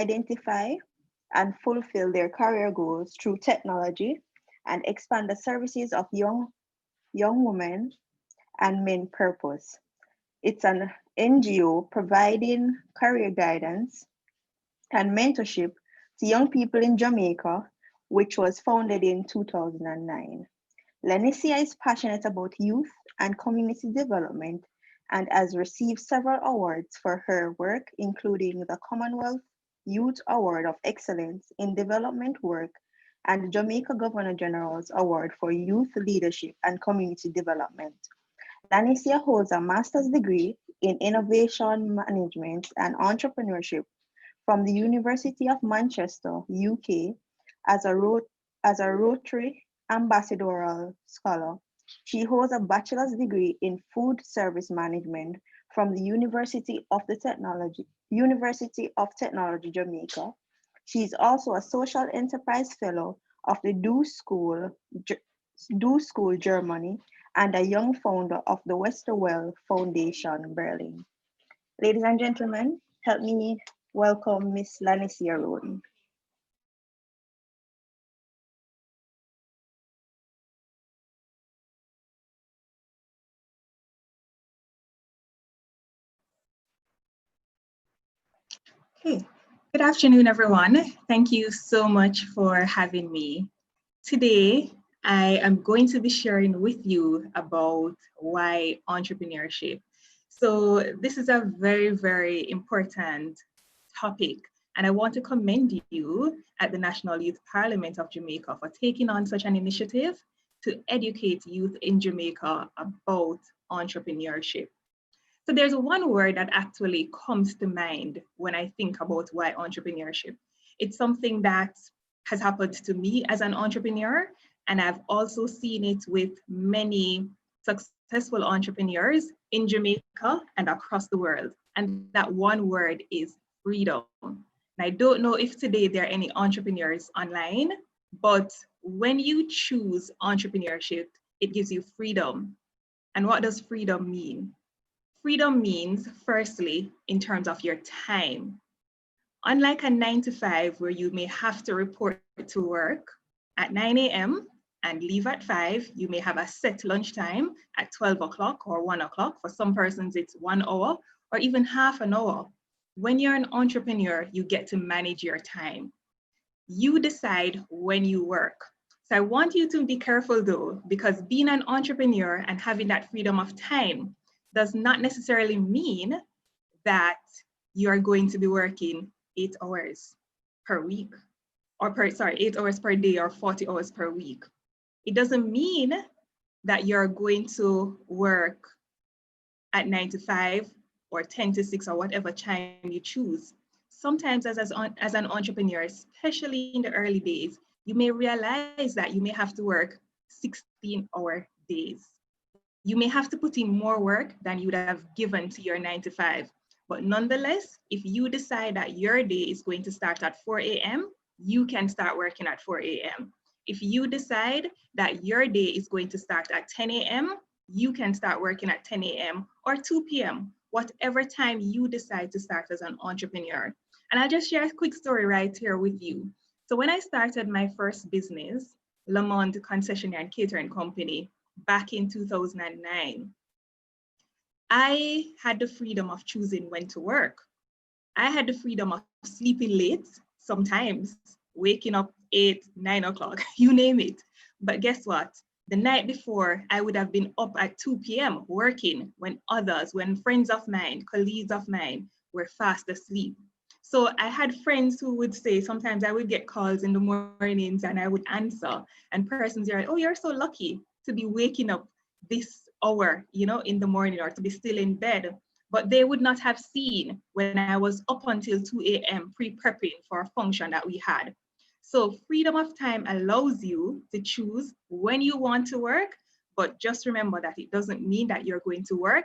identify and fulfill their career goals through technology and expand the services of young women and men purpose. It's an NGO providing career guidance and mentorship to young people in Jamaica, which was founded in 2009. Lanicia is passionate about youth and community development and has received several awards for her work, including the Commonwealth Youth Award of Excellence in Development Work and the Jamaica Governor General's Award for Youth Leadership and Community Development. Lanicia holds a master's degree in Innovation Management and Entrepreneurship from the University of Manchester, UK, as as a Rotary Ambassadorial Scholar. She holds a bachelor's degree in Food Service Management from the University of Technology, Jamaica. She is also a Social Enterprise Fellow of the Do School Germany and a young founder of the Westerwelle Foundation, Berlin. Ladies and gentlemen, help me welcome Miss Lanicia Roden. Okay, good afternoon, everyone. Thank you so much for having me. Today, I am going to be sharing with you about why entrepreneurship. So this is a very, very important topic, and I want to commend you at the National Youth Parliament of Jamaica for taking on such an initiative to educate youth in Jamaica about entrepreneurship. So there's one word that actually comes to mind when I think about why entrepreneurship. It's something that has happened to me as an entrepreneur, and I've also seen it with many successful entrepreneurs in Jamaica and across the world. And that one word is freedom. And I don't know if today there are any entrepreneurs online, but when you choose entrepreneurship, it gives you freedom. And what does freedom mean? Freedom means, firstly, in terms of your time. Unlike a 9-to-5 where you may have to report to work at 9 a.m. and leave at 5, you may have a set lunchtime at 12 o'clock or 1 o'clock. For some persons, it's 1 hour or even half an hour. When you're an entrepreneur, you get to manage your time. You decide when you work. So I want you to be careful though, because being an entrepreneur and having that freedom of time does not necessarily mean that you are going to be working 8 hours per week, or 8 hours per day or 40 hours per week. It doesn't mean that you're going to work at 9-to-5 or 10-to-6 or whatever time you choose. Sometimes as an entrepreneur, especially in the early days, you may realize that you may have to work 16-hour days. You may have to put in more work than you would have given to your 9-to-5. But nonetheless, if you decide that your day is going to start at 4 a.m., you can start working at 4 a.m. If you decide that your day is going to start at 10 a.m., you can start working at 10 a.m. or 2 p.m., whatever time you decide to start as an entrepreneur. And I'll just share a quick story right here with you. So when I started my first business, Lamont Concessionaire and Catering Company, back in 2009, I had the freedom of choosing when to work. I had the freedom of sleeping late, sometimes waking up 8, 9 o'clock, you name it. But guess what? The night before, I would have been up at 2 p.m. working when friends of mine, colleagues of mine were fast asleep. So I had friends who would say, sometimes I would get calls in the mornings and I would answer, and persons are like, oh, you're so lucky to be waking up this hour, in the morning, or to be still in bed. But they would not have seen when I was up until 2 a.m. pre-prepping for a function that we had. So freedom of time allows you to choose when you want to work, but just remember that it doesn't mean that you're going to work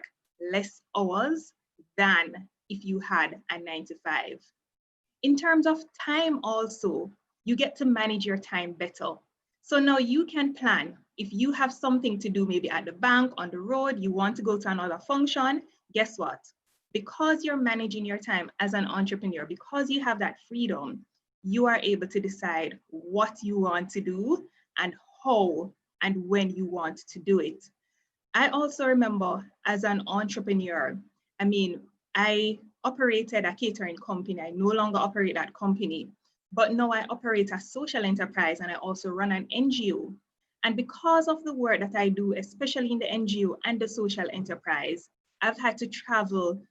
less hours than if you had a 9-to-5. In terms of time also, you get to manage your time better. So now you can plan. If you have something to do, maybe at the bank, on the road, you want to go to another function, guess what? Because you're managing your time as an entrepreneur, because you have that freedom, you are able to decide what you want to do and how and when you want to do it. I also remember as an entrepreneur, I operated a catering company. I no longer operate that company, but now I operate a social enterprise and I also run an NGO. And because of the work that I do, especially in the NGO and the social enterprise, I've had to travel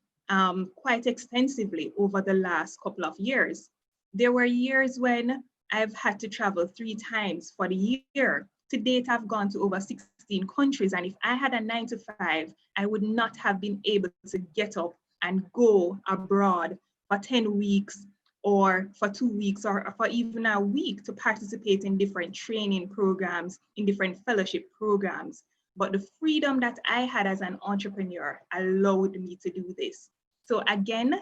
quite extensively over the last couple of years. There were years when I've had to travel 3 times for the year. To date, I've gone to over 16 countries. And if I had a 9 to 5, I would not have been able to get up and go abroad for 10 weeks or for 2 weeks or for even a week to participate in different training programs, in different fellowship programs. But the freedom that I had as an entrepreneur allowed me to do this. So again,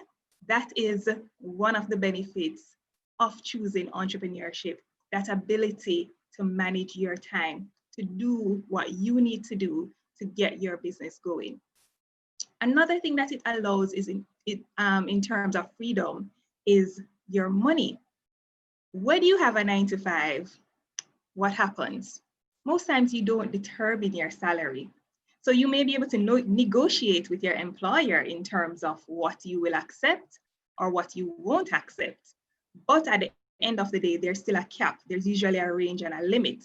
that is one of the benefits of choosing entrepreneurship, that ability to manage your time, to do what you need to do to get your business going. Another thing that it allows is in terms of freedom is your money. When you have a 9 to 5, what happens? Most times you don't determine your salary. So you may be able to negotiate with your employer in terms of what you will accept or what you won't accept. But at the end of the day, there's still a cap. There's usually a range and a limit.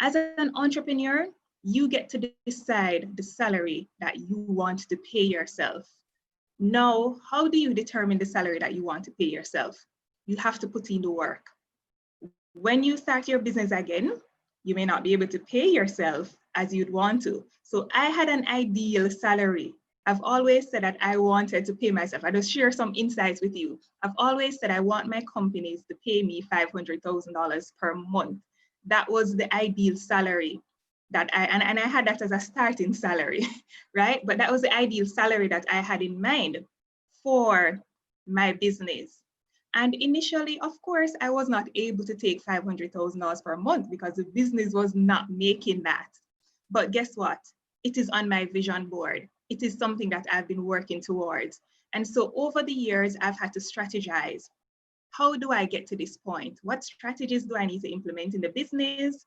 As an entrepreneur, you get to decide the salary that you want to pay yourself. Now, how do you determine the salary that you want to pay yourself? You have to put in the work. When you start your business again, you may not be able to pay yourself as you'd want to. So I had an ideal salary. I've always said that I wanted to pay myself. I just share some insights with you. I've always said I want my companies to pay me $500,000 per month. That was the ideal salary that and I had that as a starting salary, right? But that was the ideal salary that I had in mind for my business. And initially, of course, I was not able to take $500,000 per month because the business was not making that. But guess what? It is on my vision board. It is something that I've been working towards. And so over the years, I've had to strategize. How do I get to this point? What strategies do I need to implement in the business?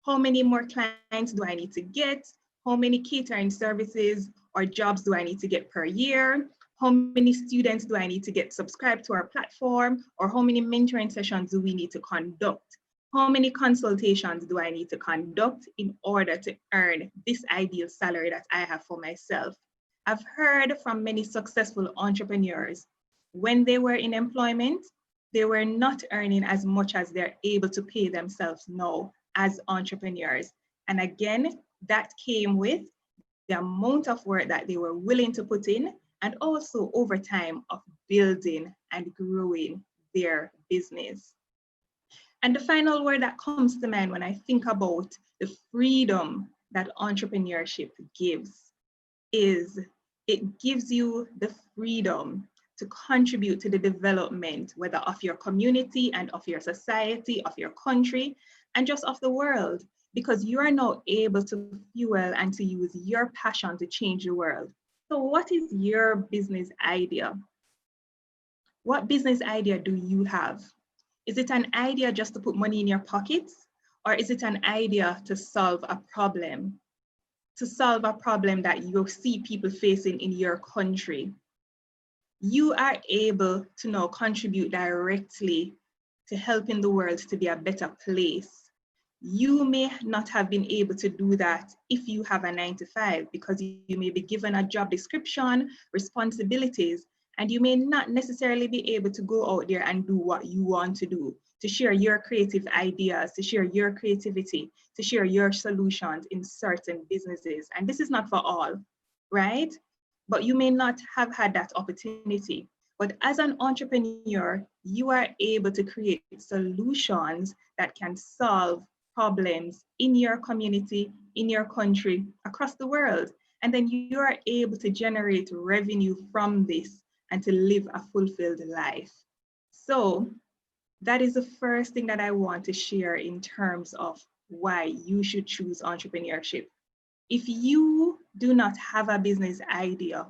How many more clients do I need to get? How many catering services or jobs do I need to get per year? How many students do I need to get subscribed to our platform? Or how many mentoring sessions do we need to conduct? How many consultations do I need to conduct in order to earn this ideal salary that I have for myself? I've heard from many successful entrepreneurs, when they were in employment, they were not earning as much as they're able to pay themselves now as entrepreneurs. And again, that came with the amount of work that they were willing to put in, and also over time of building and growing their business. And the final word that comes to mind when I think about the freedom that entrepreneurship gives is it gives you the freedom to contribute to the development, whether of your community and of your society, of your country, and just of the world, because you are now able to fuel and to use your passion to change the world. So what is your business idea? What business idea do you have? Is it an idea just to put money in your pockets? Or is it an idea to solve a problem? To solve a problem that you see people facing in your country? You are able to now contribute directly to helping the world to be a better place. You may not have been able to do that if you have a 9 to 5, because you may be given a job description, responsibilities, and you may not necessarily be able to go out there and do what you want to do, to share your creative ideas, to share your creativity, to share your solutions in certain businesses. And this is not for all, right? But you may not have had that opportunity. But as an entrepreneur, you are able to create solutions that can solve problems in your community, in your country, across the world. And then you are able to generate revenue from this and to live a fulfilled life. So that is the first thing that I want to share in terms of why you should choose entrepreneurship. If you do not have a business idea,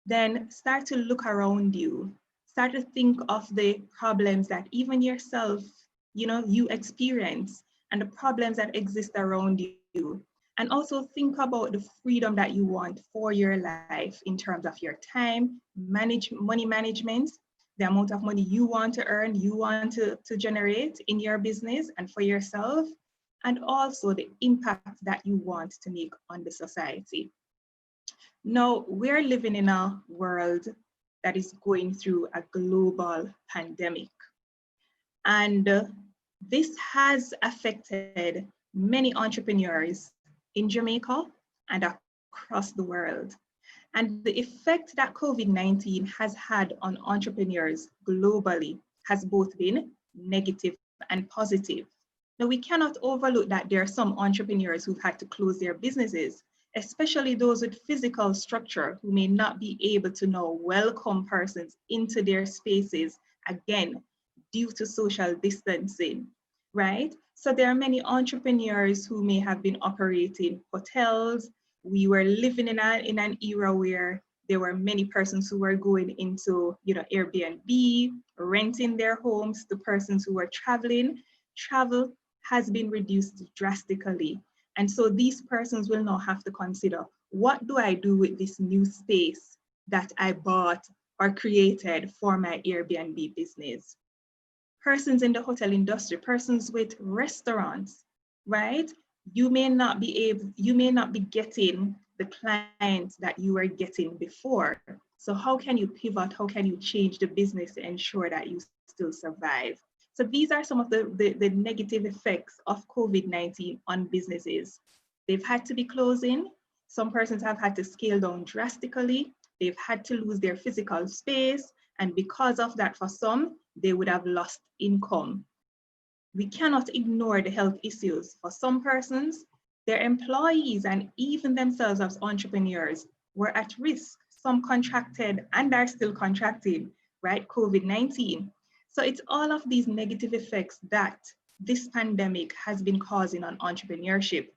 then start to look around you. Start to think of the problems that even yourself, you experience, and the problems that exist around you. And also think about the freedom that you want for your life in terms of your time, money management, the amount of money you want to earn, you want to generate in your business and for yourself, and also the impact that you want to make on the society. Now, we're living in a world that is going through a global pandemic. And this has affected many entrepreneurs in Jamaica and across the world. And the effect that COVID-19 has had on entrepreneurs globally has both been negative and positive. Now, we cannot overlook that there are some entrepreneurs who've had to close their businesses, especially those with physical structure who may not be able to now welcome persons into their spaces again due to social distancing, right? So there are many entrepreneurs who may have been operating hotels. We were living in an era where there were many persons who were going into, Airbnb, renting their homes to persons who were traveling. Travel has been reduced drastically. And so these persons will now have to consider, what do I do with this new space that I bought or created for my Airbnb business? Persons in the hotel industry, persons with restaurants, right? You may not be getting the clients that you were getting before. So how can you pivot? How can you change the business to ensure that you still survive? So these are some of the negative effects of COVID-19 on businesses. They've had to be closing. Some persons have had to scale down drastically. They've had to lose their physical space. And because of that, for some, they would have lost income. We cannot ignore the health issues. For some persons, their employees and even themselves as entrepreneurs were at risk. Some contracted and are still contracting, right? COVID-19. So it's all of these negative effects that this pandemic has been causing on entrepreneurship.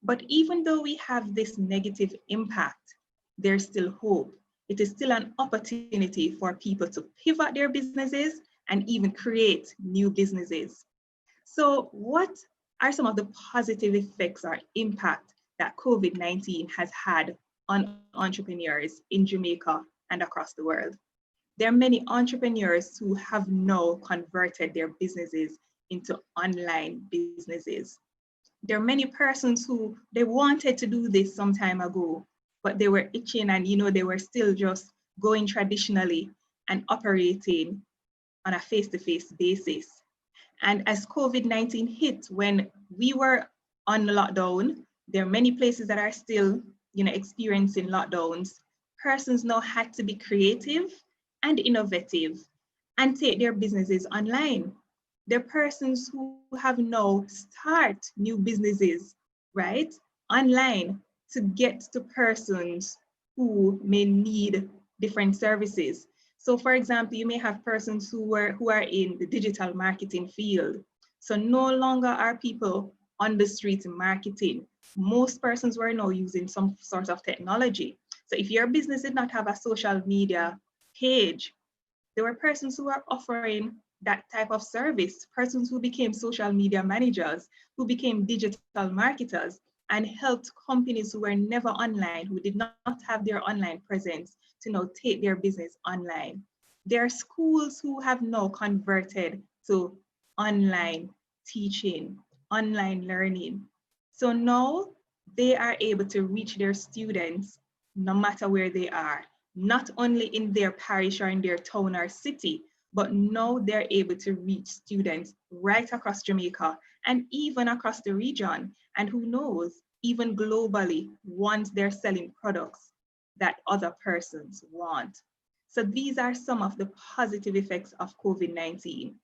But even though we have this negative impact, there's still hope. It is still an opportunity for people to pivot their businesses and even create new businesses. So what are some of the positive effects or impact that COVID-19 has had on entrepreneurs in Jamaica and across the world? There are many entrepreneurs who have now converted their businesses into online businesses. There are many persons who they wanted to do this some time ago, but they were itching and they were still just going traditionally and operating on a face-to-face basis. And as COVID-19 hit, when we were on lockdown, there are many places that are still experiencing lockdowns. Persons now had to be creative and innovative and take their businesses online. There are persons who have now start new businesses, right, online to get to persons who may need different services. So for example, you may have persons who are in the digital marketing field. So no longer are people on the street marketing. Most persons were now using some sort of technology. So if your business did not have a social media page, there were persons who were offering that type of service, persons who became social media managers, who became digital marketers, and helped companies who were never online, who did not have their online presence, to now take their business online. There are schools who have now converted to online teaching, online learning. So now they are able to reach their students no matter where they are, not only in their parish or in their town or city, but now they're able to reach students right across Jamaica and even across the region. And who knows, even globally, once they're selling products that other persons want. So these are some of the positive effects of COVID-19.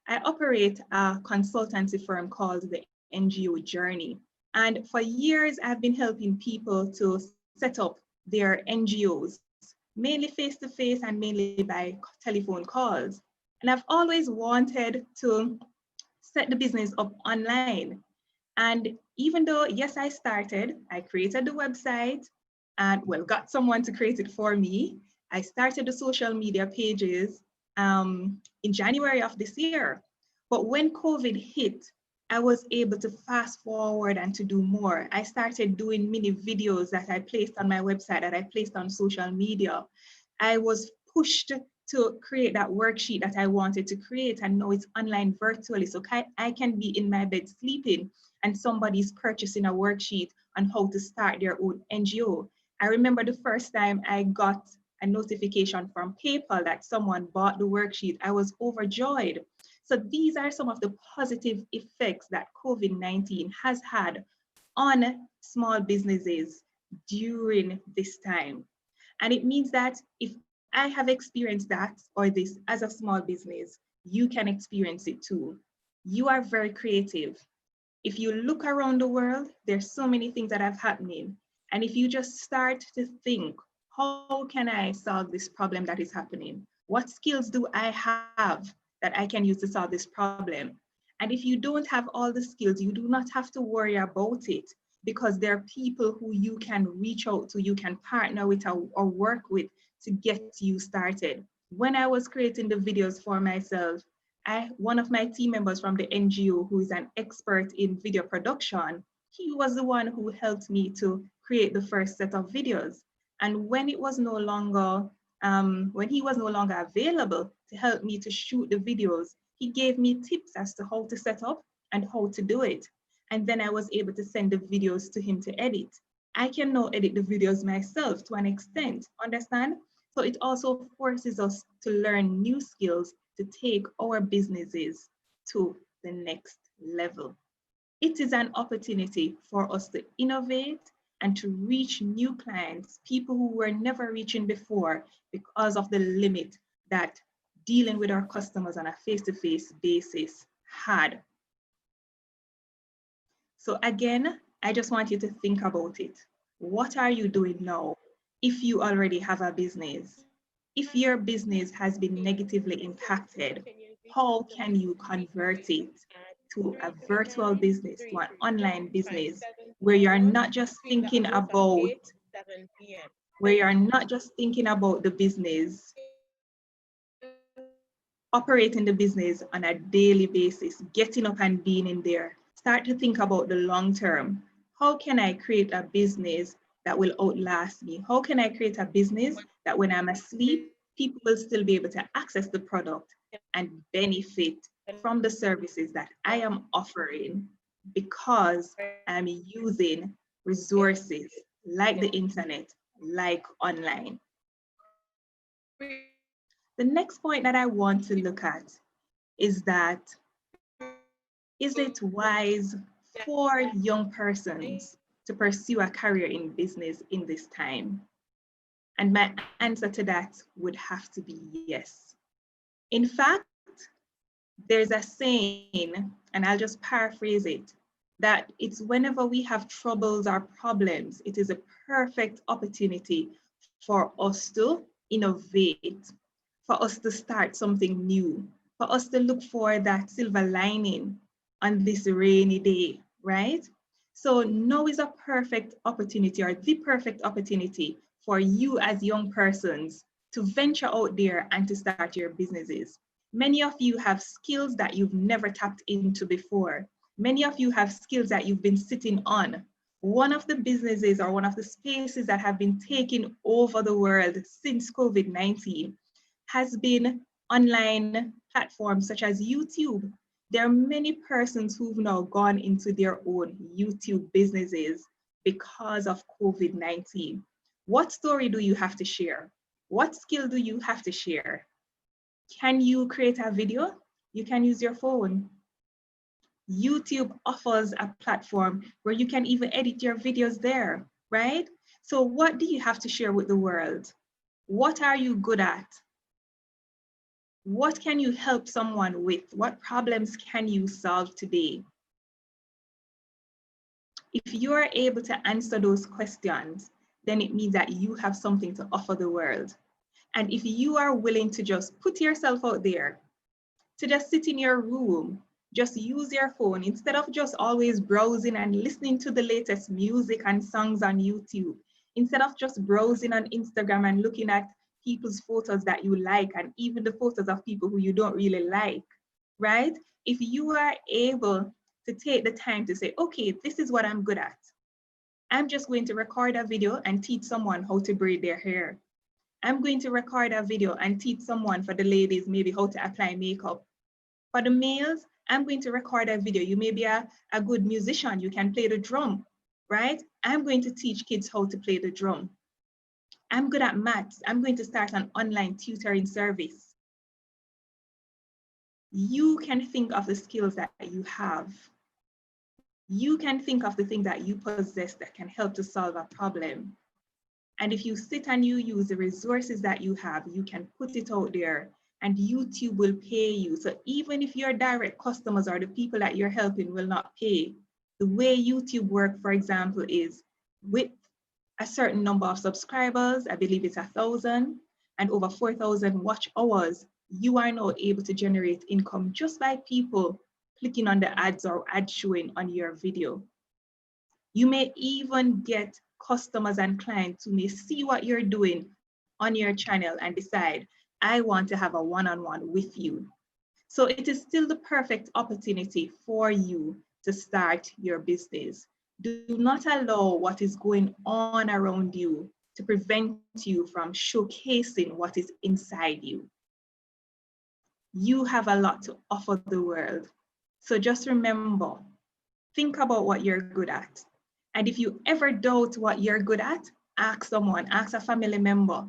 I operate a consultancy firm called the NGO Journey. And for years, I've been helping people to set up their NGOs, mainly face-to-face and mainly by telephone calls. And I've always wanted to set the business up online. And even though, yes, I created the website, and well, got someone to create it for me. I started the social media pages in January of this year. But when COVID hit, I was able to fast forward and to do more. I started doing mini videos that I placed on my website, that I placed on social media. I was pushed to create that worksheet that I wanted to create, and now it's online virtually. So I can be in my bed sleeping and somebody's purchasing a worksheet on how to start their own NGO. I remember the first time I got a notification from PayPal that someone bought the worksheet. I was overjoyed. So these are some of the positive effects that COVID-19 has had on small businesses during this time. And it means that if I have experienced that or this as a small business, you can experience it too. You are very creative. If you look around the world, there's so many things that are happening. And if you just start to think, how can I solve this problem that is happening? What skills do I have that I can use to solve this problem? And if you don't have all the skills, you do not have to worry about it, because there are people who you can reach out to, you can partner with or work with to get you started. When I was creating the videos for myself, one of my team members from the NGO, who is an expert in video production, he was the one who helped me to create the first set of videos. And when it was no longer, when he was no longer available to help me to shoot the videos, he gave me tips as to how to set up and how to do it. And then I was able to send the videos to him to edit. I can now edit the videos myself to an extent, understand? So it also forces us to learn new skills to take our businesses to the next level. It is an opportunity for us to innovate and to reach new clients, people who were never reaching before because of the limit that dealing with our customers on a face-to-face basis had. So again, I just want you to think about it. What are you doing now if you already have a business? If your business has been negatively impacted, how can you convert it to a virtual business, to an online business, where you're not just thinking about the business, operating the business on a daily basis, getting up and being in there. Start to think about the long term. How can I create a business that will outlast me? How can I create a business that when I'm asleep, people will still be able to access the product and benefit from the services that I am offering because I'm using resources like the internet, like online. The next point that I want to look at is that, is it wise for young persons to pursue a career in business in this time? And my answer to that would have to be yes. In fact, there's a saying, and I'll just paraphrase it, that it's whenever we have troubles or problems, it is a perfect opportunity for us to innovate, for us to start something new, for us to look for that silver lining on this rainy day, right? So now is a perfect opportunity, or the perfect opportunity for you as young persons to venture out there and to start your businesses. Many of you have skills that you've never tapped into before. Many of you have skills that you've been sitting on. One of the businesses or one of the spaces that have been taking over the world since COVID-19 has been online platforms such as YouTube. There are many persons who've now gone into their own YouTube businesses because of COVID-19. What story do you have to share? What skill do you have to share? Can you create a video? You can use your phone. YouTube offers a platform where you can even edit your videos there, right? So what do you have to share with the world? What are you good at? What can you help someone with? What problems can you solve today? If you are able to answer those questions, then it means that you have something to offer the world. And if you are willing to just put yourself out there, to just sit in your room, just use your phone instead of just always browsing and listening to the latest music and songs on YouTube, Instead of just browsing on Instagram and looking at people's photos that you like, and even the photos of people who you don't really like, right? If you are able to take the time to say, okay, this is what I'm good at. I'm just going to record a video and teach someone how to braid their hair. I'm going to record a video and teach someone, for the ladies, maybe how to apply makeup. For the males, I'm going to record a video. You may be a good musician, you can play the drum, right? I'm going to teach kids how to play the drum. I'm good at maths. I'm going to start an online tutoring service. You can think of the skills that you have. You can think of the things that you possess that can help to solve a problem. And if you sit and you use the resources that you have, you can put it out there and YouTube will pay you. So even if your direct customers or the people that you're helping will not pay, the way YouTube works, for example, is with a certain number of subscribers, I believe it's 1,000, and over 4,000 watch hours, you are now able to generate income just by people clicking on the ads or ad showing on your video. You may even get customers and clients who may see what you're doing on your channel and decide, I want to have a one-on-one with you. So it is still the perfect opportunity for you to start your business. Do not allow what is going on around you to prevent you from showcasing what is inside you. You have a lot to offer the world. So just remember, think about what you're good at. And if you ever doubt what you're good at, ask someone, ask a family member,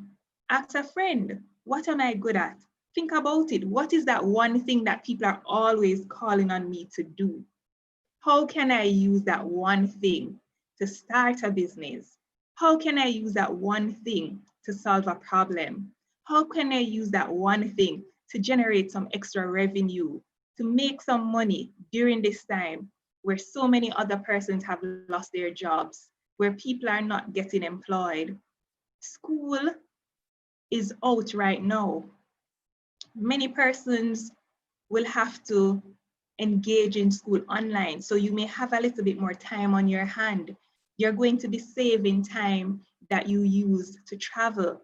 ask a friend, what am I good at? Think about it. What is that one thing that people are always calling on me to do? How can I use that one thing to start a business? How can I use that one thing to solve a problem? How can I use that one thing to generate some extra revenue, to make some money during this time where so many other persons have lost their jobs, where people are not getting employed? School is out right now. Many persons will have to engage in school online. So you may have a little bit more time on your hand. You're going to be saving time that you use to travel.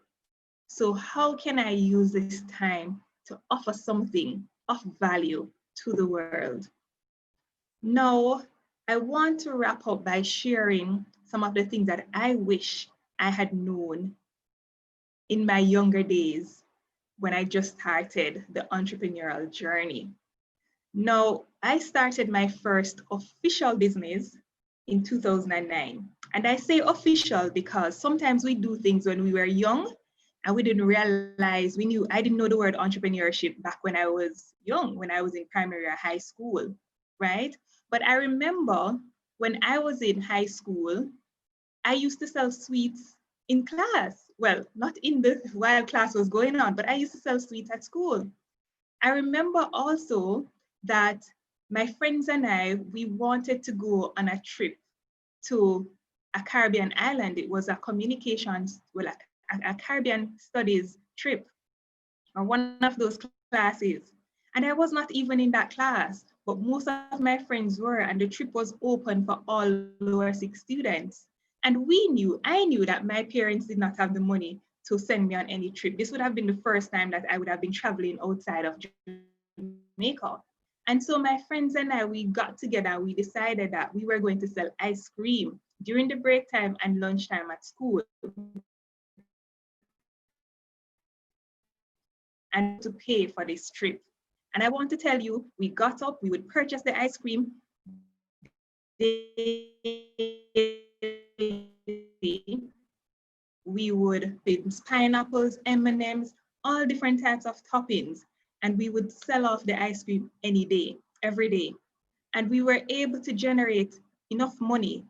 So how can I use this time to offer something of value to the world? Now, I want to wrap up by sharing some of the things that I wish I had known in my younger days when I just started the entrepreneurial journey. Now, I started my first official business in 2009. And I say official because sometimes we do things when we were young and we didn't realize, I didn't know the word entrepreneurship back when I was young, when I was in primary or high school, right? But I remember when I was in high school, I used to sell sweets in class. Well, not in the while class was going on, but I used to sell sweets at school. I remember also that my friends and I, we wanted to go on a trip to a Caribbean island. It was a communications, well, a Caribbean studies trip, or one of those classes. And I was not even in that class, but most of my friends were, and the trip was open for all lower 6 students. And I knew that my parents did not have the money to send me on any trip. This would have been the first time that I would have been traveling outside of Jamaica. And so my friends and I, we got together, we decided that we were going to sell ice cream during the break time and lunchtime at school. And to pay for this trip. And I want to tell you, we got up, we would purchase the ice cream. We would put pineapples, M&Ms, all different types of toppings. And we would sell off the ice cream any day, every day. And we were able to generate enough money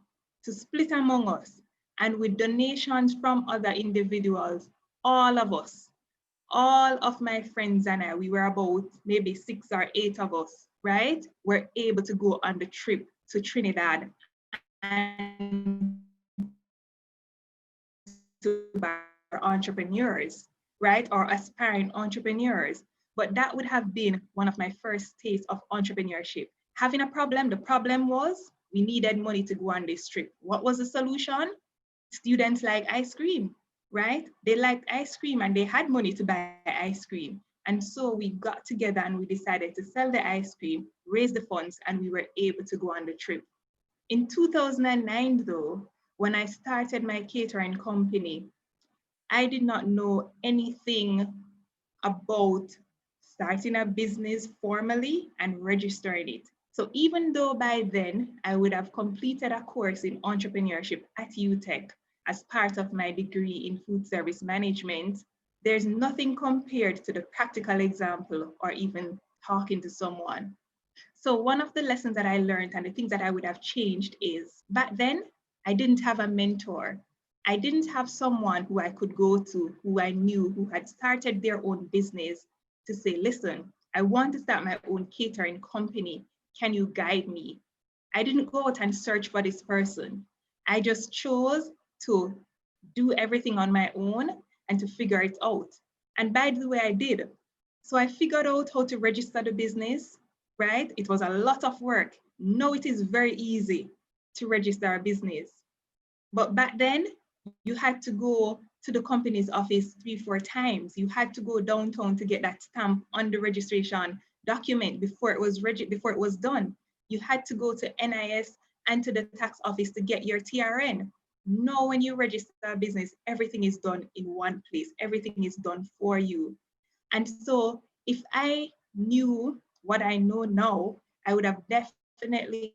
to split among us. And with donations from other individuals, all of us, all of my friends and I, we were about maybe 6 or 8 of us, right? Were able to go on the trip to Trinidad and to entrepreneurs, right? Or aspiring entrepreneurs. But that would have been one of my first tastes of entrepreneurship. Having a problem, the problem was we needed money to go on this trip. What was the solution? Students like ice cream, right? They liked ice cream and they had money to buy ice cream. And so we got together and we decided to sell the ice cream, raise the funds, and we were able to go on the trip. In 2009, though, when I started my catering company, I did not know anything about starting a business formally and registering it. So even though by then I would have completed a course in entrepreneurship at UTech as part of my degree in food service management, there's nothing compared to the practical example or even talking to someone. So one of the lessons that I learned and the things that I would have changed is back then, I didn't have a mentor. I didn't have someone who I could go to, who I knew, who had started their own business to say, listen, I want to start my own catering company. Can you guide me? I didn't go out and search for this person. I just chose to do everything on my own and to figure it out. And by the way, I did. So I figured out how to register the business, right? It was a lot of work. Now it is very easy to register a business. But back then, you had to go to the company's office 3-4 times. You had to go downtown to get that stamp on the registration document before it was done. You had to go to NIS and to the tax office to get your TRN. Now, when you register a business, everything is done in one place. Everything is done for you. And so if I knew what I know now, I would have definitely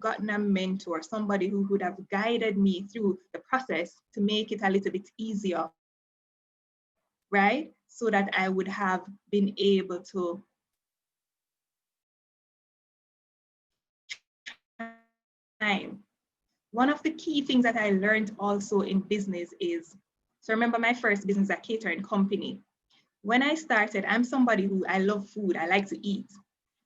gotten a mentor, somebody who would have guided me through the process to make it a little bit easier, right? So that I would have been able to time. One of the key things that I learned also in business is, so remember my first business, a catering company. When I started, I'm somebody who I love food, I like to eat,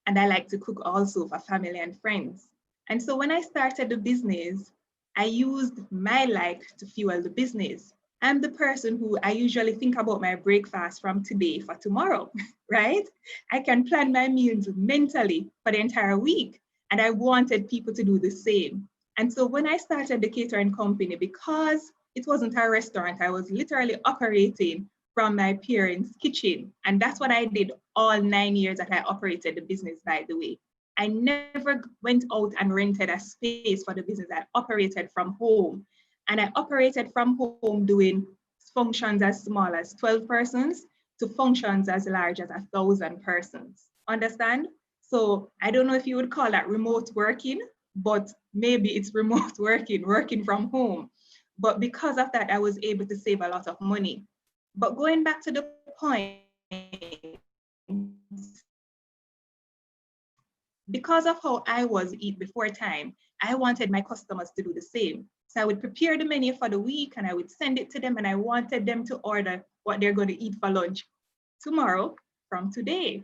and I like to cook also for family and friends. And so when I started the business, I used my like to fuel the business. I'm the person who I usually think about my breakfast from today for tomorrow, right? I can plan my meals mentally for the entire week. And I wanted people to do the same. And so when I started the catering company, because it wasn't a restaurant, I was literally operating from my parents' kitchen. And that's what I did all 9 years that I operated the business, by the way. I never went out and rented a space for the business. I operated from home. And I operated from home doing functions as small as 12 persons to functions as large as 1,000 persons. Understand? So I don't know if you would call that remote working, but maybe it's remote working from home. But because of that, I was able to save a lot of money. But going back to the point, because of how I was eat before time, I wanted my customers to do the same. So I would prepare the menu for the week and I would send it to them and I wanted them to order what they're going to eat for lunch tomorrow from today.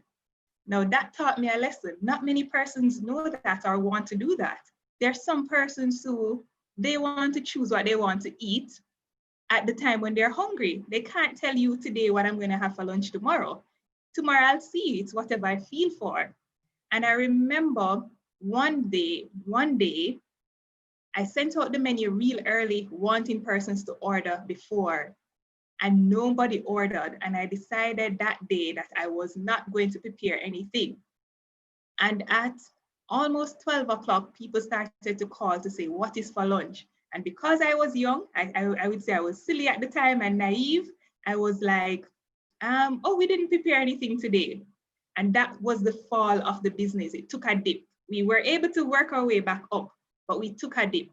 Now that taught me a lesson. Not many persons know that or want to do that. There are some persons who they want to choose what they want to eat at the time when they're hungry. They can't tell you today what I'm going to have for lunch tomorrow. Tomorrow I'll see, it's whatever I feel for. And I remember one day, I sent out the menu real early, wanting persons to order before, and nobody ordered. And I decided that day that I was not going to prepare anything. And at almost 12 o'clock, people started to call to say, what is for lunch? And because I was young, I would say I was silly at the time and naive. I was like, oh, we didn't prepare anything today. And that was the fall of the business. It took a dip. We were able to work our way back up, but we took a dip.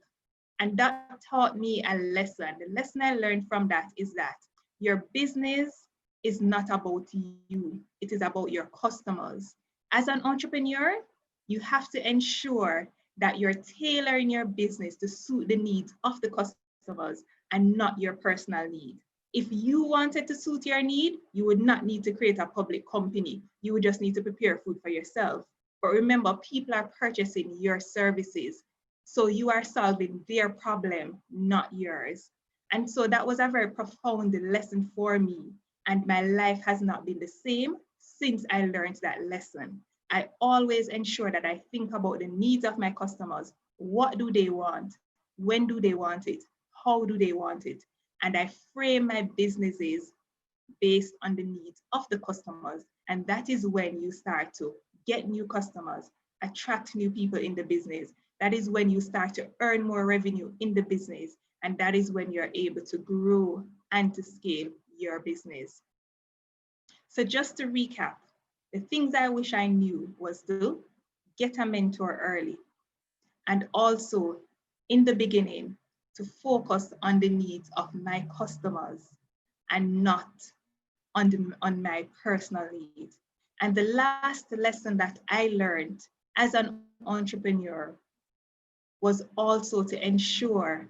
And that taught me a lesson. The lesson I learned from that is that your business is not about you. It is about your customers. As an entrepreneur, you have to ensure that you're tailoring your business to suit the needs of the customers and not your personal need. If you wanted to suit your need, you would not need to create a public company. You would just need to prepare food for yourself. But remember, people are purchasing your services. So you are solving their problem, not yours. And so that was a very profound lesson for me. And my life has not been the same since I learned that lesson. I always ensure that I think about the needs of my customers. What do they want? When do they want it? how do they want it? And I frame my businesses based on the needs of the customers. And that is when you start to get new customers, attract new people in the business. That is when you start to earn more revenue in the business. And that is when you're able to grow and to scale your business. So just to recap, the things I wish I knew was to get a mentor early, and also in the beginning to focus on the needs of my customers and not on my personal needs. And the last lesson that I learned as an entrepreneur was also to ensure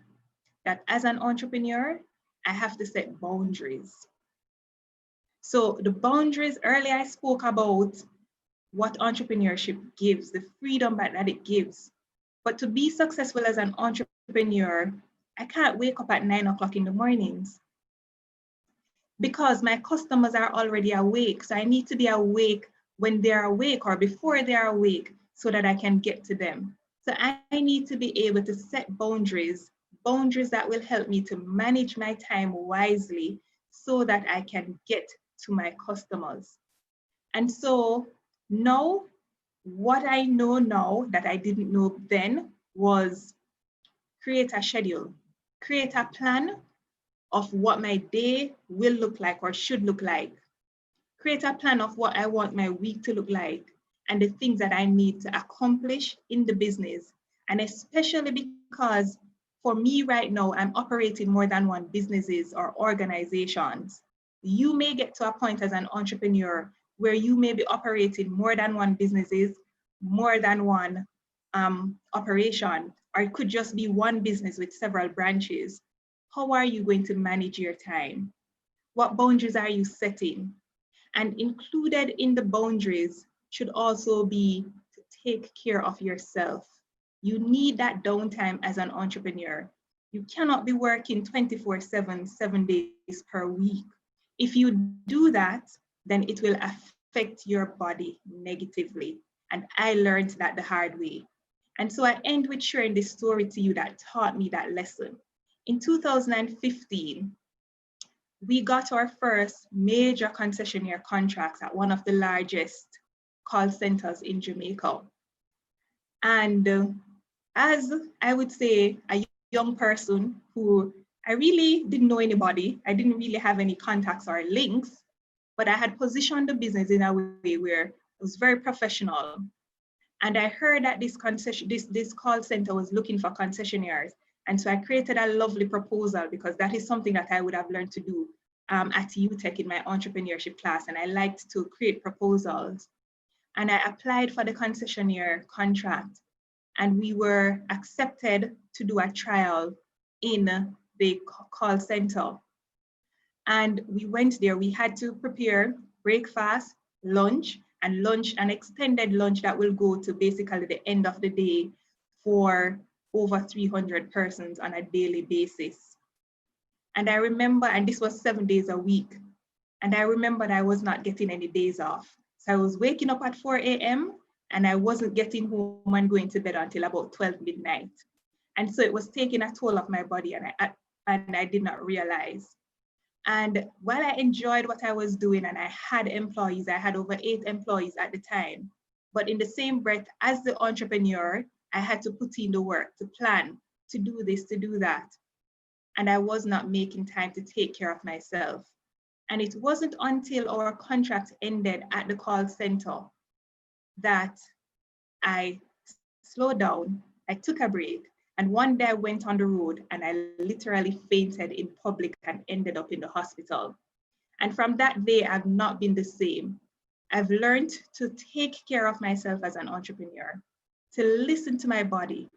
that as an entrepreneur, I have to set boundaries. So the boundaries, earlier I spoke about what entrepreneurship gives, the freedom that it gives. But to be successful as an entrepreneur, I can't wake up at 9 o'clock in the mornings because my customers are already awake. So I need to be awake when they're awake or before they're awake so that I can get to them. So I need to be able to set boundaries that will help me to manage my time wisely so that I can get to my customers. And so now, what I know now that I didn't know then was create a schedule, create a plan of what my day will look like or should look like, create a plan of what I want my week to look like and the things that I need to accomplish in the business. And especially because for me right now, I'm operating more than one businesses or organizations. You may get to a point as an entrepreneur where you may be operating more than one businesses, more than one operation, or it could just be one business with several branches. How are you going to manage your time? What boundaries are you setting? And included in the boundaries should also be to take care of yourself. You need that downtime as an entrepreneur. You cannot be working 24/7, 7 days per week. If you do that, then it will affect your body negatively. And I learned that the hard way. And so I end with sharing this story to you that taught me that lesson. In 2015, we got our first major concessionaire contracts at one of the largest call centers in Jamaica. And as I would say, a young person who I really didn't know anybody, I didn't really have any contacts or links, but I had positioned the business in a way where it was very professional. And I heard that this call center was looking for concessionaires. And so I created a lovely proposal because that is something that I would have learned to do at UTech in my entrepreneurship class. And I liked to create proposals. And I applied for the concessionaire contract. And we were accepted to do a trial in the call center. And we went there. We had to prepare breakfast, lunch, an extended lunch that will go to basically the end of the day for over 300 persons on a daily basis. And I remember, and this was 7 days a week, and I remembered I was not getting any days off. So I was waking up at 4 a.m. and I wasn't getting home and going to bed until about 12 midnight. And so it was taking a toll of my body, and I did not realize. And while I enjoyed what I was doing and I had employees, I had over 8 employees at the time, but in the same breath as the entrepreneur, I had to put in the work, to plan, to do this, to do that. And I was not making time to take care of myself. And it wasn't until our contract ended at the call center that I slowed down, I took a break, and one day I went on the road and I literally fainted in public and ended up in the hospital. And from that day, I've not been the same. I've learned to take care of myself as an entrepreneur, to listen to my body,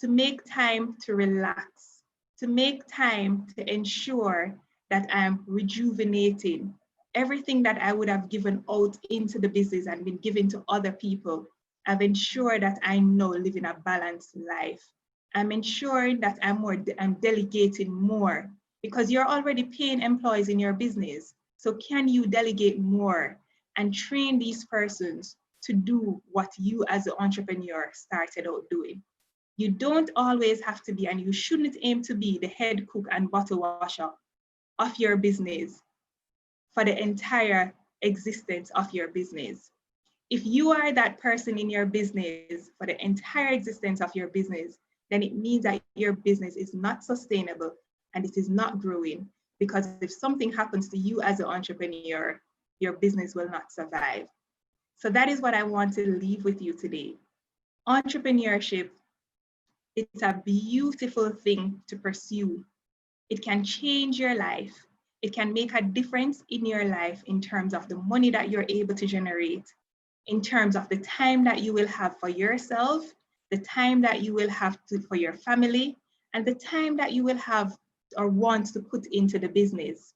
to make time to relax, to make time to ensure that I'm rejuvenating. Everything that I would have given out into the business and been given to other people, I've ensured that I know living a balanced life. I'm ensuring that I'm delegating more because you're already paying employees in your business. So can you delegate more and train these persons to do what you as an entrepreneur started out doing? You don't always have to be, and you shouldn't aim to be, the head cook and bottle washer of your business for the entire existence of your business. If you are that person in your business for the entire existence of your business, then it means that your business is not sustainable and it is not growing. Because if something happens to you as an entrepreneur, your business will not survive. So that is what I want to leave with you today. Entrepreneurship, it's a beautiful thing to pursue. It can change your life. It can make a difference in your life in terms of the money that you're able to generate, in terms of the time that you will have for yourself, the time that you will have for your family, and the time that you will have or want to put into the business.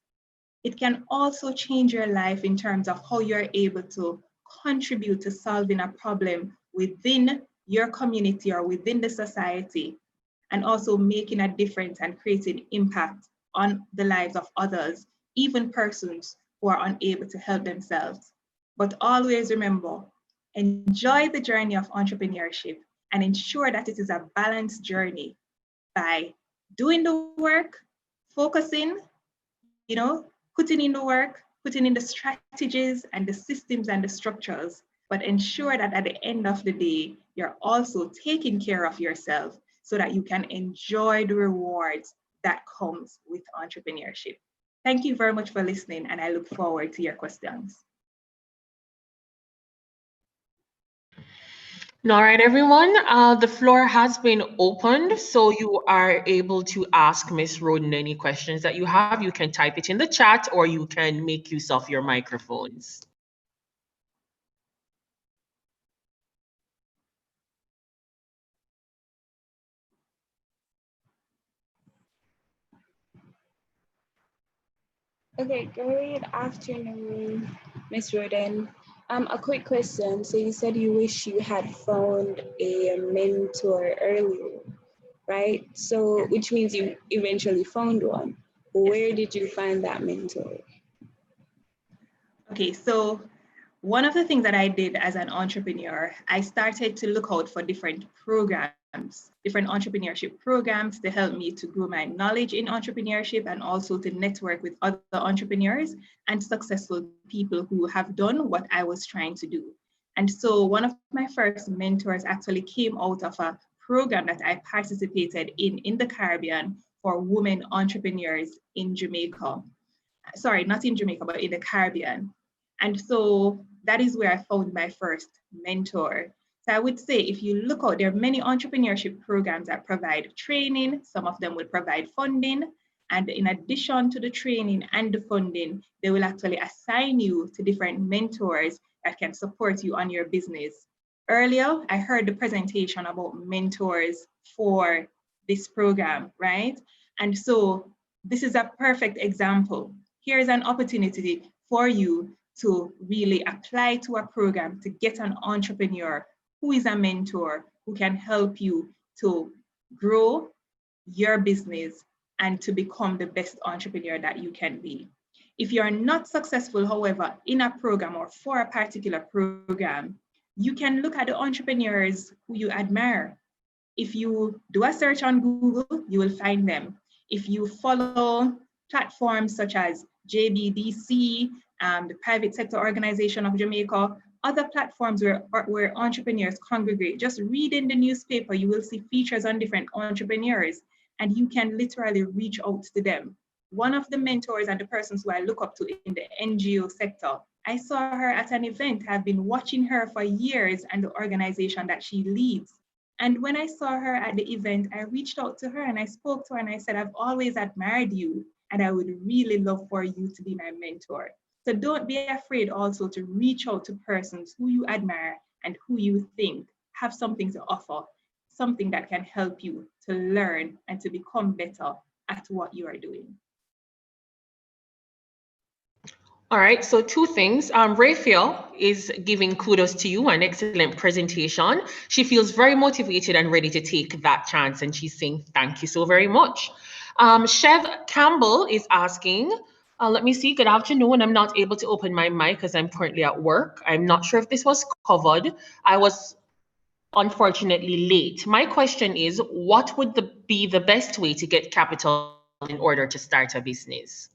It can also change your life in terms of how you're able to contribute to solving a problem within your community or within the society, and also making a difference and creating impact on the lives of others, even persons who are unable to help themselves. But always remember, enjoy the journey of entrepreneurship and ensure that it is a balanced journey by doing the work, focusing, putting in the work, putting in the strategies and the systems and the structures, but ensure that at the end of the day, you're also taking care of yourself so that you can enjoy the rewards that comes with entrepreneurship. Thank you very much for listening, and I look forward to your questions. All right, everyone. The floor has been opened, so you are able to ask Ms. Roden any questions that you have. You can type it in the chat, or you can make use of your microphones. Okay, good afternoon, Ms. Roden. A quick question. So you said you wish you had found a mentor earlier, right? So which means you eventually found one. Where did you find that mentor? Okay, so one of the things that I did as an entrepreneur, I started to look out for different programs, different entrepreneurship programs to help me to grow my knowledge in entrepreneurship and also to network with other entrepreneurs and successful people who have done what I was trying to do. And so one of my first mentors actually came out of a program that I participated in the Caribbean for women entrepreneurs in Jamaica. Sorry, not in Jamaica, but in the Caribbean. And so that is where I found my first mentor. So I would say if you look out, there are many entrepreneurship programs that provide training. Some of them will provide funding. And in addition to the training and the funding, they will actually assign you to different mentors that can support you on your business. Earlier, I heard the presentation about mentors for this program, right? And so this is a perfect example. Here is an opportunity for you to really apply to a program to get an entrepreneur who is a mentor, who can help you to grow your business and to become the best entrepreneur that you can be. If you're not successful, however, in a program or for a particular program, you can look at the entrepreneurs who you admire. If you do a search on Google, you will find them. If you follow platforms such as JBDC, the Private Sector Organization of Jamaica, other platforms where entrepreneurs congregate, just read in the newspaper, you will see features on different entrepreneurs, and you can literally reach out to them. One of the mentors and the persons who I look up to in the NGO sector, I saw her at an event. I've been watching her for years and the organization that she leads. And when I saw her at the event, I reached out to her and I spoke to her and I said, I've always admired you and I would really love for you to be my mentor. So don't be afraid also to reach out to persons who you admire and who you think have something to offer, something that can help you to learn and to become better at what you are doing. All right, so two things. Raphael is giving kudos to you, an excellent presentation. She feels very motivated and ready to take that chance, and she's saying thank you so very much. Chev Campbell is asking, let me see, good afternoon. I'm not able to open my mic because I'm currently at work. I'm not sure if this was covered. I was unfortunately late. My question is, what would be the best way to get capital in order to start a business?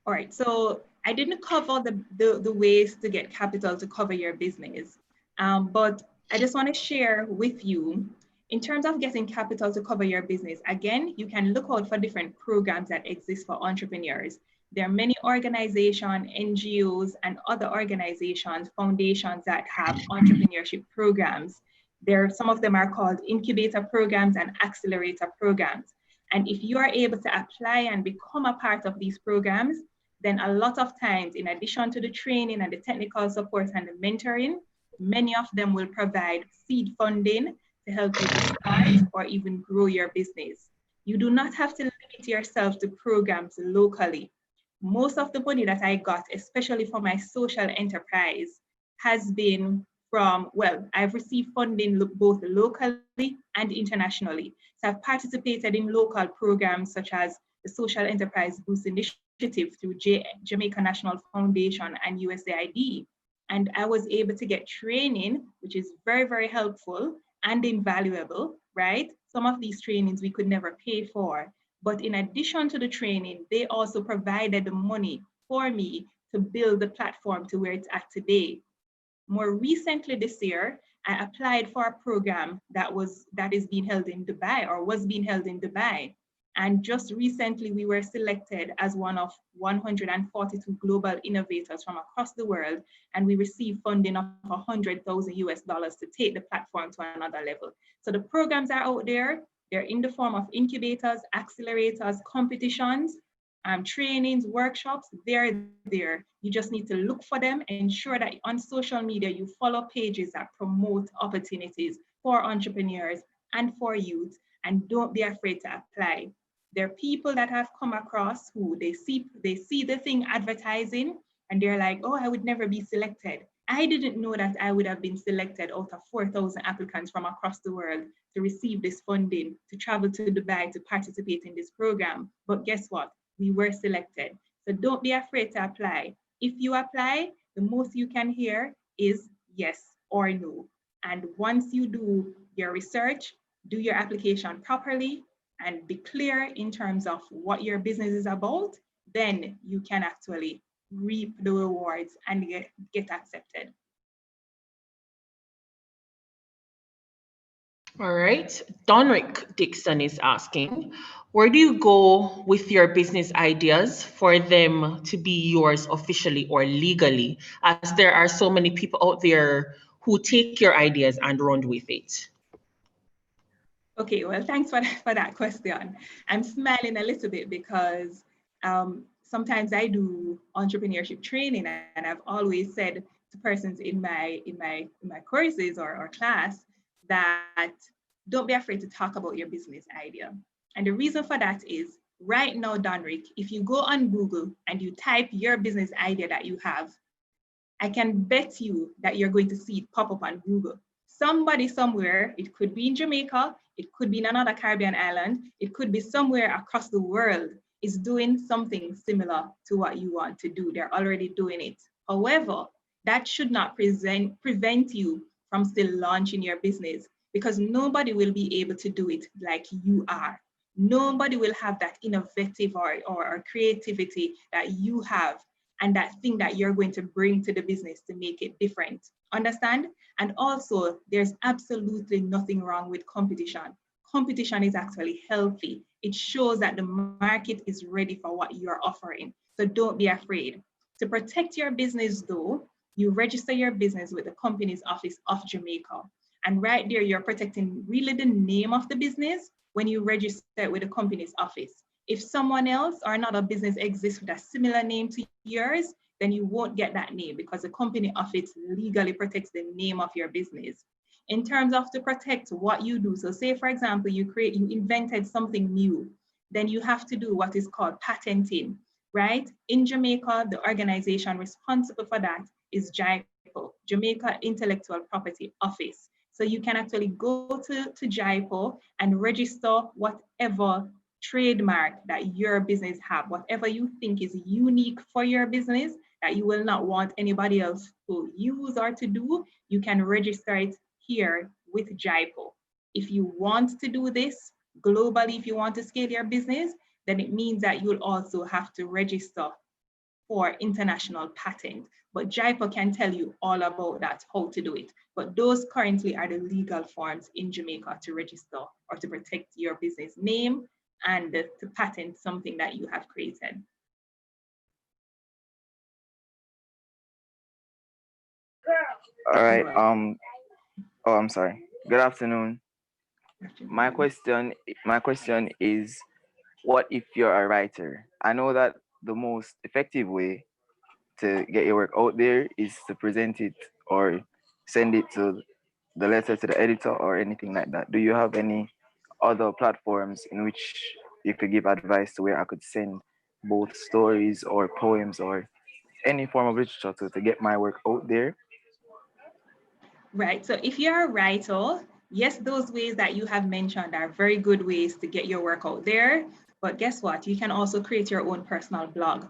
All right, so I didn't cover the ways to get capital to cover your business, but I just want to share with you, in terms of getting capital to cover your business, again, you can look out for different programs that exist for entrepreneurs. There are many organizations, NGOs, and other organizations, foundations that have entrepreneurship programs. Some of them are called incubator programs and accelerator programs. And if you are able to apply and become a part of these programs, then a lot of times, in addition to the training and the technical support and the mentoring, many of them will provide seed funding to help you to start or even grow your business. You do not have to limit yourself to programs locally. Most of the money that I got, especially for my social enterprise, has been from, well, I've received funding both locally and internationally. So I've participated in local programs such as the Social Enterprise Boost Initiative through Jamaica National Foundation and USAID. And I was able to get training, which is very, very helpful and invaluable, right? Some of these trainings we could never pay for. But in addition to the training, they also provided the money for me to build the platform to where it's at today. More recently this year, I applied for a program that is being held in Dubai, or was being held in Dubai. And just recently we were selected as one of 142 global innovators from across the world. And we received funding of $100,000 to take the platform to another level. So the programs are out there. They're in the form of incubators, accelerators, competitions, trainings, workshops. They're there. You just need to look for them, ensure that on social media you follow pages that promote opportunities for entrepreneurs and for youth, and don't be afraid to apply. There are people that I've come across who they see the thing advertising and they're like, oh, I would never be selected. I didn't know that I would have been selected out of 4,000 applicants from across the world to receive this funding, to travel to Dubai to participate in this program. But guess what? We were selected. So don't be afraid to apply. If you apply, the most you can hear is yes or no. And once you do your research, do your application properly, and be clear in terms of what your business is about, then you can actually reap the rewards and get accepted. All right. Donrick Dixon is asking, where do you go with your business ideas for them to be yours officially or legally, as there are so many people out there who take your ideas and run with it? Okay, well, thanks for that question. I'm smiling a little bit because sometimes I do entrepreneurship training, and I've always said to persons in my courses or class that don't be afraid to talk about your business idea. And the reason for that is, right now, Donrick, if you go on Google and you type your business idea that you have, I can bet you that you're going to see it pop up on Google. Somebody somewhere, it could be in Jamaica, it could be in another Caribbean island, it could be somewhere across the world, is doing something similar to what you want to do. They're already doing it. However, that should not prevent you from still launching your business, because nobody will be able to do it like you are. Nobody will have that innovative or creativity that you have, and that thing that you're going to bring to the business to make it different. Understand? And also, there's absolutely nothing wrong with competition. Competition is actually healthy. It shows that the market is ready for what you're offering. So don't be afraid. To protect your business though, you register your business with the Companies Office of Jamaica. And right there, you're protecting really the name of the business when you register with the Companies Office. If someone else or another business exists with a similar name to yours, then you won't get that name, because the Company Office legally protects the name of your business. In terms of to protect what you do, so say for example, you invented something new, then you have to do what is called patenting, right? In Jamaica, the organization responsible for that is JIPO, Jamaica Intellectual Property Office. So you can actually go to JIPO and register whatever trademark that your business have, whatever you think is unique for your business that you will not want anybody else to use or to do, you can register it here with JIPO. If you want to do this globally, if you want to scale your business, then it means that you'll also have to register for international patent. But JIPO can tell you all about that, how to do it. But those currently are the legal forms in Jamaica to register or to protect your business name and to patent something that you have created. All right. Oh, I'm sorry. Good afternoon. My question is, what if you're a writer? I know that the most effective way to get your work out there is to present it or send it to the letter to the editor or anything like that. Do you have any other platforms in which you could give advice to where I could send both stories or poems or any form of literature to get my work out there? Right, so if you're a writer, yes, those ways that you have mentioned are very good ways to get your work out there. But guess what? You can also create your own personal blog.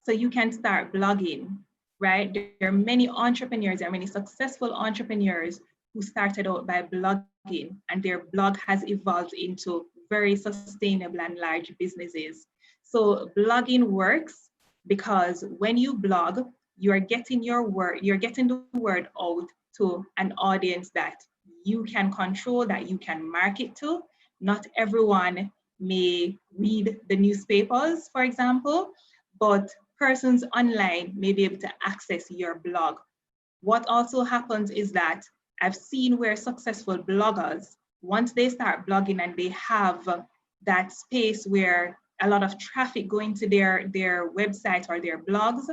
So you can start blogging, right? There are many entrepreneurs, there are many successful entrepreneurs who started out by blogging, and their blog has evolved into very sustainable and large businesses. So blogging works because when you blog, you're getting the word out to an audience that you can control, that you can market to. Not everyone may read the newspapers, for example, but persons online may be able to access your blog. What also happens is that I've seen where successful bloggers, once they start blogging and they have that space where a lot of traffic going to their website or their blogs,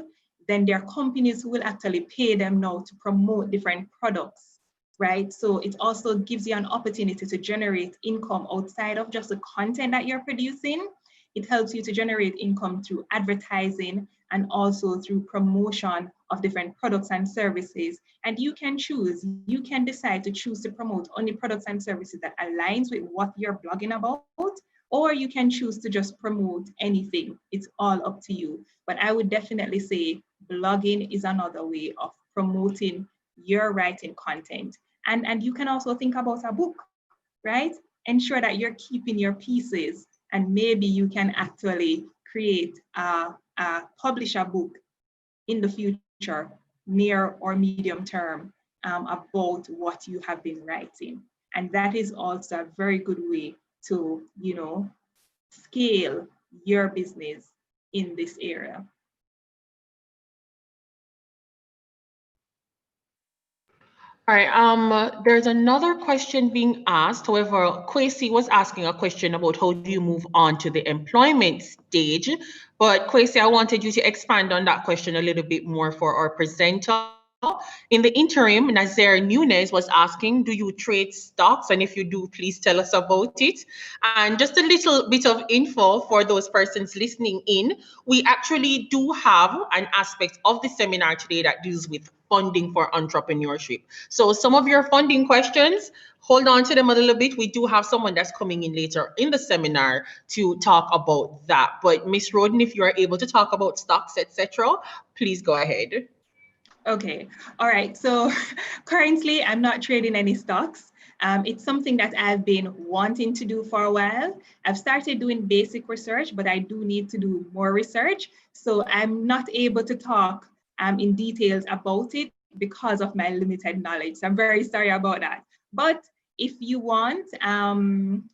then there are companies who will actually pay them now to promote different products, right? So it also gives you an opportunity to generate income outside of just the content that you're producing. It helps you to generate income through advertising and also through promotion of different products and services. And you can decide to choose to promote only products and services that aligns with what you're blogging about, or you can choose to just promote anything. It's all up to you. But I would definitely say blogging is another way of promoting your writing content. And you can also think about a book, right? Ensure that you're keeping your pieces, and maybe you can actually create publish a book in the future, near or medium term, about what you have been writing. And that is also a very good way to, scale your business in this area. All right, there's another question being asked. However, Kwesi was asking a question about how do you move on to the employment stage. But Kwesi, I wanted you to expand on that question a little bit more for our presenter. In the interim, Nazaire Nunez was asking, do you trade stocks? And if you do, please tell us about it. And just a little bit of info for those persons listening in, we actually do have an aspect of the seminar today that deals with funding for entrepreneurship. So some of your funding questions, hold on to them a little bit. We do have someone that's coming in later in the seminar to talk about that. But Miss Roden, if you are able to talk about stocks, etc., please go ahead. Okay, all right. So currently I'm not trading any stocks. It's something that I've been wanting to do for a while. I've started doing basic research, but I do need to do more research. So I'm not able to talk in details about it because of my limited knowledge. So I'm very sorry about that. But if you want,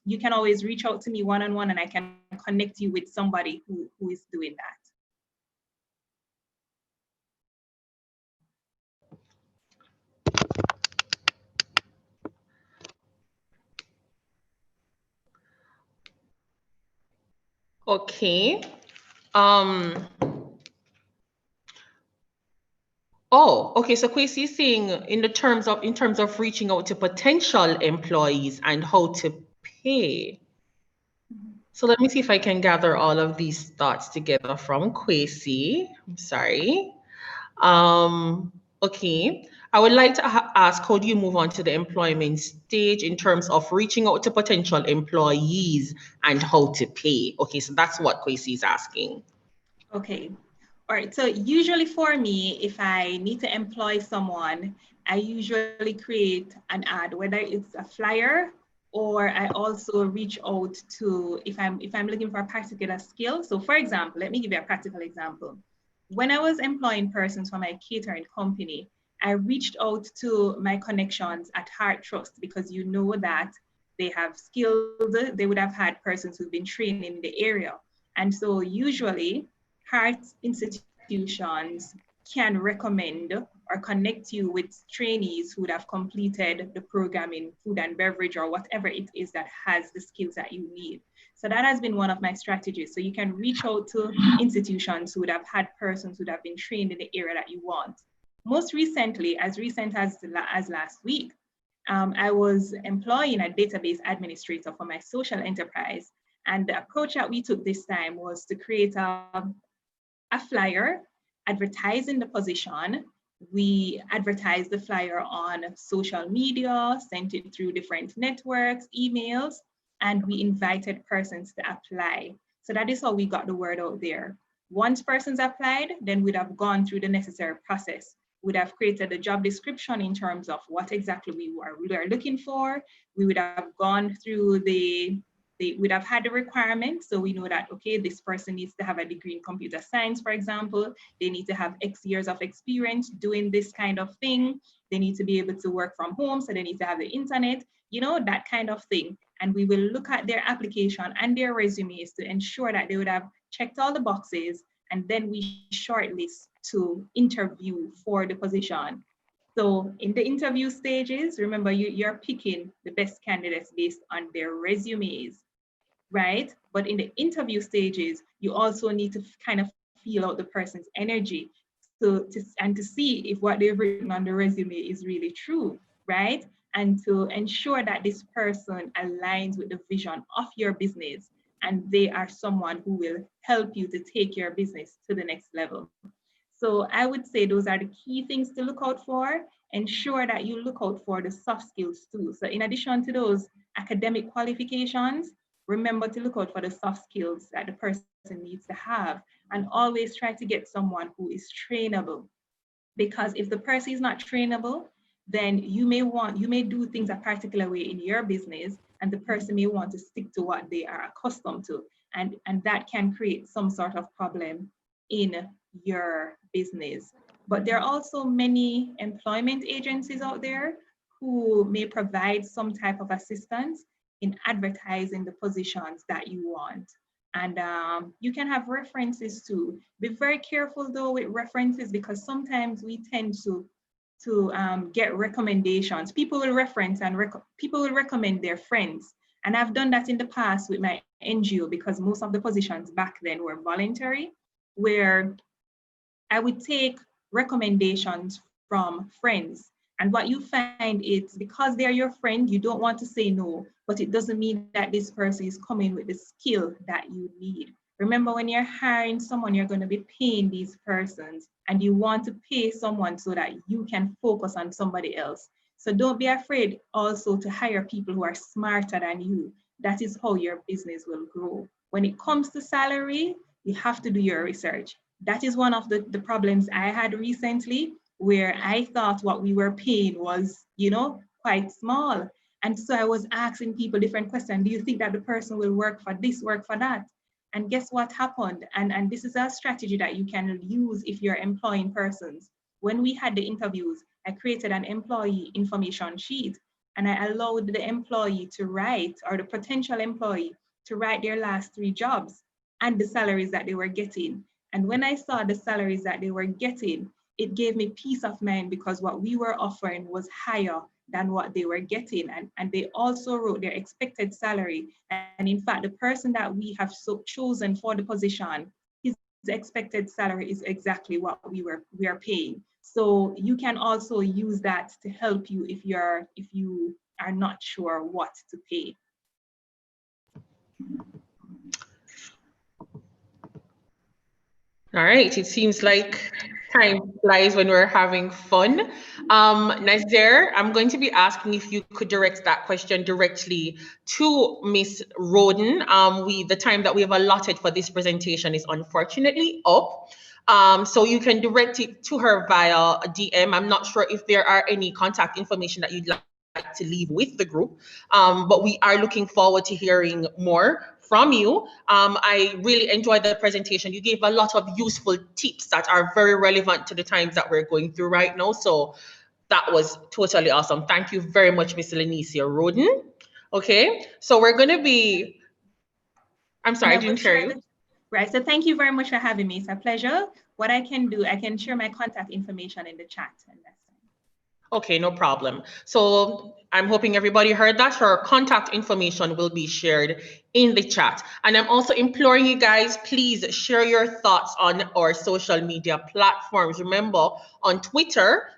you can always reach out to me one-on-one and I can connect you with somebody who is doing that. Okay. Oh, okay. So Kwesi is saying in terms of reaching out to potential employees and how to pay. So let me see if I can gather all of these thoughts together from Kwesi. I'm sorry. Okay. I would like to ask, how do you move on to the employment stage in terms of reaching out to potential employees and how to pay? Okay, so that's what Kwesi is asking. Okay. All right. So usually for me, if I need to employ someone, I usually create an ad, whether it's a flyer, or I also reach out to, if I'm looking for a particular skill. So for example, let me give you a practical example. When I was employing persons for my catering company, I reached out to my connections at Heart Trust, because you know that they have skills, they would have had persons who've been trained in the area. And so usually Heart institutions can recommend or connect you with trainees who would have completed the program in food and beverage or whatever it is that has the skills that you need. So that has been one of my strategies. So you can reach out to institutions who would have had persons who would have been trained in the area that you want. Most recently, as recent as last week, I was employing a database administrator for my social enterprise. And the approach that we took this time was to create a flyer advertising the position. We advertised the flyer on social media, sent it through different networks, emails, and we invited persons to apply. So that is how we got the word out there. Once persons applied, then we'd have gone through the necessary process. We'd have created a job description in terms of what exactly we were looking for. We would have gone through they would have had the requirements. So we know that, okay, this person needs to have a degree in computer science, for example. They need to have X years of experience doing this kind of thing. They need to be able to work from home. So they need to have the internet, you know, that kind of thing. And we will look at their application and their resumes to ensure that they would have checked all the boxes. And then we shortlist to interview for the position. So in the interview stages, remember you're picking the best candidates based on their resumes, right? But in the interview stages, you also need to kind of feel out the person's energy and to see if what they've written on the resume is really true, right? And to ensure that this person aligns with the vision of your business and they are someone who will help you to take your business to the next level. So I would say those are the key things to look out for. Ensure that you look out for the soft skills too. So in addition to those academic qualifications, remember to look out for the soft skills that the person needs to have, and always try to get someone who is trainable. Because if the person is not trainable, then you may do things a particular way in your business, and the person may want to stick to what they are accustomed to. And that can create some sort of problem in your business. But there are also many employment agencies out there who may provide some type of assistance in advertising the positions that you want. And you can have references too. Be very careful though with references, because sometimes we tend to get recommendations. People will reference and people will recommend their friends. And I've done that in the past with my NGO, because most of the positions back then were voluntary, where I would take recommendations from friends. And what you find is, because they're your friend, you don't want to say no, but it doesn't mean that this person is coming with the skill that you need. Remember, when you're hiring someone, you're going to be paying these persons, and you want to pay someone so that you can focus on somebody else. So don't be afraid also to hire people who are smarter than you. That is how your business will grow. When it comes to salary, you have to do your research. That is one of the problems I had recently, where I thought what we were paying was, quite small. And so I was asking people different questions. Do you think that the person will work for this, work for that? And guess what happened? And this is a strategy that you can use if you're employing persons. When we had the interviews, I created an employee information sheet, and I allowed the employee to write, or the potential employee to write their last 3 jobs and the salaries that they were getting. And when I saw the salaries that they were getting, it gave me peace of mind, because what we were offering was higher than what they were getting. And they also wrote their expected salary. And in fact, the person that we have chosen for the position, his expected salary is exactly what we are paying. So you can also use that to help you if you are not sure what to pay. All right, it seems like time flies when we're having fun. Nazir, I'm going to be asking if you could direct that question directly to Miss Roden. The time that we have allotted for this presentation is unfortunately up. So you can direct it to her via a DM. I'm not sure if there are any contact information that you'd like to leave with the group, but we are looking forward to hearing more from you. I really enjoyed the presentation. You gave a lot of useful tips that are very relevant to the times that we're going through right now. So that was totally awesome. Thank you very much, Miss Lenicia Roden. Okay, so we're going to be, I'm sorry, I didn't hear you. Right, so thank you very much for having me. It's a pleasure. What I can do, I can share my contact information in the chat. And that's Okay, no problem. So I'm hoping everybody heard that. Her contact information will be shared in the chat. And I'm also imploring you guys, please share your thoughts on our social media platforms. Remember, on Twitter,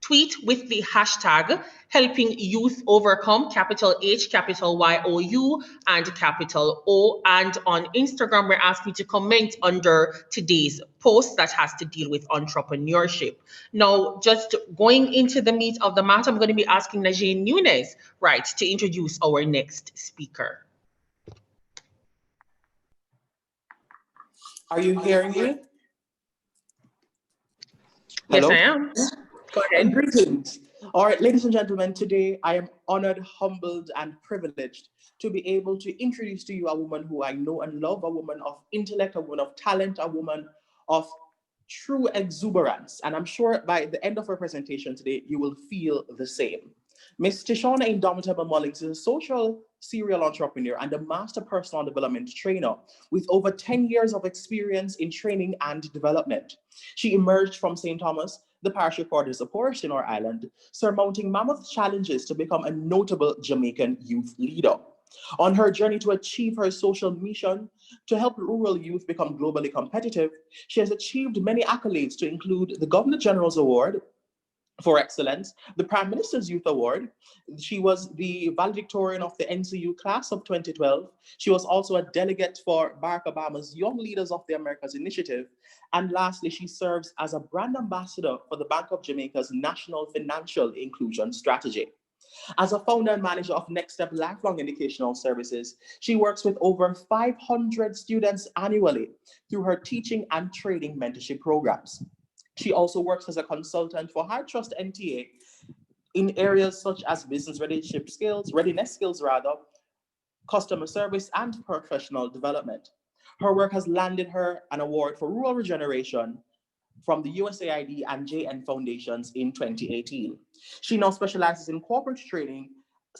tweet with the hashtag helping youth overcome, capital H, capital YOU, and capital O. And on Instagram, we're asking you to comment under today's post that has to deal with entrepreneurship. Now, just going into the meat of the matter, I'm going to be asking Najee Nunes, right, to introduce our next speaker. Are you hearing me? Yes, Hello? I am. Go ahead. Greetings. All right, ladies and gentlemen, today I am honored, humbled, and privileged to be able to introduce to you a woman who I know and love, a woman of intellect, a woman of talent, a woman of true exuberance. And I'm sure by the end of her presentation today, you will feel the same. Ms. Tishona Indomitable Mullings is a social serial entrepreneur and a master personal development trainer with over 10 years of experience in training and development. She emerged from St. Thomas, the parish recorder's parish in our island, surmounting mammoth challenges to become a notable Jamaican youth leader. On her journey to achieve her social mission to help rural youth become globally competitive, she has achieved many accolades to include the Governor General's Award for Excellence, the Prime Minister's Youth Award. She was the valedictorian of the NCU class of 2012. She was also a delegate for Barack Obama's Young Leaders of the Americas initiative. And lastly, she serves as a brand ambassador for the Bank of Jamaica's National Financial Inclusion Strategy. As a founder and manager of Next Step Lifelong Educational Services, she works with over 500 students annually through her teaching and training mentorship programs. She also works as a consultant for High Trust NTA in areas such as business readiness skills, customer service, and professional development. Her work has landed her an award for rural regeneration from the USAID and JN Foundations in 2018. She now specializes in corporate training,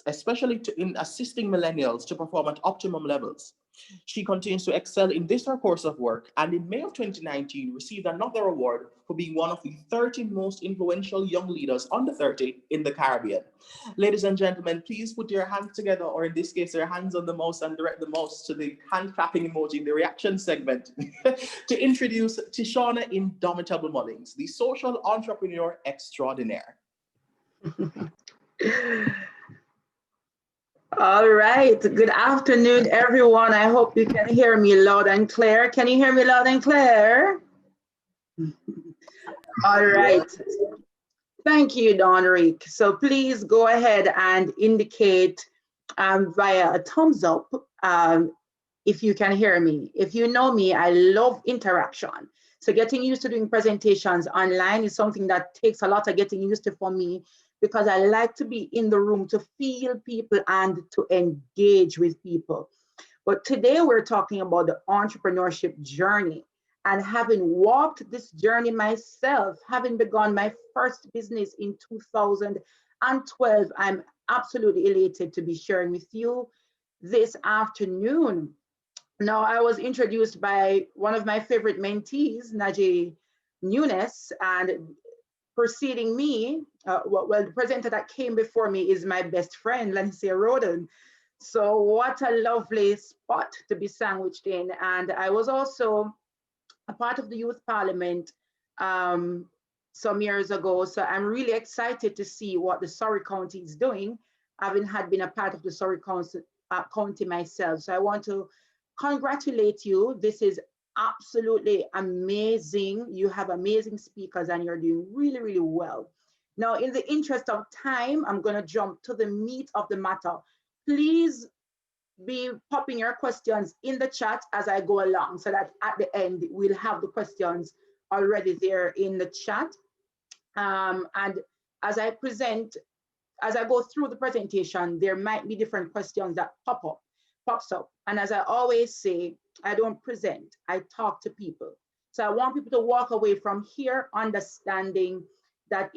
especially in assisting millennials to perform at optimum levels. She continues to excel in this her course of work, and in May of 2019 received another award for being one of the 30 most influential young leaders under 30 in the Caribbean. Ladies and gentlemen, please put your hands together, or in this case, your hands on the mouse, and direct the mouse to the hand clapping emoji in the reaction segment to introduce Tishona Indomitable Mullings, the social entrepreneur extraordinaire. All right. Good afternoon, everyone. I hope you can hear me loud and clear. Can you hear me loud and clear? All right. Thank you, Don Rick. So please go ahead and indicate via a thumbs up if you can hear me. If you know me, I love interaction. So getting used to doing presentations online is something that takes a lot of getting used to for me, because I like to be in the room to feel people and to engage with people. But today we're talking about the entrepreneurship journey, and having walked this journey myself, having begun my first business in 2012, I'm absolutely elated to be sharing with you this afternoon. Now, I was introduced by one of my favorite mentees, Najee Nunes, and preceding me, well, the presenter that came before me is my best friend, Lenicia Roden. So what a lovely spot to be sandwiched in. And I was also a part of the Youth Parliament some years ago. So I'm really excited to see what the Surrey County is doing, having been a part of the Surrey County myself. So I want to congratulate you. This is absolutely amazing. You have amazing speakers and you're doing really, really well. Now, in the interest of time, I'm going to jump to the meat of the matter. Please be popping your questions in the chat as I go along, so that at the end we'll have the questions already there in the chat. And as I go through the presentation, there might be different questions that pops up. And as I always say, I don't present, I talk to people. So I want people to walk away from here understanding that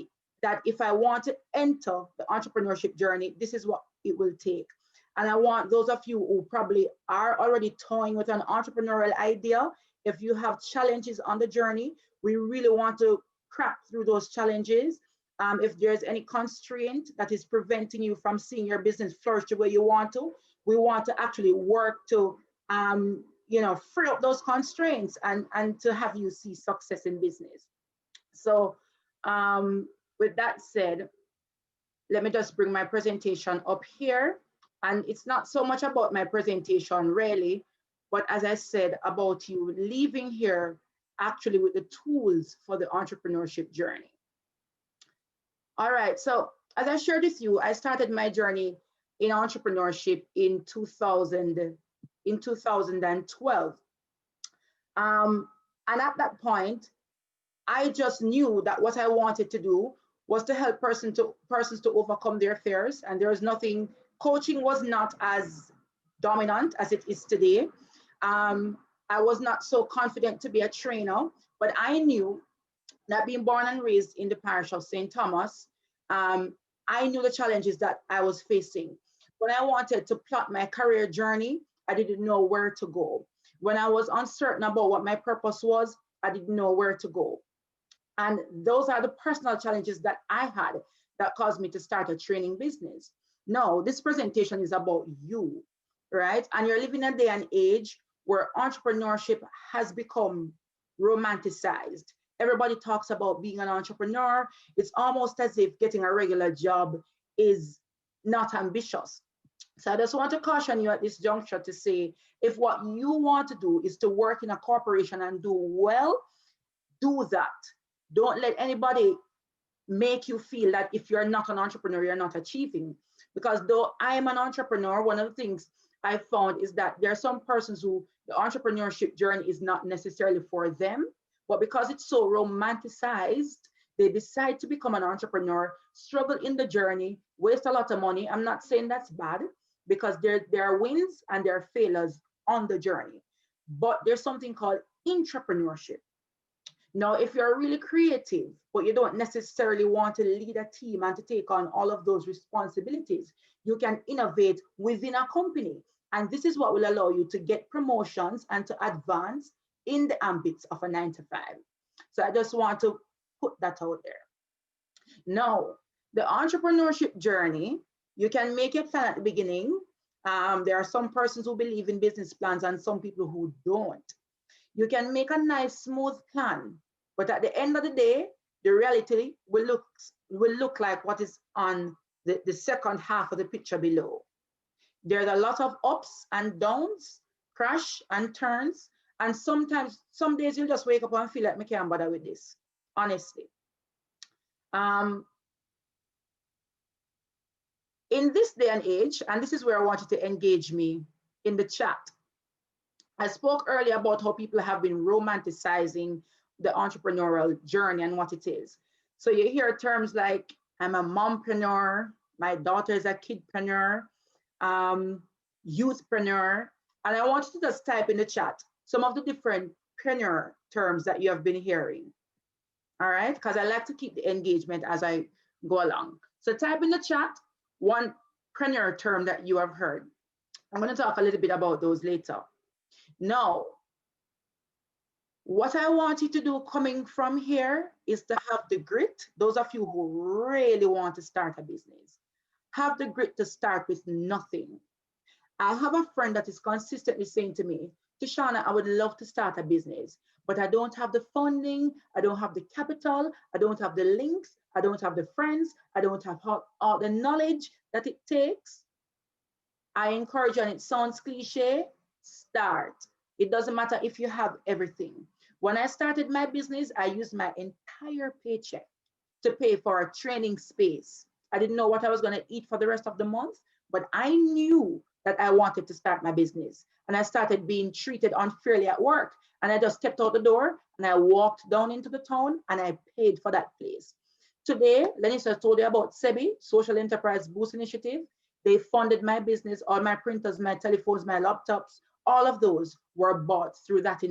if I want to enter the entrepreneurship journey, this is what it will take. And I want those of you who probably are already toying with an entrepreneurial idea, if you have challenges on the journey, we really want to crack through those challenges. If there's any constraint that is preventing you from seeing your business flourish the way you want to, we want to actually work to free up those constraints and to have you see success in business. So with that said, let me just bring my presentation up here. And it's not so much about my presentation really, but as I said, about you leaving here actually with the tools for the entrepreneurship journey. All right, so as I shared with you, I started my journey in entrepreneurship in 2012. And at that point, I just knew that what I wanted to do was to help persons to overcome their fears. And there was nothing, coaching was not as dominant as it is today. I was not so confident to be a trainer, but I knew that being born and raised in the parish of St. Thomas, I knew the challenges that I was facing. When I wanted to plot my career journey, I didn't know where to go. When I was uncertain about what my purpose was, I didn't know where to go. And those are the personal challenges that I had that caused me to start a training business. No, this presentation is about you, right? And you're living in a day and age where entrepreneurship has become romanticized. Everybody talks about being an entrepreneur. It's almost as if getting a regular job is not ambitious. So I just want to caution you at this juncture to say, if what you want to do is to work in a corporation and do well, do that. Don't let anybody make you feel that if you're not an entrepreneur, you're not achieving. Because though I am an entrepreneur, one of the things I found is that there are some persons who the entrepreneurship journey is not necessarily for them, but because it's so romanticized, they decide to become an entrepreneur, struggle in the journey, waste a lot of money. I'm not saying that's bad, because there are wins and there are failures on the journey. But there's something called entrepreneurship. Now, if you're really creative, but you don't necessarily want to lead a team and to take on all of those responsibilities, you can innovate within a company. And this is what will allow you to get promotions and to advance in the ambits of a 9-to-5. So I just want to put that out there. Now, the entrepreneurship journey, you can make it fun at the beginning. There are some persons who believe in business plans and some people who don't. You can make a nice, smooth plan, but at the end of the day, the reality will look like what is on the second half of the picture below. There's a lot of ups and downs, crash and turns, and sometimes, some days you'll just wake up and feel like I can't bother with this, honestly. In this day and age, and this is where I want you to engage me in the chat. I spoke earlier about how people have been romanticizing the entrepreneurial journey and what it is. So you hear terms like, I'm a mompreneur, my daughter is a kidpreneur, youthpreneur, and I want you to just type in the chat some of the different preneur terms that you have been hearing. All right, because I like to keep the engagement as I go along. So type in the chat one preneur term that you have heard. I'm going to talk a little bit about those later. Now, what I want you to do coming from here is to have the grit. Those of you who really want to start a business, have the grit to start with nothing. I have a friend that is consistently saying to me, Tishana, I would love to start a business, but I don't have the funding, I don't have the capital, I don't have the links, I don't have the friends, I don't have all the knowledge that it takes. I encourage you, and it sounds cliche, start. It doesn't matter if you have everything. When I started my business, I used my entire paycheck to pay for a training space. I didn't know what I was going to eat for the rest of the month, but I knew that I wanted to start my business. And I started being treated unfairly at work. And I just stepped out the door and I walked down into the town and I paid for that place. Today, Lenisa told you about SEBI, Social Enterprise Boost Initiative. They funded my business, all my printers, my telephones, my laptops, all of those were bought through that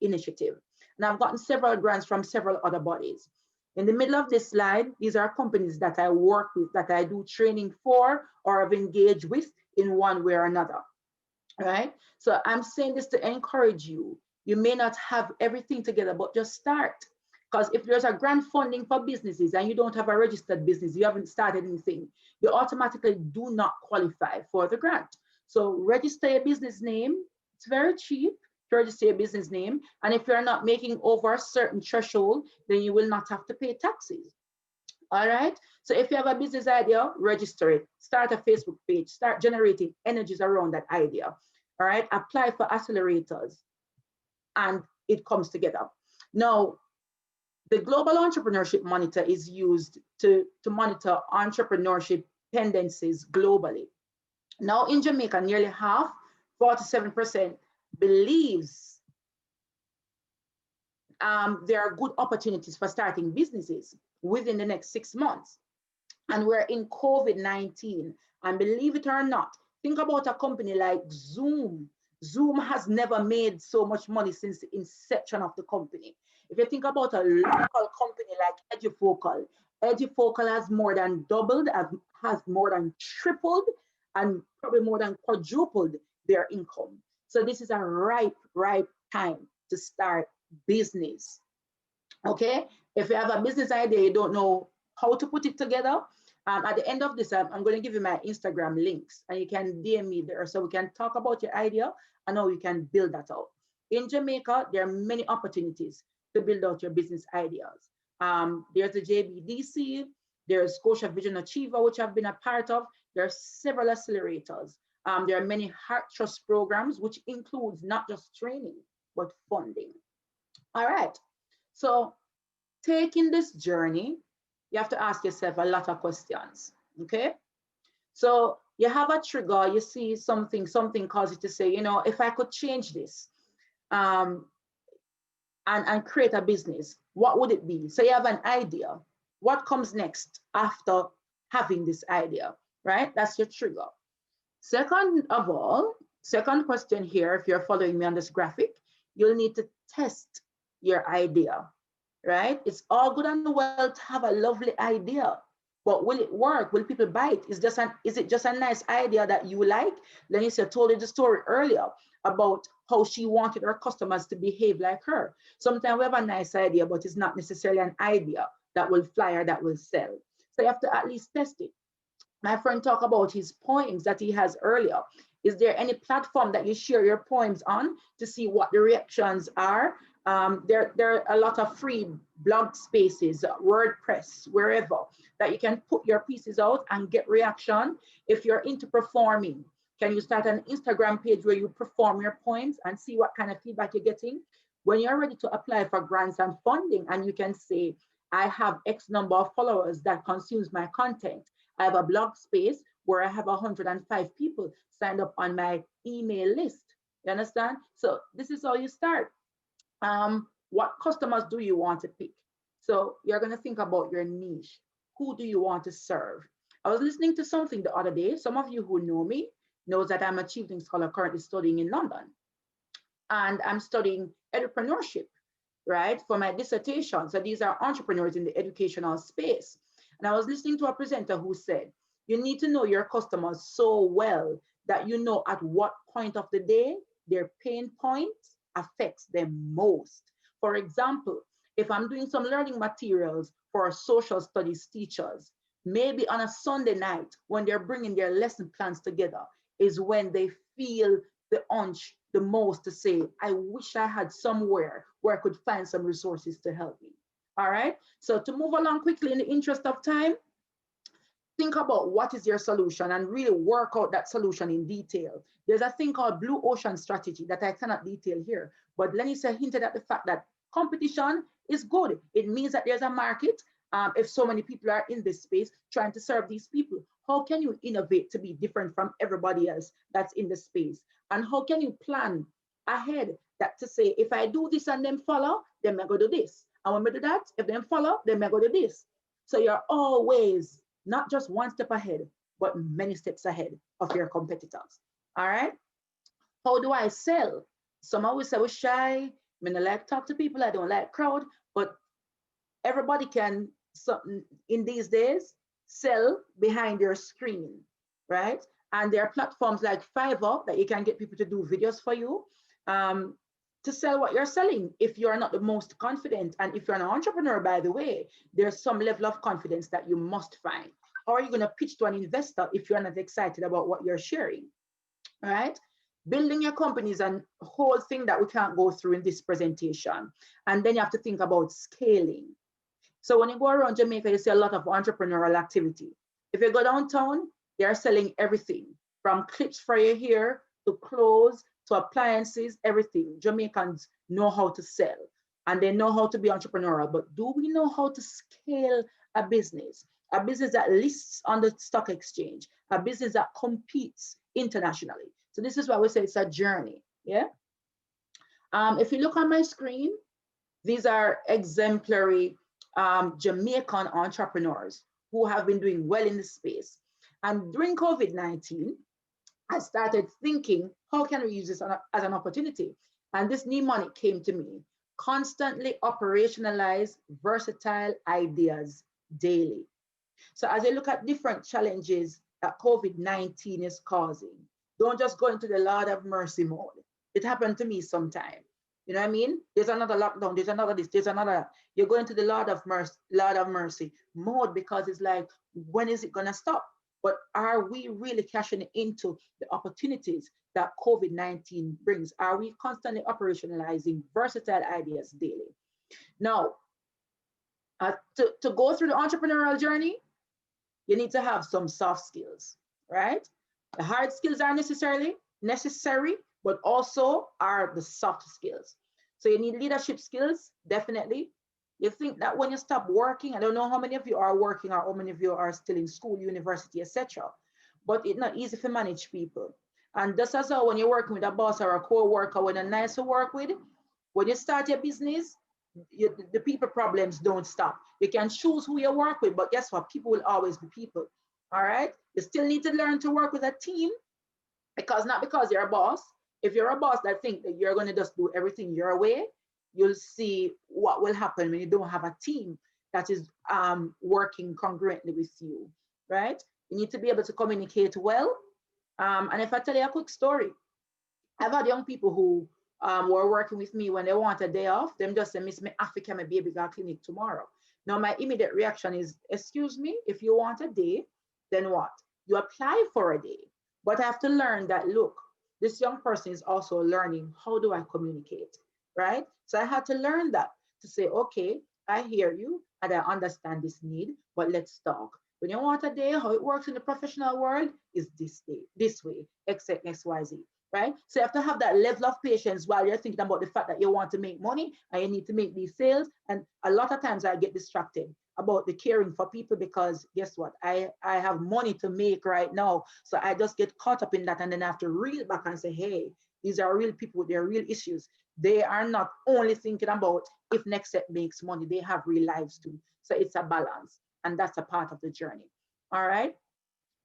initiative. And I've gotten several grants from several other bodies. In the middle of this slide, these are companies that I work with, that I do training for or have engaged with in one way or another, right? So I'm saying this to encourage you. You may not have everything together, but just start. Because if there's a grant funding for businesses and you don't have a registered business, you haven't started anything, you automatically do not qualify for the grant. So register your business name. It's very cheap to register your business name. And if you're not making over a certain threshold, then you will not have to pay taxes. All right. So if you have a business idea, register it, start a Facebook page, start generating energies around that idea. All right. Apply for accelerators and it comes together. Now, the Global Entrepreneurship Monitor is used to monitor entrepreneurship tendencies globally. Now in Jamaica, nearly half, 47%, believes there are good opportunities for starting businesses within the next 6 months. And we're in COVID-19. And believe it or not, think about a company like Zoom. Zoom has never made so much money since the inception of the company. If you think about a local company like Edufocal, Edufocal has more than doubled, has more than tripled, and probably more than quadrupled their income. So this is a ripe time to start business. Okay, if you have a business idea, you don't know how to put it together, at the end of this, I'm going to give you my Instagram links and you can DM me there so we can talk about your idea and how you can build that out. In Jamaica, there are many opportunities to build out your business ideas. There's the JBDC, there's Scotia Vision Achiever, which I've been a part of. There are several accelerators. There are many heart trust programs, which includes not just training, but funding. All right, so taking this journey, you have to ask yourself a lot of questions, okay? So you have a trigger, you see something causes you to say, you know, if I could change this and create a business, what would it be? So you have an idea. What comes next after having this idea, right? That's your trigger. Second of all, second question here, if you're following me on this graphic, you'll need to test your idea, right? It's all good and well to have a lovely idea, but will it work? Will people buy it? Is it just a nice idea that you like? Lenisa told you the story earlier about how she wanted her customers to behave like her. Sometimes we have a nice idea, but it's not necessarily an idea that will fly or that will sell. So you have to at least test it. My friend talked about his poems that he has earlier. Is there any platform that you share your poems on to see what the reactions are? There are a lot of free blog spaces, WordPress, wherever, that you can put your pieces out and get reaction. If you're into performing, can you start an Instagram page where you perform your poems and see what kind of feedback you're getting? When you're ready to apply for grants and funding, and you can say, I have X number of followers that consumes my content. I have a blog space where I have 105 people signed up on my email list. You understand? So this is how you start. What customers do you want to pick? So you're going to think about your niche. Who do you want to serve? I was listening to something the other day. Some of you who know me knows that I'm a chieftain scholar currently studying in London. And I'm studying entrepreneurship, right, for my dissertation. So these are entrepreneurs in the educational space. And I was listening to a presenter who said, you need to know your customers so well that you know at what point of the day their pain points affects them most. For example, if I'm doing some learning materials for social studies teachers, maybe on a Sunday night when they're bringing their lesson plans together is when they feel the hunch the most to say, I wish I had somewhere where I could find some resources to help me. All right, so to move along quickly in the interest of time, think about what is your solution and really work out that solution in detail. There's a thing called blue ocean strategy that I cannot detail here, but Lenisa hinted at the fact that competition is good. It means that there's a market if so many people are in this space trying to serve these people? How can you innovate to be different from everybody else that's in the space? And how can you plan ahead that to say, if I do this and then follow, then I go do this. And when we do that, if them follow, then I go do this. So you're always not just one step ahead, but many steps ahead of your competitors. All right. How do I sell? Some always say we're shy. I mean, I like talk to people. I don't like crowd, but everybody can something in these days sell behind your screen, right? And there are platforms like Fiverr that you can get people to do videos for you um, to sell what you're selling if you're not the most confident. And if you're an entrepreneur, by the way, there's some level of confidence that you must find. How are you going to pitch to an investor if you're not excited about what you're sharing, right? Building your company is a whole thing that we can't go through in this presentation. And then you have to think about scaling. So when you go around Jamaica, you see a lot of entrepreneurial activity. If you go downtown, they are selling everything from clips for your hair to clothes to appliances, everything. Jamaicans know how to sell and they know how to be entrepreneurial, but do we know how to scale a business? A business that lists on the stock exchange, a business that competes internationally. So this is why we say it's a journey, yeah? If you look on my screen, these are exemplary Jamaican entrepreneurs who have been doing well in the space. And during COVID-19, I started thinking, how can we use this as an opportunity? And this mnemonic came to me: constantly operationalize versatile ideas daily. So as you look at different challenges that COVID-19 is causing, don't just go into the Lord of mercy mode. It happened to me sometime. You know what I mean? There's another lockdown, there's another this, there's another. You're going to the Lord of mercy mode because it's like, when is it gonna stop? But are we really cashing into the opportunities that COVID-19 brings? Are we constantly operationalizing versatile ideas daily? Now, to go through the entrepreneurial journey, you need to have some soft skills, right? The hard skills are necessary, but also are the soft skills. So you need leadership skills, definitely. You think that when you stop working, I don't know how many of you are working or how many of you are still in school, university, etc. But it's not easy to manage people. And just as well, when you're working with a boss or a co-worker, when a nice to work with, when you start your business, the people problems don't stop. You can choose who you work with, but guess what? People will always be people. All right. You still need to learn to work with a team, because not because you're a boss. If you're a boss that think that you're going to just do everything your way, you'll see what will happen when you don't have a team that is working congruently with you, right? You need to be able to communicate well. And if I tell you a quick story, I've had young people who were working with me when they want a day off. Them just say, Miss, me Africa, my baby got clinic tomorrow. Now my immediate reaction is, excuse me, if you want a day, then what? You apply for a day. But I have to learn that, look, this young person is also learning, how do I communicate, right? So I had to learn that, to say, okay, I hear you and I understand this need, but let's talk. When you want a day, how it works in the professional world is this day, this way, except XYZ, right? So you have to have that level of patience while you're thinking about the fact that you want to make money and you need to make these sales. And a lot of times I get distracted about the caring for people, because guess what? I have money to make right now. So I just get caught up in that, and then I have to reel back and say, hey, these are real people with their real issues. They are not only thinking about if next step makes money, they have real lives too. So it's a balance, and that's a part of the journey. All right.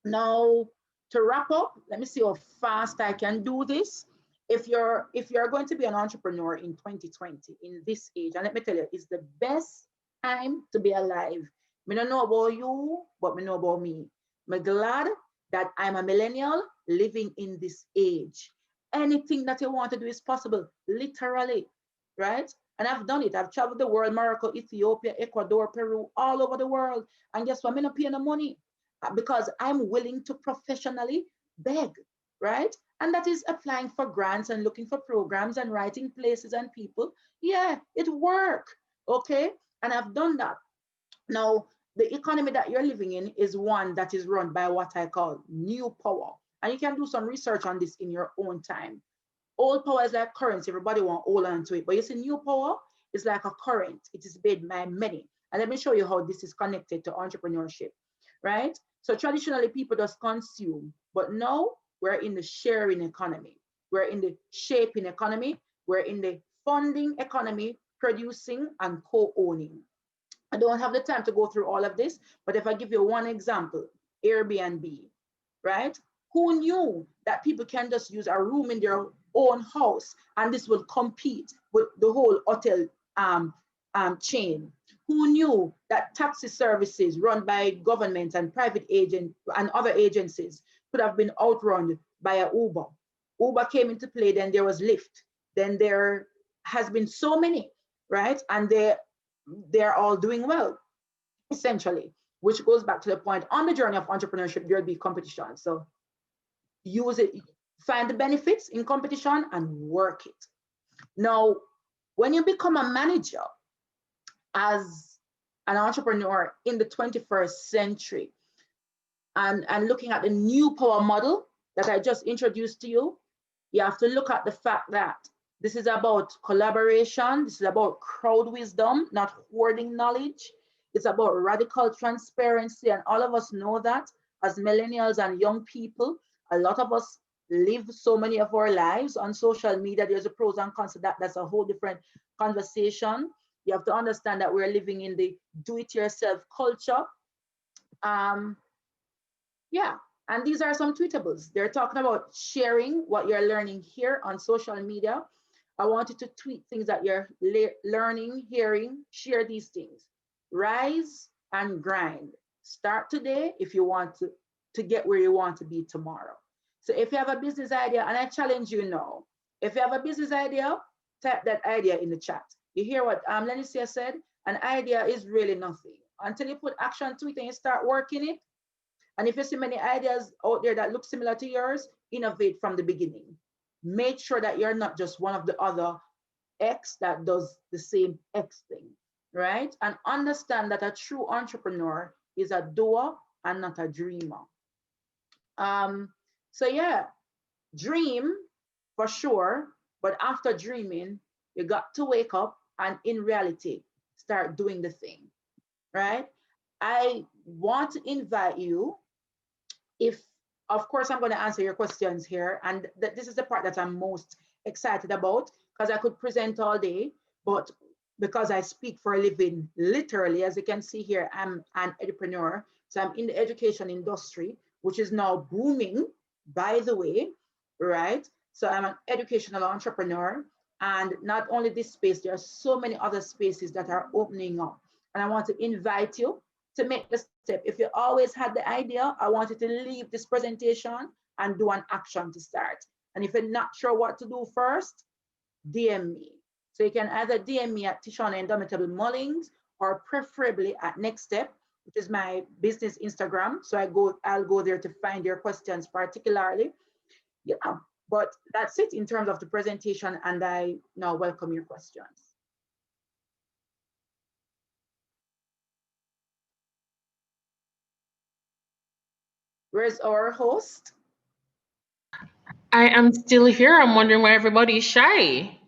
Now, to wrap up, let me see how fast I can do this. If you're going to be an entrepreneur in 2020, in this age, and let me tell you, it's the best time to be alive. I don't know about you, but I know about me. I'm glad that I'm a millennial living in this age. Anything that you want to do is possible, literally, right? And I've done it. I've traveled the world, Morocco, Ethiopia, Ecuador, Peru, all over the world. And guess what? I'm not paying no money because I'm willing to professionally beg, right? And that is applying for grants and looking for programs and writing places and people. Yeah, it works, okay? And I've done that. Now, the economy that you're living in is one that is run by what I call new power. And you can do some research on this in your own time. Old power is like currency. Everybody want to hold on to it. But you see, new power is like a current. It is made by many. And let me show you how this is connected to entrepreneurship, right? So traditionally people just consume, but now we're in the sharing economy. We're in the shaping economy. We're in the funding economy, producing and co-owning. I don't have the time to go through all of this, but if I give you one example, Airbnb, right? Who knew that people can just use a room in their own house and this will compete with the whole hotel chain? Who knew that taxi services run by government and private agents and other agencies could have been outrun by a Uber? Uber came into play, then there was Lyft, then there has been so many, right? And they're all doing well, essentially, which goes back to the point, on the journey of entrepreneurship, there'll be competition. So use it, find the benefits in competition and work it. Now, when you become a manager as an entrepreneur in the 21st century, and looking at the new power model that I just introduced to you, you have to look at the fact that this is about collaboration. This is about crowd wisdom, not hoarding knowledge. It's about radical transparency. And all of us know that as millennials and young people, a lot of us live so many of our lives on social media. There's a pros and cons to that. That's a whole different conversation. You have to understand that we're living in the do-it-yourself culture. Yeah, and these are some tweetables. They're talking about sharing what you're learning here on social media. I want you to tweet things that you're learning, hearing, share these things. Rise and grind. Start today if you want to get where you want to be tomorrow. So if you have a business idea, and I challenge you now, if you have a business idea, type that idea in the chat. You hear what Lenicia said? An idea is really nothing. Until you put action to it and you start working it. And if you see many ideas out there that look similar to yours, innovate from the beginning. Make sure that you're not just one of the other X that does the same X thing, right? And understand that a true entrepreneur is a doer and not a dreamer. So yeah, dream for sure, but after dreaming, you got to wake up and in reality, start doing the thing, right? I want to invite you, if, of course, I'm going to answer your questions here. And this is the part that I'm most excited about, because I could present all day, but because I speak for a living, literally, as you can see here, I'm an entrepreneur. So I'm in the education industry, which is now booming, by the way, right? So I'm an educational entrepreneur. And not only this space, there are so many other spaces that are opening up. And I want to invite you to make the step. If you always had the idea, I want you to leave this presentation and do an action to start. And if you're not sure what to do first, DM me. So you can either DM me at Tishana Indomitable Mullings, or preferably at Next Step, which is my business Instagram. So I'll go there to find your questions particularly. Yeah, but that's it in terms of the presentation, and I now welcome your questions. Where's our host? I am still here. I'm wondering why everybody is shy.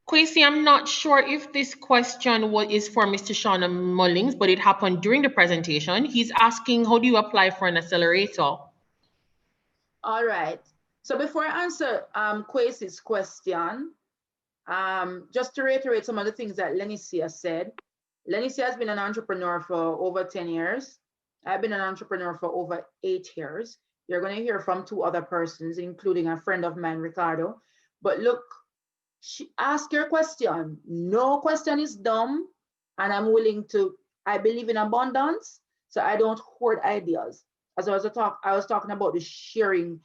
Kwesi, I'm not sure if this question is for Mr. Shauna Mullings, but it happened during the presentation. He's asking, how do you apply for an accelerator? All right. So before I answer Kwesi's question, just to reiterate some of the things that Lenicia said. Lenicia has been an entrepreneur for over 10 years. I've been an entrepreneur for over 8 years. You're going to hear from 2 other persons, including a friend of mine, Ricardo. But look, ask your question. No question is dumb. And I'm willing to, I believe in abundance, so I don't hoard ideas. As I was talking about the sharing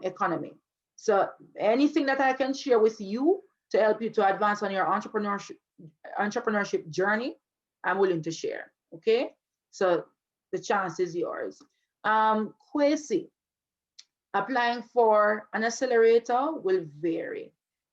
economy. So anything that I can share with you to help you to advance on your entrepreneurship journey, I'm willing to share, okay? So the chance is yours. Kwesi, applying for an accelerator will vary.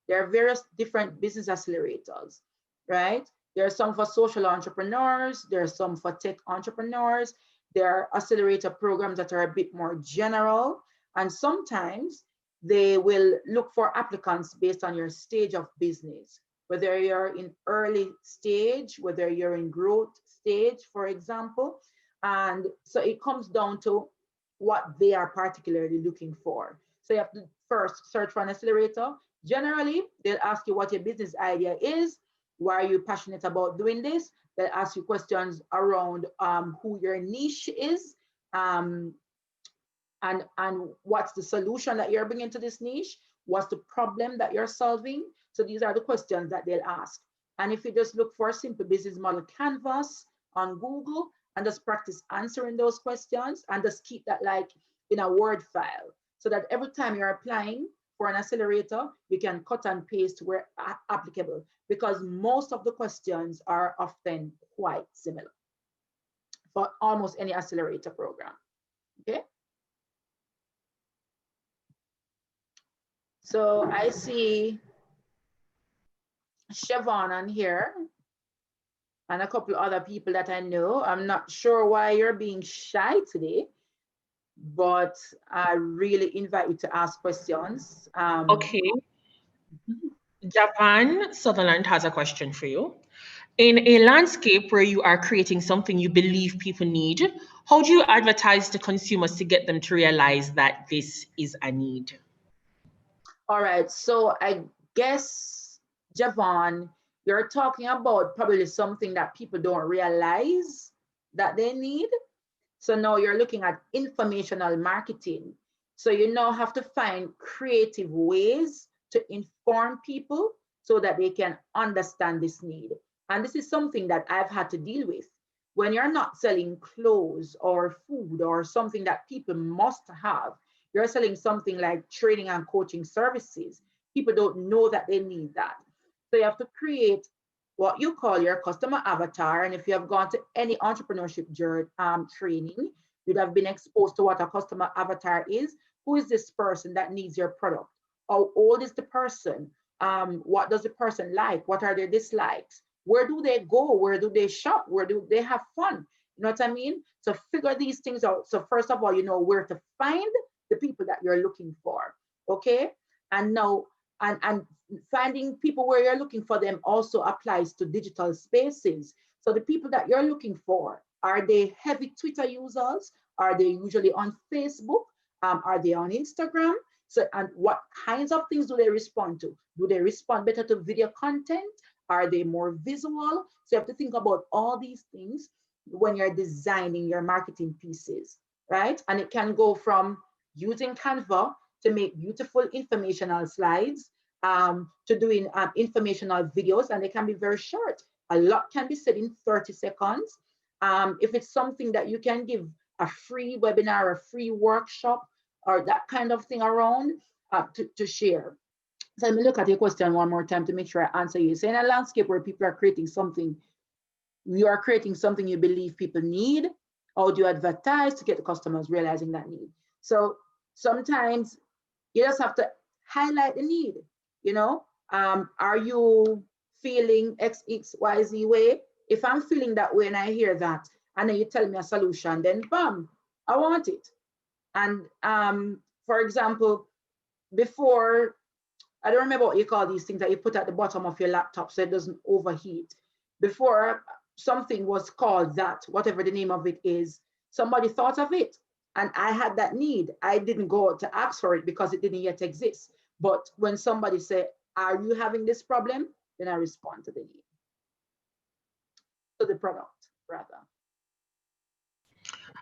There are various different business accelerators, right? There are some for social entrepreneurs, there are some for tech entrepreneurs, there are accelerator programs that are a bit more general, and sometimes they will look for applicants based on your stage of business, whether you're in early stage, whether you're in growth stage, for example. And so it comes down to what they are particularly looking for. So you have to first search for an accelerator. Generally, they'll ask you what your business idea is. Why are you passionate about doing this? They'll ask you questions around who your niche is, um, and what's the solution that you're bringing to this niche? What's the problem that you're solving? So these are the questions that they'll ask. And if you just look for a simple business model canvas on Google and just practice answering those questions and just keep that like in a Word file so that every time you're applying for an accelerator, you can cut and paste where applicable, because most of the questions are often quite similar for almost any accelerator program. Okay. So I see Siobhan on here and a couple other people that I know. I'm not sure why you're being shy today, but I really invite you to ask questions. Okay. Japan Sutherland has a question for you. In a landscape where you are creating something you believe people need, how do you advertise to consumers to get them to realize that this is a need? All right, so I guess, Javon, you're talking about probably something that people don't realize that they need. So now you're looking at informational marketing. So you now have to find creative ways to inform people so that they can understand this need. And this is something that I've had to deal with. When you're not selling clothes or food or something that people must have, you're selling something like training and coaching services. People don't know that they need that. So you have to create what you call your customer avatar. And if you have gone to any entrepreneurship training, you'd have been exposed to what a customer avatar is. Who is this person that needs your product? How old is the person? What does the person like? What are their dislikes? Where do they go? Where do they shop? Where do they have fun? You know what I mean? So figure these things out. So first of all, you know where to find the people that you're looking for. Okay. And now, and finding people where you're looking for them also applies to digital spaces. So the people that you're looking for, are they heavy Twitter users? Are they usually on Facebook? Are they on Instagram? So, and what kinds of things do they respond to? Do they respond better to video content? Are they more visual? So you have to think about all these things when you're designing your marketing pieces, right? And it can go from using Canva to make beautiful informational slides, to doing informational videos, and they can be very short. A lot can be said in 30 seconds. If it's something that you can give a free webinar, a free workshop, or that kind of thing around to share. So let me look at your question one more time to make sure I answer you. So in a landscape where people are creating something, you are creating something you believe people need, or do you advertise to get the customers realizing that need? So sometimes you just have to highlight the need, you know? Are you feeling X, Y, Z way? If I'm feeling that way and I hear that, and then you tell me a solution, then bam, I want it. And for example, before, I don't remember what you call these things that you put at the bottom of your laptop so it doesn't overheat. Before, something was called that, whatever the name of it is, somebody thought of it and I had that need. I didn't go to ask for it because it didn't yet exist. But when somebody said, are you having this problem? Then I respond to the need, to the product rather.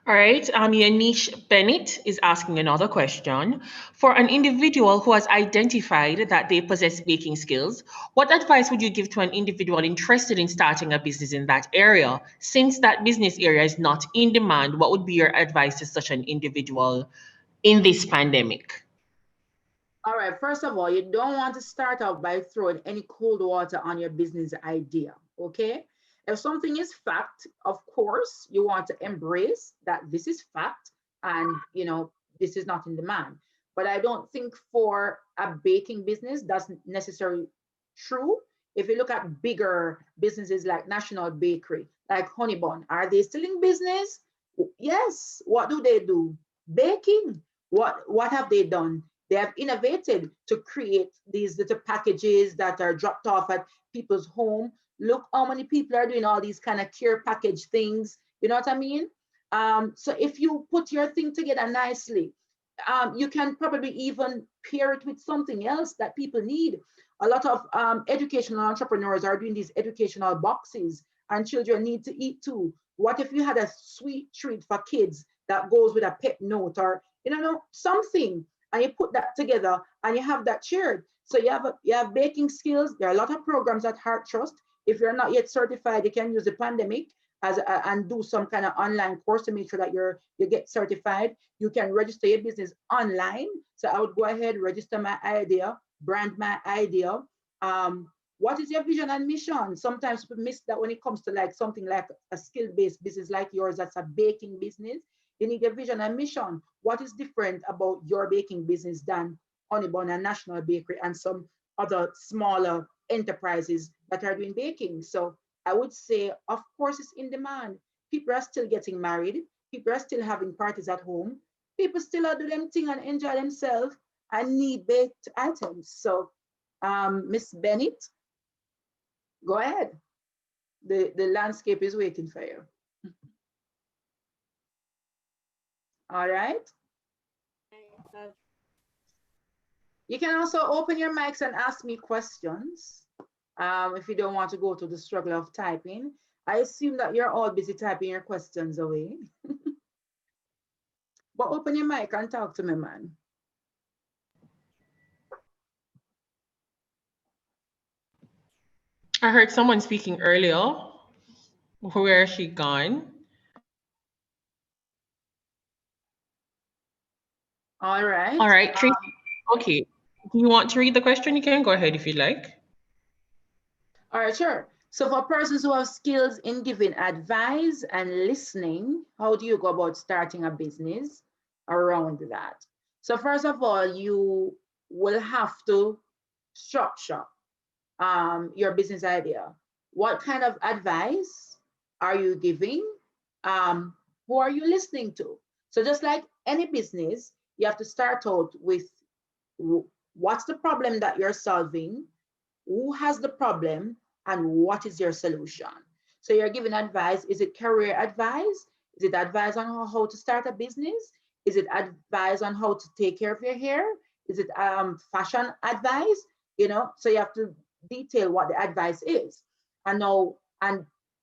All right, Yanish Bennett is asking another question. For an individual who has identified that they possess baking skills, what advice would you give to an individual interested in starting a business in that area? Since that business area is not in demand, what would be your advice to such an individual in this pandemic? All right, first of all, you don't want to start out by throwing any cold water on your business idea, okay? If something is fact, of course, you want to embrace that this is fact and, you know, this is not in demand. But I don't think for a baking business, that's necessarily true. If you look at bigger businesses like National Bakery, like Honeybun, are they still in business? Yes. What do they do? Baking. What have they done? They have innovated to create these little packages that are dropped off at people's home. Look how many people are doing all these kind of care package things. You know what I mean? So if you put your thing together nicely, you can probably even pair it with something else that people need. A lot of educational entrepreneurs are doing these educational boxes, and children need to eat too. What if you had a sweet treat for kids that goes with a pet note, or something, and you put that together and you have that shared? So you have baking skills. There are a lot of programs at Heart Trust. If you're not yet certified, you can use the pandemic and do some kind of online course to make sure that you get certified. You can register your business online. So I would go ahead, register my idea, brand my idea. What is your vision and mission? Sometimes we miss that when it comes to like something like a skill-based business like yours, that's a baking business. You need a vision and mission. What is different about your baking business than Honeybun and National Bakery and some other smaller enterprises that are doing baking? So I would say, of course, it's in demand. People are still getting married. People are still having parties at home. People still are doing them thing and enjoy themselves and need baked items. So, Miss Bennett, go ahead. The landscape is waiting for you. All right. You can also open your mics and ask me questions if you don't want to go to the struggle of typing. I assume that you're all busy typing your questions away. But open your mic and talk to me, man. I heard someone speaking earlier. Where is she gone? All right. All right, Tracy. Okay. Do you want to read the question? You can go ahead if you like. All right, sure. So for persons who have skills in giving advice and listening, how do you go about starting a business around that? So first of all, you will have to structure your business idea. What kind of advice are you giving? Who are you listening to? So just like any business, you have to start out with what's the problem that you're solving, who has the problem, and what is your solution. So you're giving advice. Is it career advice? Is it advice on how to start a business? Is it advice on how to take care of your hair? Is it fashion advice? So you have to detail what the advice is, and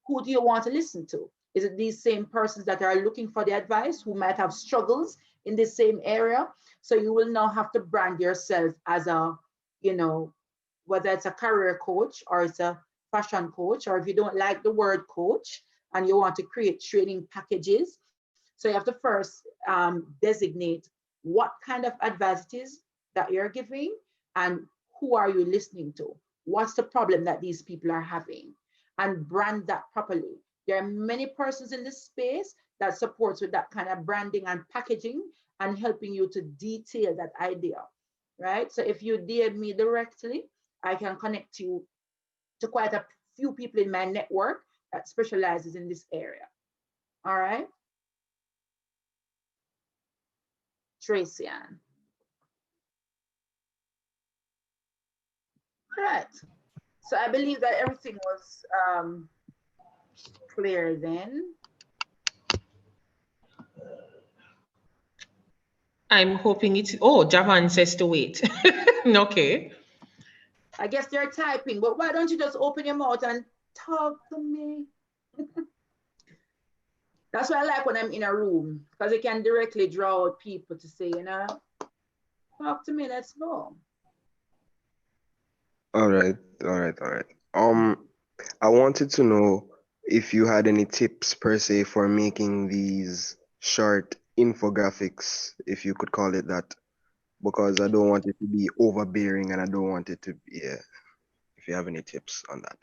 who do you want to listen to? Is it these same persons that are looking for the advice who might have struggles in the same area? So you will now have to brand yourself as a, whether it's a career coach or it's a fashion coach, or if you don't like the word coach and you want to create training packages. So you have to first designate what kind of advice it is that you're giving and who are you listening to? What's the problem that these people are having? And brand that properly. There are many persons in this space that supports with that kind of branding and packaging and helping you to detail that idea, right? So if you DM me directly, I can connect you to quite a few people in my network that specializes in this area. All right. Tracy Ann. All right. So I believe that everything was clear then. I'm hoping it's, oh, Javan says to wait. Okay. I guess they're typing, but why don't you just open your mouth and talk to me? That's what I like when I'm in a room, because it can directly draw out people to say, talk to me, let's go. All right. I wanted to know if you had any tips per se for making these short infographics, if you could call it that, because I don't want it to be overbearing and I don't want it to be, yeah, if you have any tips on that.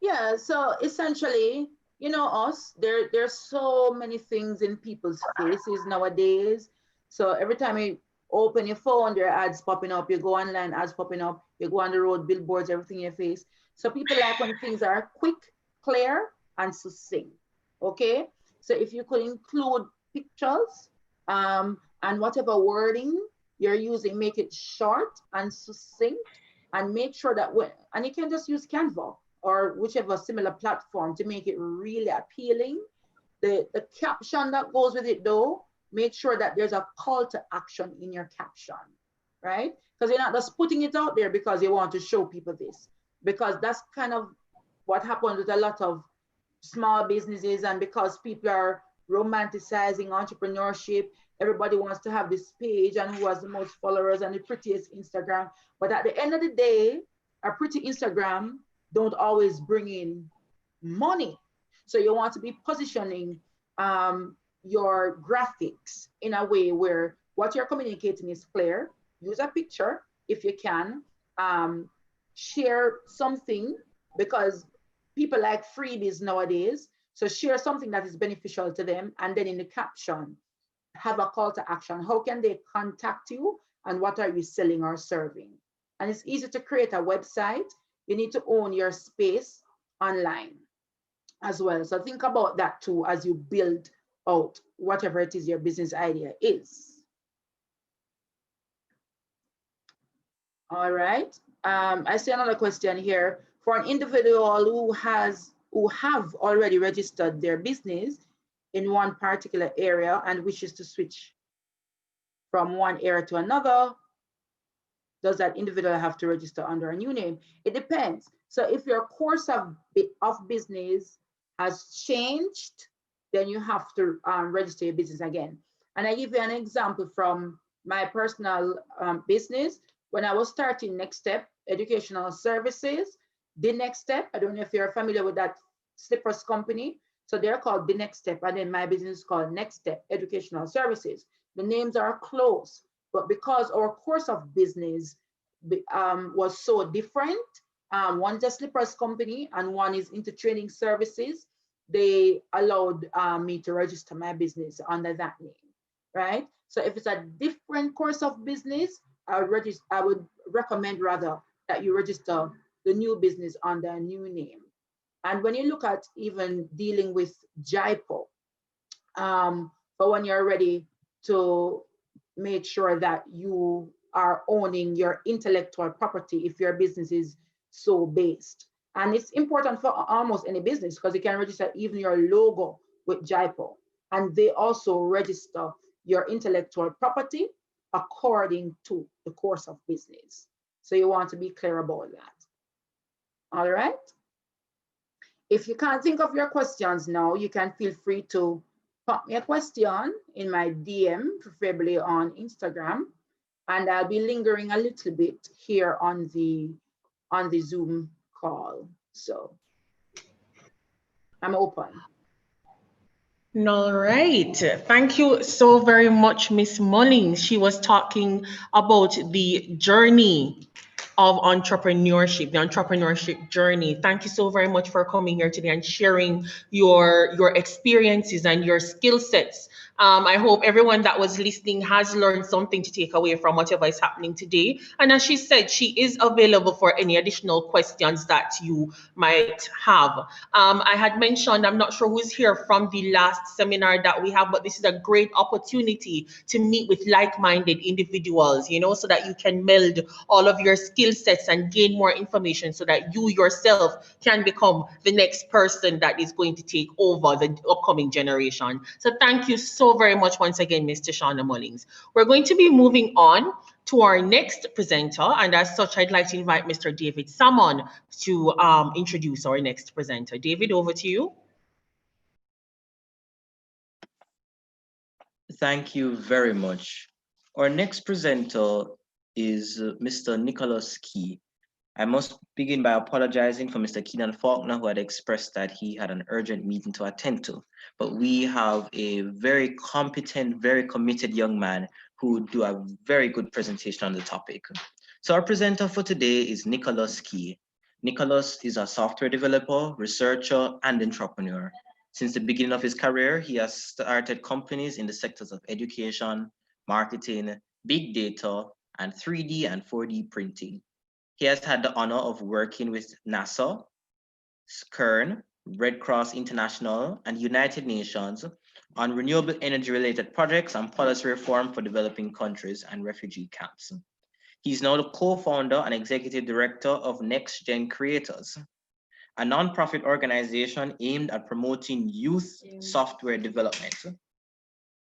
Yeah, so essentially, us, there's so many things in people's faces nowadays. So every time you open your phone, there are ads popping up. You go online, ads popping up. You go on the road, billboards, everything in your face. So people like when things are quick, clear, and succinct. Okay? So if you could include pictures and whatever wording you're using, make it short and succinct, and make sure that and you can just use Canva or whichever similar platform to make it really appealing. The caption that goes with it though, make sure that there's a call to action in your caption, right? Because you're not just putting it out there because you want to show people this, because that's kind of what happened with a lot of small businesses, and because people are romanticizing entrepreneurship, everybody wants to have this page and who has the most followers and the prettiest Instagram. But at the end of the day, a pretty Instagram don't always bring in money. So you want to be positioning your graphics in a way where what you're communicating is clear. Use a picture if you can. Share something, because people like freebies nowadays. So share something that is beneficial to them. And then in the caption, have a call to action. How can they contact you? And what are you selling or serving? And it's easy to create a website. You need to own your space online as well. So think about that too as you build out whatever it is your business idea is. All right. I see another question here. For an individual who have already registered their business in one particular area and wishes to switch from one area to another, does that individual have to register under a new name? It depends. So if your course of business has changed, then you have to register your business again. And I give you an example from my personal business. When I was starting Next Step Educational Services, the Next Step, I don't know if you're familiar with that slippers company. So they're called the Next Step, and then my business is called Next Step Educational Services. The names are close, but because our course of business was so different, one is a slippers company and one is into training services, they allowed me to register my business under that name, right? So if it's a different course of business, I would recommend rather that you register the new business under a new name. And when you look at even dealing with JIPO, but when you're ready to make sure that you are owning your intellectual property, if your business is so based. And it's important for almost any business because you can register even your logo with JIPO. And they also register your intellectual property according to the course of business. So you want to be clear about that. All right. If you can't think of your questions now, you can feel free to pop me a question in my DM, preferably on Instagram, and I'll be lingering a little bit here on the Zoom call. So I'm open. All right. Thank you so very much, Miss Mullins. She was talking about the journey of entrepreneurship, the entrepreneurship journey. Thank you so very much for coming here today and sharing your experiences and your skill sets. I hope everyone that was listening has learned something to take away from whatever is happening today. And as she said, she is available for any additional questions that you might have. I had mentioned, I'm not sure who's here from the last seminar that we have, but this is a great opportunity to meet with like-minded individuals, so that you can meld all of your skill sets and gain more information so that you yourself can become the next person that is going to take over the upcoming generation. So thank you so very much once again, Mr. Shauna Mullins. We're going to be moving on to our next presenter, and as such, I'd like to invite Mr. David Salmon to introduce our next presenter. David, over to you. Thank you very much. Our next presenter is Mr. Nicholas Key. I must begin by apologizing for Mr. Keenan Faulkner, who had expressed that he had an urgent meeting to attend to. But we have a very competent, very committed young man who would do a very good presentation on the topic. So our presenter for today is Nicholas Key. Nicholas is a software developer, researcher, and entrepreneur. Since the beginning of his career, he has started companies in the sectors of education, marketing, big data, and 3D and 4D printing. He has had the honor of working with NASA, SCERN, Red Cross International, and United Nations on renewable energy related projects and policy reform for developing countries and refugee camps. He's now the co-founder and executive director of Next Gen Creators, a nonprofit organization aimed at promoting youth software development,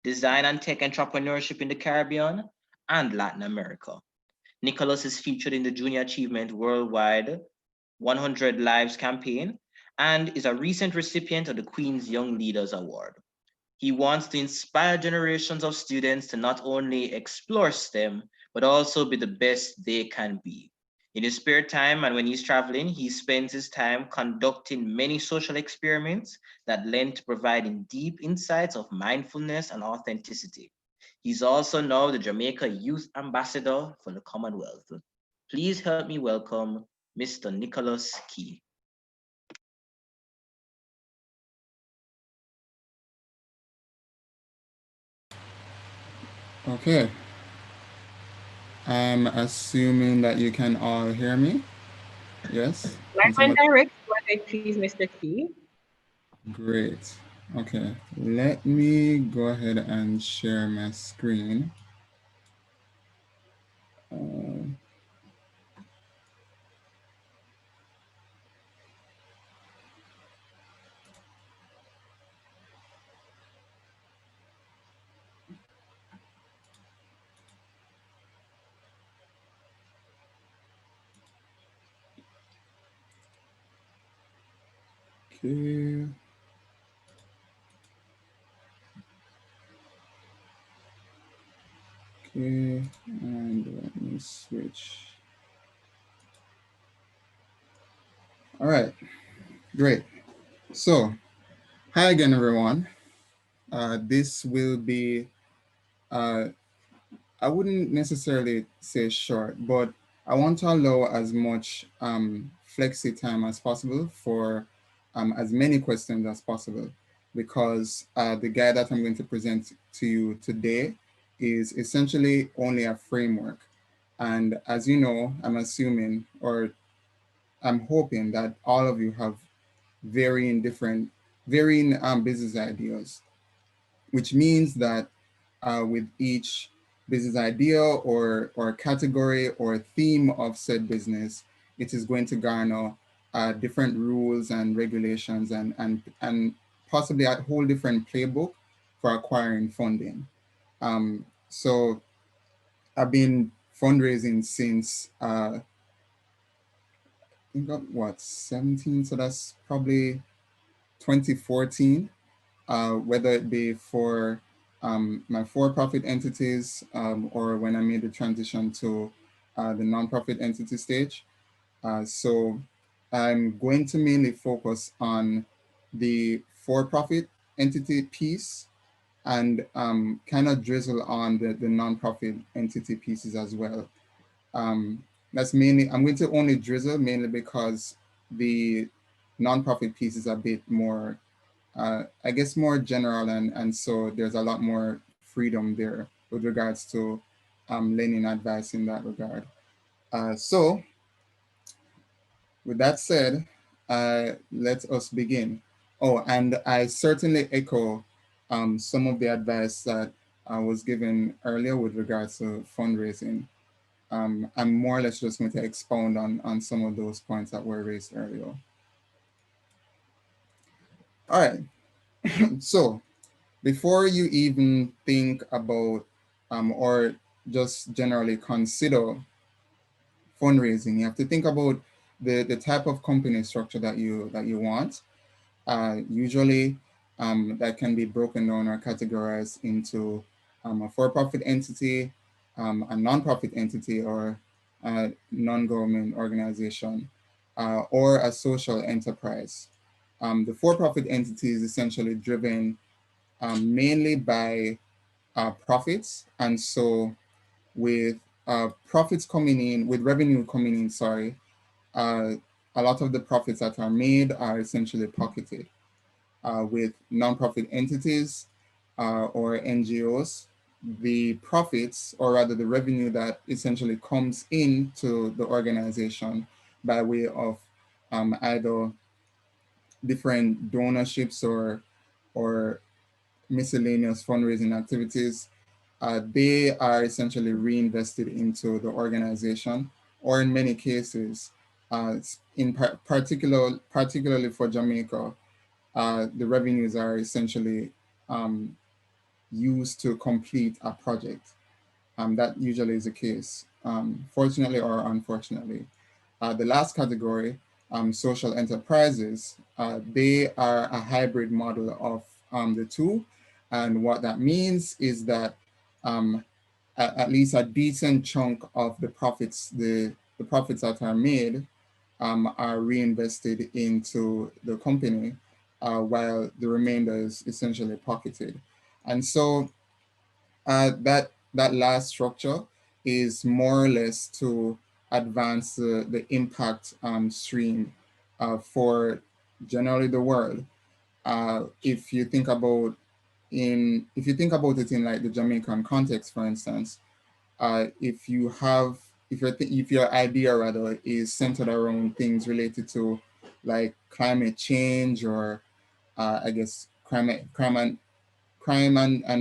design and tech entrepreneurship in the Caribbean and Latin America. Nicholas is featured in the Junior Achievement Worldwide 100 Lives campaign and is a recent recipient of the Queen's Young Leaders Award. He wants to inspire generations of students to not only explore STEM, but also be the best they can be. In his spare time and when he's traveling, he spends his time conducting many social experiments that lend to providing deep insights of mindfulness and authenticity. He's also now the Jamaica Youth Ambassador for the Commonwealth. Please help me welcome Mr. Nicholas Key. Okay. I'm assuming that you can all hear me. Yes? Live and direct, go ahead, please, Mr. Key. Great. Okay. Let me go ahead and share my screen. Okay. Okay, and let me switch. All right, great. So, hi again, everyone. This will be, I wouldn't necessarily say short, but I want to allow as much flexi time as possible for as many questions as possible, because the guide that I'm going to present to you today is essentially only a framework. And as you know, I'm assuming, or I'm hoping that all of you have varying business ideas, which means that with each business idea or category or theme of said business, it is going to garner different rules and regulations and possibly a whole different playbook for acquiring funding. So I've been fundraising since I think what 17, so that's probably 2014. Whether it be for my for-profit entities or when I made the transition to the nonprofit entity stage. So I'm going to mainly focus on the for-profit entity piece and kind of drizzle on the nonprofit entity pieces as well. That's mainly, I'm going to only drizzle mainly because the nonprofit piece is a bit more, I guess, more general, and so there's a lot more freedom there with regards to lending advice in that regard. So with that said, let us begin. Oh, and I certainly echo some of the advice that I was given earlier with regards to fundraising. I'm more or less just going to expound on some of those points that were raised earlier. All right, so before you even think about or just generally consider fundraising, you have to think about the type of company structure that you want. Usually that can be broken down or categorized into a for-profit entity, a non-profit entity, or a non-government organization, or a social enterprise. The for-profit entity is essentially driven mainly by profits. And so with profits coming in, with revenue coming in, sorry, a lot of the profits that are made are essentially pocketed. With nonprofit entities or NGOs, the profits, or rather the revenue that essentially comes into the organization by way of either different donorships or miscellaneous fundraising activities, they are essentially reinvested into the organization, or in many cases, particularly for Jamaica, the revenues are essentially used to complete a project. That usually is the case, fortunately or unfortunately. The last category, social enterprises, they are a hybrid model of the two. And what that means is that at least a decent chunk of the profits, the profits that are made are reinvested into the company, while the remainder is essentially pocketed. And so that last structure is more or less to advance the impact stream for generally the world. If you think about it in like the Jamaican context, for instance, if your idea rather is centered around things related to like climate change, or I guess crime and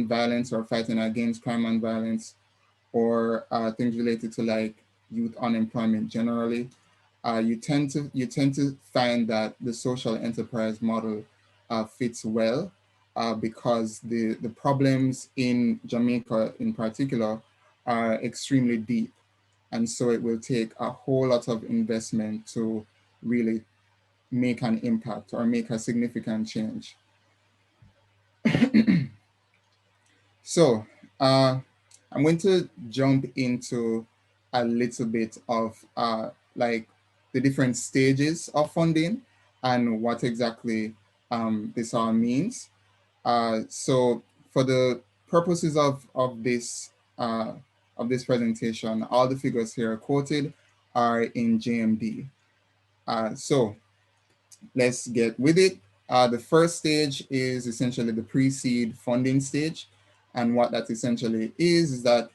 violence, or fighting against crime and violence, or things related to like youth unemployment generally, you tend to find that the social enterprise model fits well, because the problems in Jamaica in particular are extremely deep, and so it will take a whole lot of investment to really make an impact or make a significant change. So I'm going to jump into a little bit of like the different stages of funding and what exactly this all means. So for the purposes of this presentation, all the figures here quoted are in JMD. So let's get with it. The first stage is essentially the pre-seed funding stage. And what that essentially is that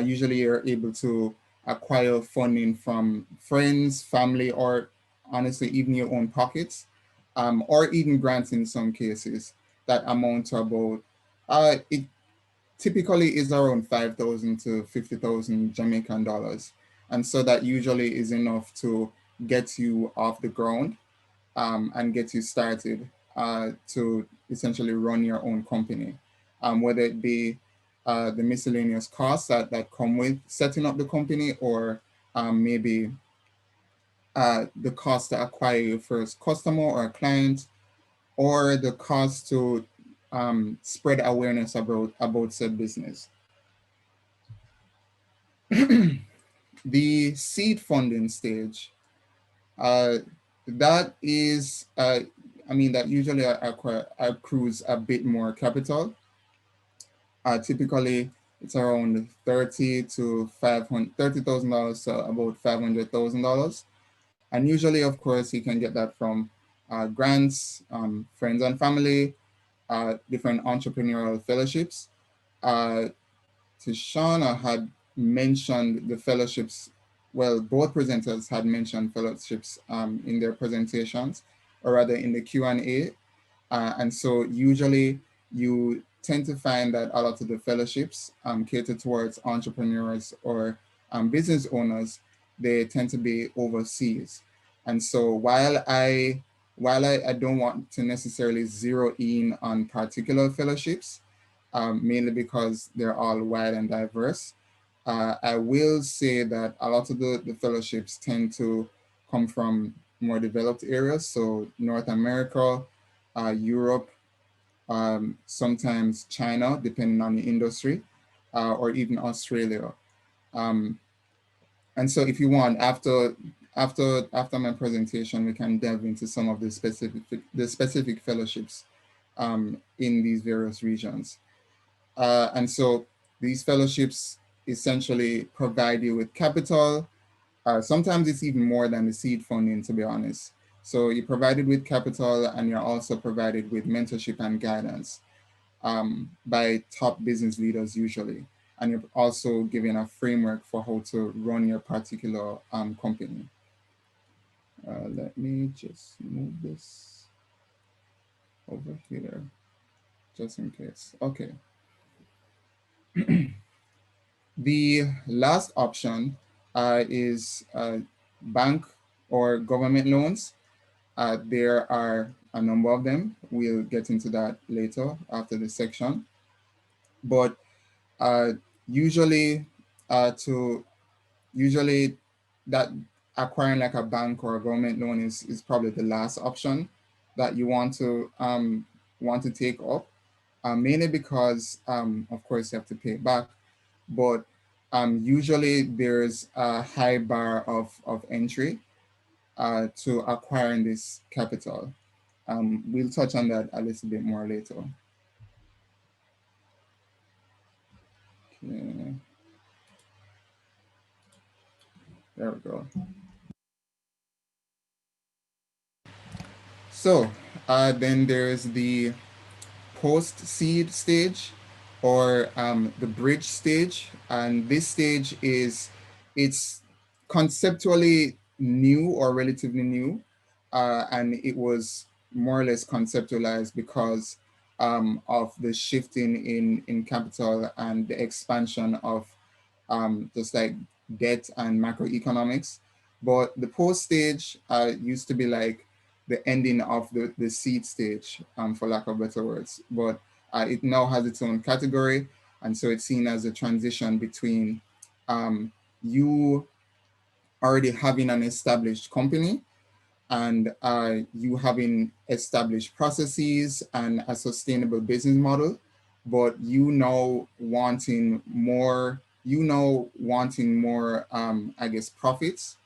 usually you're able to acquire funding from friends, family, or honestly, even your own pockets, or even grants in some cases that amount to about, it typically is around 5,000 to 50,000 Jamaican dollars. And so that usually is enough to get you off the ground, and get you started to essentially run your own company, whether it be the miscellaneous costs that come with setting up the company, or maybe the cost to acquire your first customer or client, or the cost to spread awareness about said business. The seed funding stage, that is, that usually accrues a bit more capital. Typically, it's around $30,000 to about $500,000. And usually, of course, you can get that from grants, friends and family, different entrepreneurial fellowships. Tishana had mentioned the fellowships. Well, both presenters had mentioned fellowships in their presentations, or rather in the Q&A. And so usually you tend to find that a lot of the fellowships cater towards entrepreneurs or business owners. They tend to be overseas. And so while I don't want to necessarily zero in on particular fellowships, mainly because they're all wide and diverse, I will say that a lot of the fellowships tend to come from more developed areas. So North America, Europe, sometimes China, depending on the industry, or even Australia. And so if you want, after my presentation, we can delve into some of the specific fellowships in these various regions. And so these fellowships essentially provide you with capital. Sometimes it's even more than the seed funding, to be honest. So you're provided with capital, and you're also provided with mentorship and guidance by top business leaders usually. And you're also given a framework for how to run your particular company. Let me just move this over here. just in case. Okay. The last option is bank or government loans. There are a number of them. We'll get into that later after this section. But uh, usually, to usually that acquiring like a bank or a government loan is probably the last option that you want to take up, mainly because of course you have to pay it back, but usually there's a high bar of entry to acquiring this capital. We'll touch on that a little bit more later. Okay. There we go. So then there's the post-seed stage or the bridge stage. And this stage it's conceptually new or relatively new. And it was more or less conceptualized because of the shifting in capital and the expansion of just like debt and macroeconomics. But the post stage used to be like the ending of the seed stage, for lack of better words. But it now has its own category. And so it's seen as a transition between you already having an established company and you having established processes and a sustainable business model, but you know wanting more, I guess, profits.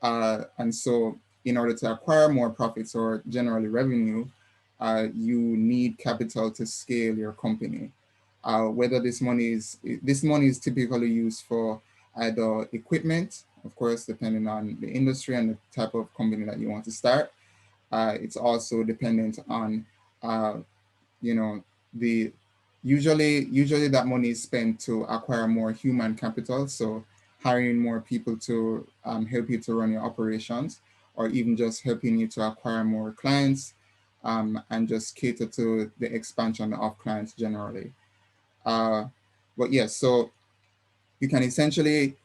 And so in order to acquire more profits or generally revenue, you need capital to scale your company. Whether this money is typically used for either equipment, of course, depending on the industry and the type of company that you want to start. It's also dependent on, you know, the usually that money is spent to acquire more human capital. So hiring more people to help you to run your operations, or even just helping you to acquire more clients and just cater to the expansion of clients generally. But yes, so you can essentially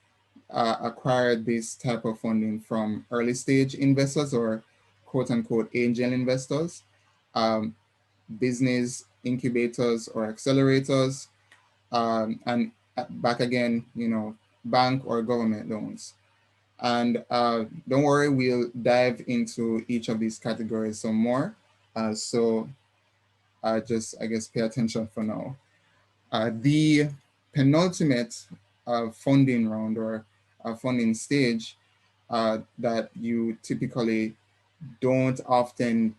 acquire this type of funding from early stage investors or quote unquote angel investors, business incubators or accelerators, and back again, you know, bank or government loans. And don't worry, we'll dive into each of these categories some more. So just, I guess, pay attention for now. The penultimate funding round or funding stage that you typically don't often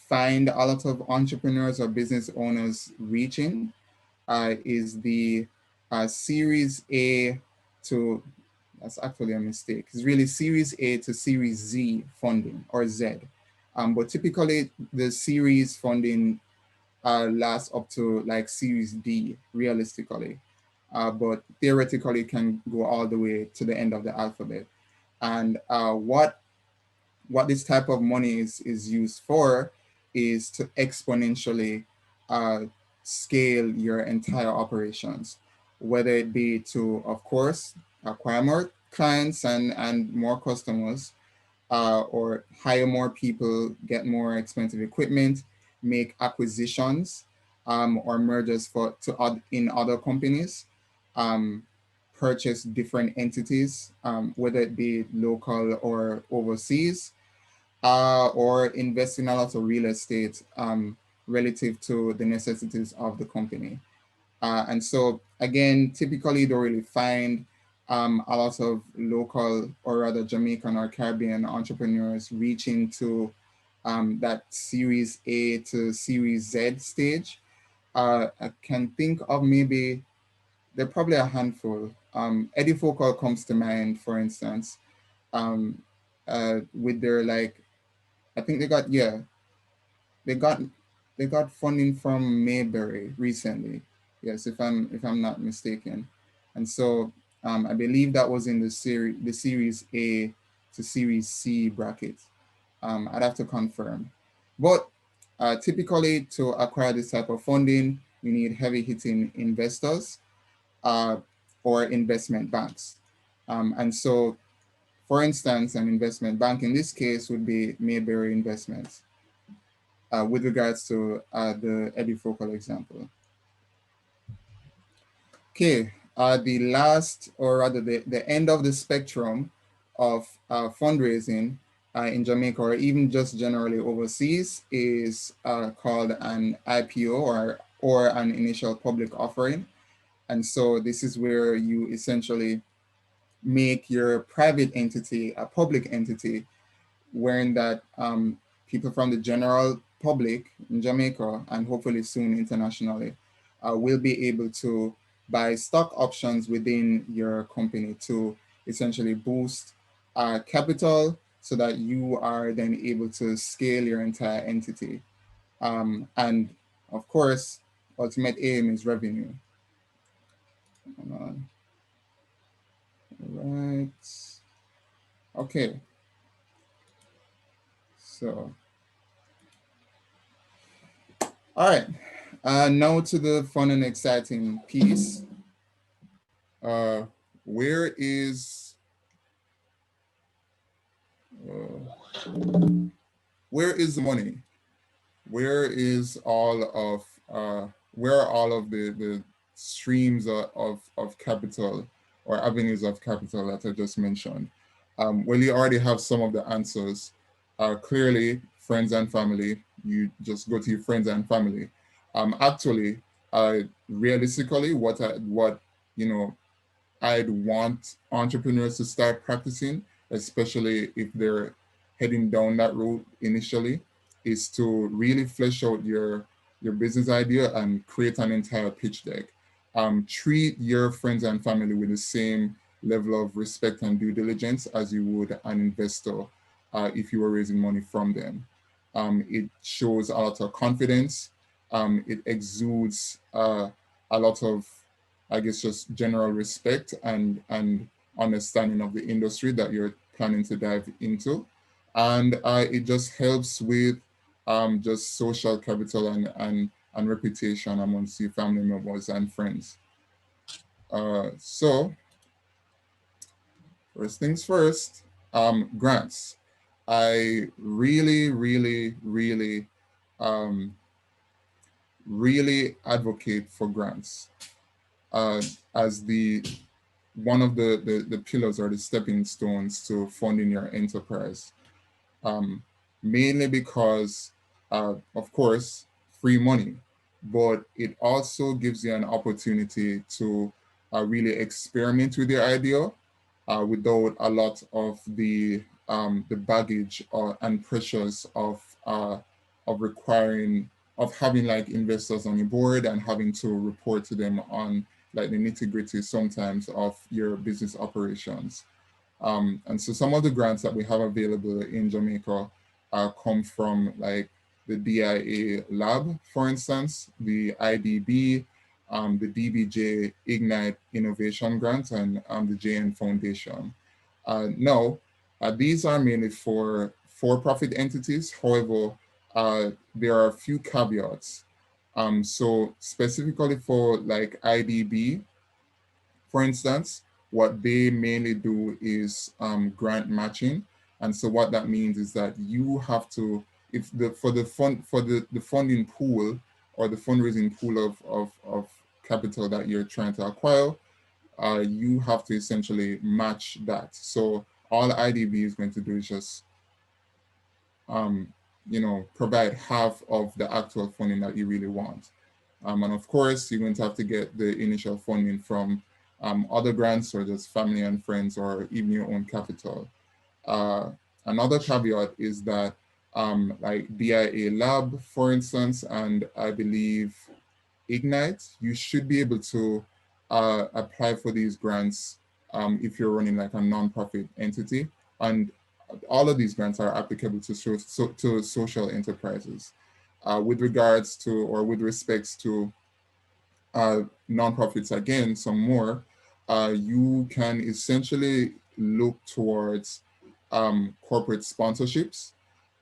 find a lot of entrepreneurs or business owners reaching is the Series A to, that's actually a mistake. It's really Series A to Series Z funding or Z. But typically the series funding lasts up to like Series D realistically. But theoretically can go all the way to the end of the alphabet. And what this type of money is used for is to exponentially scale your entire operations, whether it be to, of course, acquire more clients and more customers, or hire more people, get more expensive equipment, make acquisitions or mergers in other companies, purchase different entities, whether it be local or overseas, or invest in a lot of real estate relative to the necessities of the company. And so again, typically you don't really find a lot of local or rather Jamaican or Caribbean entrepreneurs reaching to that Series A to Series Z stage. I can think of maybe, there are probably a handful. Eddie Focal comes to mind, for instance, with their like, I think they got funding from Mayberry recently. Yes, if I'm not mistaken. And so I believe that was in the Series A to Series C bracket. I'd have to confirm. But typically to acquire this type of funding, you need heavy hitting investors or investment banks. And so, for instance, an investment bank in this case would be Mayberry Investments with regards to the Edifocal example. Okay, the last, or rather the end of the spectrum of fundraising in Jamaica, or even just generally overseas, is called an IPO, or an initial public offering. And so this is where you essentially make your private entity a public entity, wherein that people from the general public in Jamaica, and hopefully soon internationally, will be able to buy stock options within your company to essentially boost capital, so that you are then able to scale your entire entity. And of course, ultimate aim is revenue. Hold on. All right. Okay. So, all right. Now to the fun and exciting piece. Where is the money? Where is all of where are all of the streams of capital, or avenues of capital that I just mentioned? Well, you already have some of the answers. Clearly, friends and family. You just go to your friends and family. Actually, realistically, what you know I'd want entrepreneurs to start practicing, especially if they're heading down that road initially, is to really flesh out your business idea and create an entire pitch deck. Treat your friends and family with the same level of respect and due diligence as you would an investor if you were raising money from them. It shows a lot of confidence. It exudes a lot of, I guess, just general respect and understanding of the industry that you're planning to dive into. And it just helps with just social capital and reputation amongst your family members and friends. So first things first, grants. I really, really, really, really advocate for grants as one of the pillars or the stepping stones to funding your enterprise. Mainly because, of course, free money, but it also gives you an opportunity to really experiment with your idea without a lot of the baggage and pressures of having like investors on your board and having to report to them on like the nitty-gritty sometimes of your business operations. And so some of the grants that we have available in Jamaica come from like the DIA lab, for instance, the IDB, the DBJ Ignite Innovation Grant, and the JN Foundation. Now, these are mainly for for-profit entities. However, there are a few caveats. So specifically for like IDB, for instance, what they mainly do is grant matching. And so what that means is that you have to, if the funding pool or the fundraising pool of capital that you're trying to acquire, you have to essentially match that. So all IDB is going to do is just provide half of the actual funding that you really want. And of course, you're going to have to get the initial funding from other grants or just family and friends or even your own capital. Another caveat is that like DIA Lab, for instance, and I believe Ignite, you should be able to apply for these grants if you're running like a nonprofit entity. And all of these grants are applicable to social enterprises. With regards to, or with respects to nonprofits, again, some more, you can essentially look towards corporate sponsorships.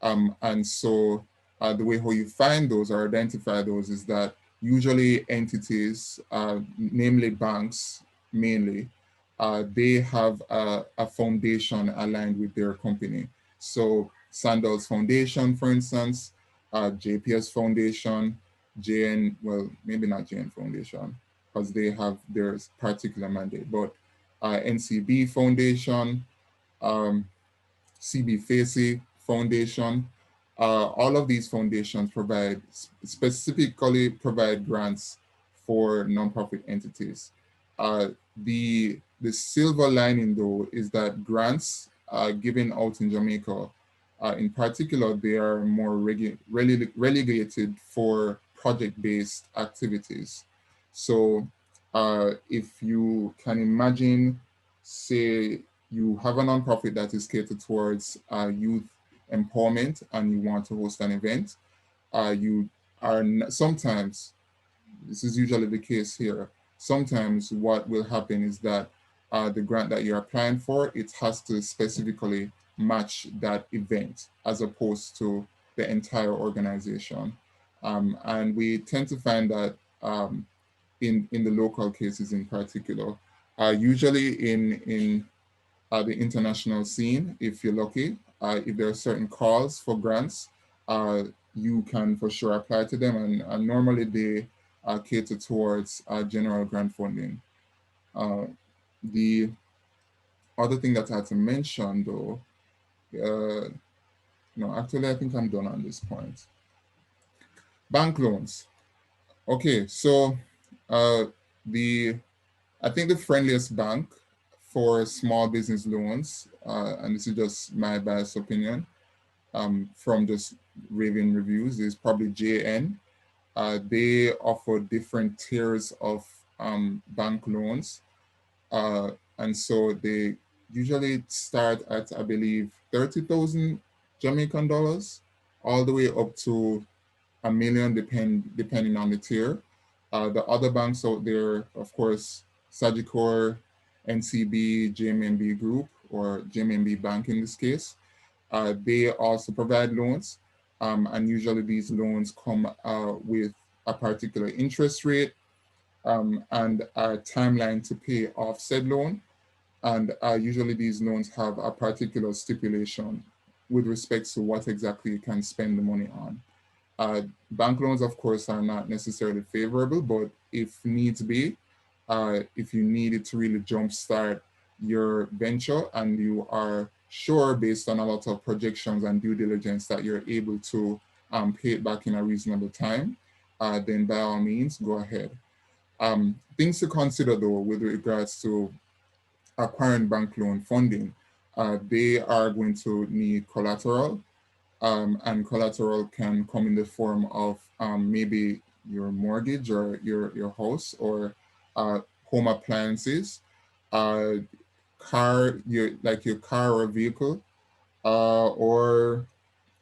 And so the way how you find those or identify those is that usually entities, namely banks mainly, they have a foundation aligned with their company. So Sandals Foundation, for instance, JPS Foundation, JN, well, maybe not JN Foundation, because they have their particular mandate, but NCB Foundation, um, CB Facey Foundation. All of these foundations specifically provide grants for nonprofit entities. The silver lining though is that grants given out in Jamaica, in particular, they are more relegated for project-based activities. So if you can imagine, say you have a nonprofit that is catered towards youth empowerment and you want to host an event, you are sometimes, this is usually the case here, sometimes what will happen is that the grant that you're applying for, it has to specifically match that event as opposed to the entire organization. And we tend to find that in the local cases in particular, usually in the international scene, if you're lucky. If there are certain calls for grants, you can for sure apply to them, and normally they cater towards general grant funding. The other thing that I had to mention though, no, actually I think I'm done on this point. Bank loans. Okay, so I think the friendliest bank for small business loans, and this is just my biased opinion, from just raving reviews, is probably JN. They offer different tiers of bank loans. And so they usually start at, I believe, 30,000 Jamaican dollars, all the way up to a million, depending on the tier. The other banks out there, of course, Sagicor, NCB, JMMB Group, or JMMB Bank in this case, they also provide loans. And usually these loans come with a particular interest rate and a timeline to pay off said loan. And usually these loans have a particular stipulation with respect to what exactly you can spend the money on. Bank loans, of course, are not necessarily favorable, but if needs be, if you needed to really jumpstart your venture and you are sure based on a lot of projections and due diligence that you're able to pay it back in a reasonable time, then by all means, go ahead. Things to consider though with regards to acquiring bank loan funding, they are going to need collateral. And collateral can come in the form of maybe your mortgage or your house or home appliances, like your car or vehicle, or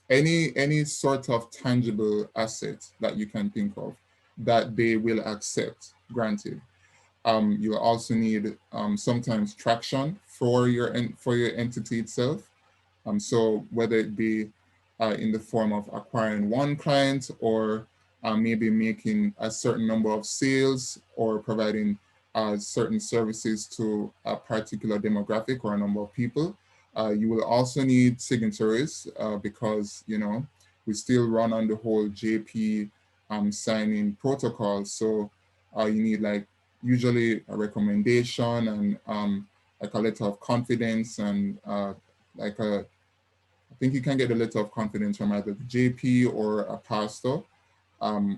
any sort of tangible asset that you can think of that they will accept, granted. You'll also need sometimes traction for your entity itself. So whether it be in the form of acquiring one client or maybe making a certain number of sales or providing certain services to a particular demographic or a number of people. You will also need signatories because, you know, we still run on the whole JP signing protocol. So you need like usually a recommendation and like a letter of confidence and like I think you can get a letter of confidence from either the JP or a pastor.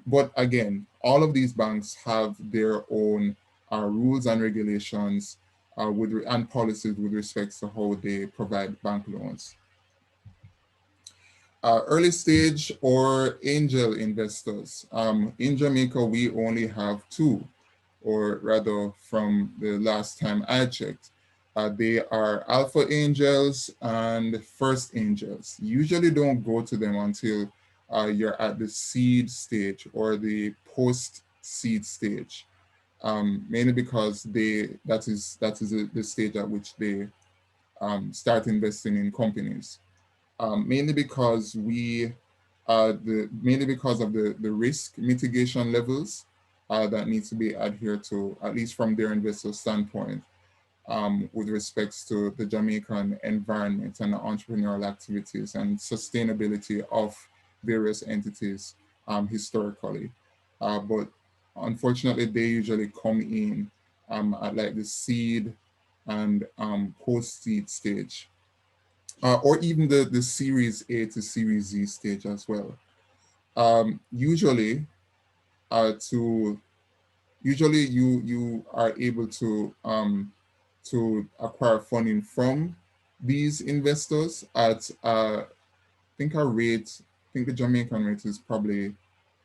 But again, all of these banks have their own rules and regulations and policies with respect to how they provide bank loans. Early stage or angel investors. In Jamaica, we only have two, or rather from the last time I checked. They are alpha angels and first angels. You usually don't go to them until you're at the seed stage or the post seed stage, mainly because that is the stage at which they start investing in companies. Mainly because we mainly because of the risk mitigation levels that need to be adhered to, at least from their investor standpoint, with respects to the Jamaican environment and the entrepreneurial activities and sustainability of various entities historically. But unfortunately, they usually come in at like the seed and post-seed stage, or even the Series A to Series Z stage as well. Usually, to usually you are able to acquire funding from these investors at think a rate. I think the Jamaican rate is probably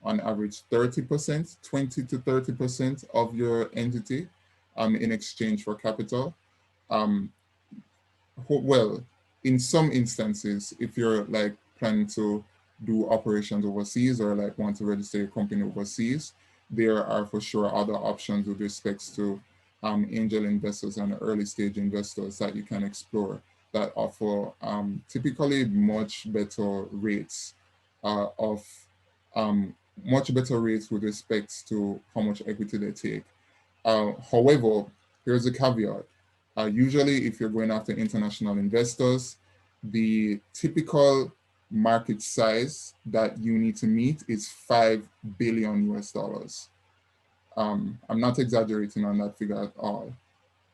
on average 30%, 20 to 30% of your entity in exchange for capital. Um, well, in some instances, if you're like planning to do operations overseas or like want to register your company overseas, there are for sure other options with respects to angel investors and early stage investors that you can explore that offer typically much better rates of much better rates with respect to how much equity they take. However, here's a caveat. Usually, if you're going after international investors, the typical market size that you need to meet is 5 billion US dollars. I'm not exaggerating on that figure at all,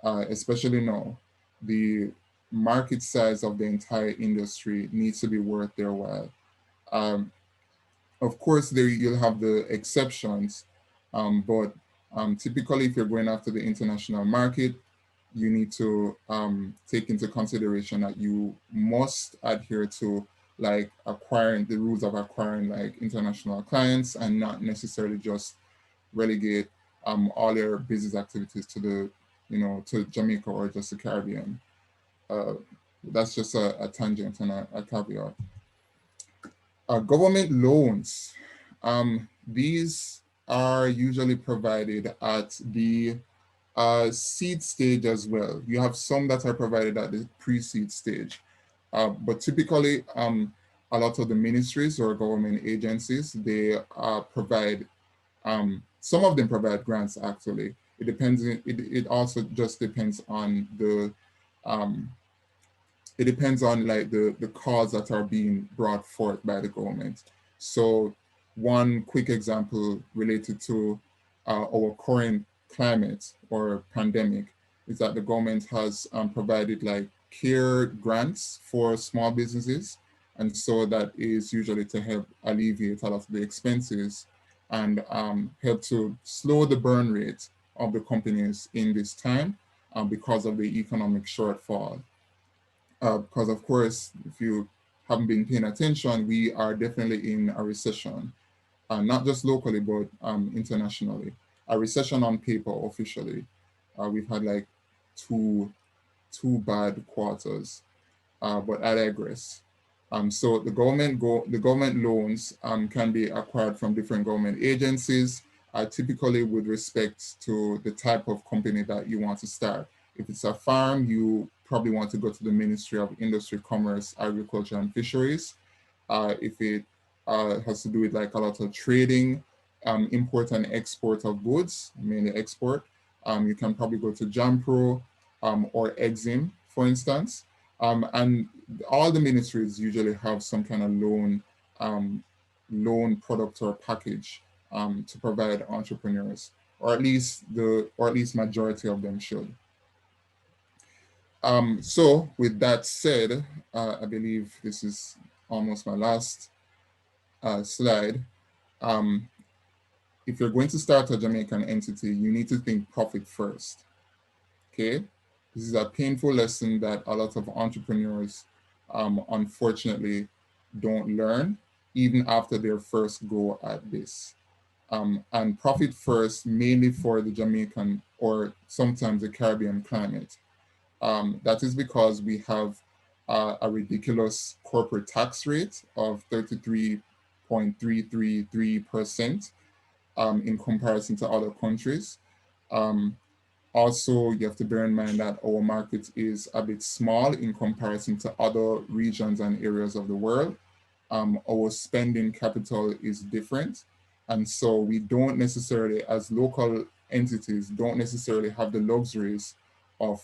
especially now. The market size of the entire industry needs to be worth their while. Um, of course, there you'll have the exceptions, but typically, if you're going after the international market, you need to take into consideration that you must adhere to like acquiring the rules of acquiring like international clients and not necessarily just relegate all your business activities to the, to Jamaica or just the Caribbean. That's just a tangent and a caveat. Government loans. These are usually provided at the seed stage as well. You have some that are provided at the pre-seed stage. But typically, a lot of the ministries or government agencies, they provide, some of them provide grants actually. It depends, it also just depends on it depends on like the cause that are being brought forth by the government. So one quick example related to our current climate or pandemic is that the government has provided like care grants for small businesses. And so that is usually to help alleviate a lot of the expenses and help to slow the burn rate of the companies in this time because of the economic shortfall. Because of course, if you haven't been paying attention, we are definitely in a recession, not just locally, but internationally. A recession on paper officially. We've had like two bad quarters, but I digress. So the government loans can be acquired from different government agencies, typically with respect to the type of company that you want to start. If it's a farm, you probably want to go to the Ministry of Industry, Commerce, Agriculture, and Fisheries. If it has to do with like a lot of trading, import and export of goods, mainly export, you can probably go to JAMPRO or EXIM, for instance. And all the ministries usually have some kind of loan product or package to provide entrepreneurs, or at least majority of them should. So with that said, I believe this is almost my last slide. If you're going to start a Jamaican entity, you need to think profit first, okay? This is a painful lesson that a lot of entrepreneurs, unfortunately, don't learn, even after their first go at this. And profit first, mainly for the Jamaican or sometimes the Caribbean climate. That is because we have a ridiculous corporate tax rate of 33.333% in comparison to other countries. Also, you have to bear in mind that our market is a bit small in comparison to other regions and areas of the world. our spending capital is different. And so we don't necessarily, as local entities, don't necessarily have the luxuries of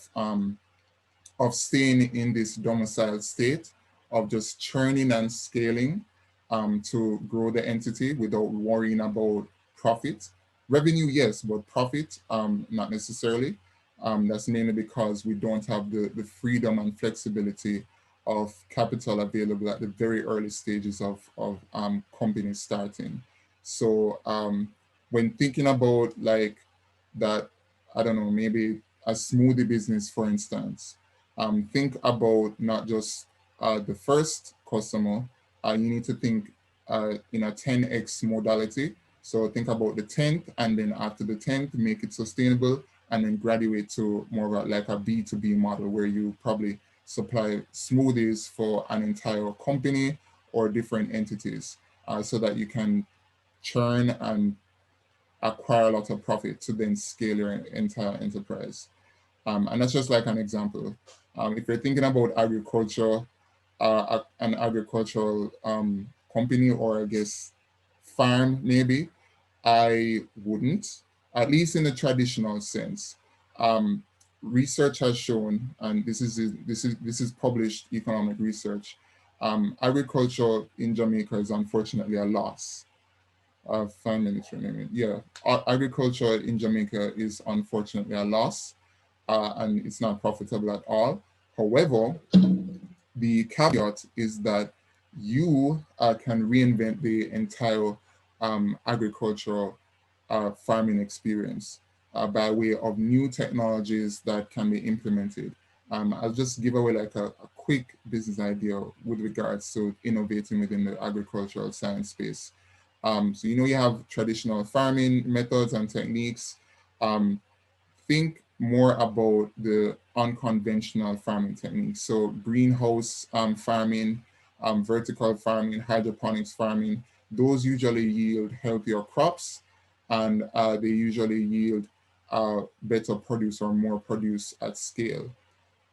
staying in this domiciled state of just churning and scaling to grow the entity without worrying about profit. Revenue, yes, but profit, not necessarily. That's mainly because we don't have the freedom and flexibility of capital available at the very early stages of companies starting. So when thinking about like that, I don't know, maybe a smoothie business, for instance, think about not just the first customer, you need to think in a 10x modality. So think about the 10th, and then after the 10th, make it sustainable, and then graduate to more of like a B2B model where you probably supply smoothies for an entire company or different entities so that you can churn and acquire a lot of profit to then scale your entire enterprise. And that's just like an example. If you're thinking about agriculture, an agricultural company, or I guess farm, maybe, I wouldn't, at least in the traditional sense. Research has shown, and this is published economic research. Agriculture in Jamaica is unfortunately a loss. 5 minutes remaining. Yeah, agriculture in Jamaica is unfortunately a loss, and it's not profitable at all. However, the caveat is that you can reinvent the entire agricultural farming experience by way of new technologies that can be implemented. I'll just give away like a quick business idea with regards to innovating within the agricultural science space. So you have traditional farming methods and techniques. Think more about the unconventional farming techniques. So greenhouse farming, vertical farming, hydroponics farming, those usually yield healthier crops, and they usually yield better produce or more produce at scale.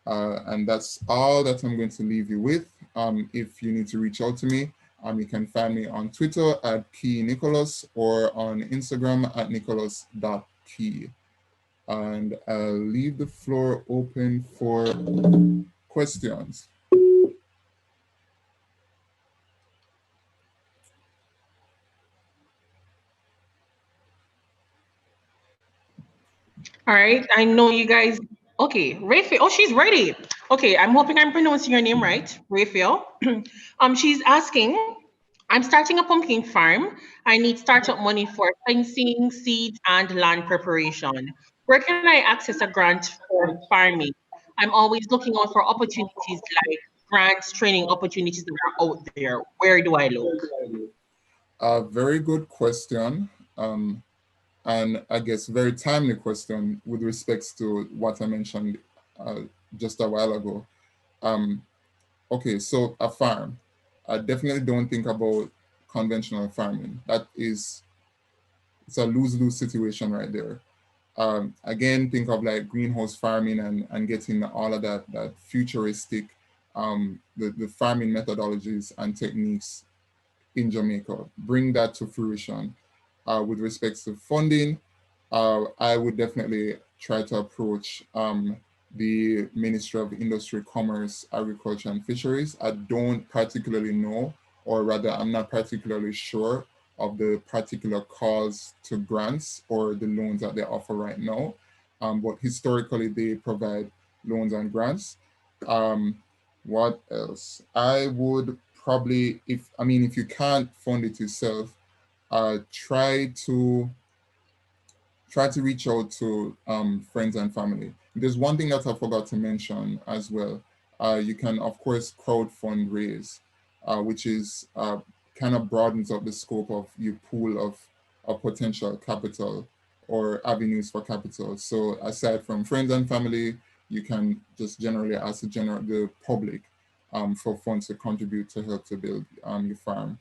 And that's all that I'm going to leave you with. If you need to reach out to me, you can find me on Twitter at KeyNicholas or on Instagram at nicholas.key. And I'll leave the floor open for questions. All right. I know you guys. Okay, Raphael. Oh, she's ready. Okay, I'm hoping I'm pronouncing your name right, Raphael. She's asking, I'm starting a pumpkin farm. I need startup money for fencing, seeds, and land preparation. Where can I access a grant for farming? I'm always looking out for opportunities like grants, training opportunities that are out there. Where do I look? A very good question. And I guess very timely question with respects to what I mentioned just a while ago. Okay, so a farm. I definitely don't think about conventional farming. It's a lose-lose situation right there. Again, think of like greenhouse farming and getting all of that futuristic, the farming methodologies and techniques in Jamaica. Bring that to fruition. With respect to funding, I would definitely try to approach the Ministry of Industry, Commerce, Agriculture, and Fisheries. I don't particularly know, or rather, I'm not particularly sure of the particular calls to grants or the loans that they offer right now. But historically, they provide loans and grants. What else? I would probably, if you can't fund it yourself, try to reach out to friends and family. There's one thing that I forgot to mention as well. You can, of course, crowd fundraise, which is kind of broadens up the scope of your pool of potential capital or avenues for capital. So aside from friends and family, you can just generally ask the public for funds to contribute to help to build your farm.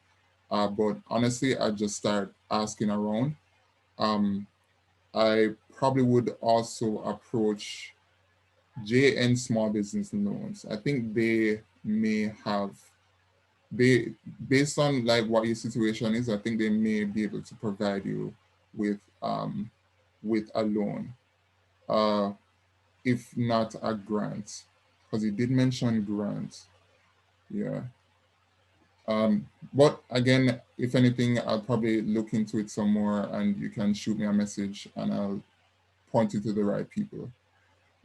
But honestly, I just start asking around. I probably would also approach JN Small Business Loans. I think they may have they, based on like what your situation is, I think they may be able to provide you with a loan, if not a grant, because you did mention grant. Yeah. But again, if anything, I'll probably look into it some more, and you can shoot me a message and I'll point you to the right people.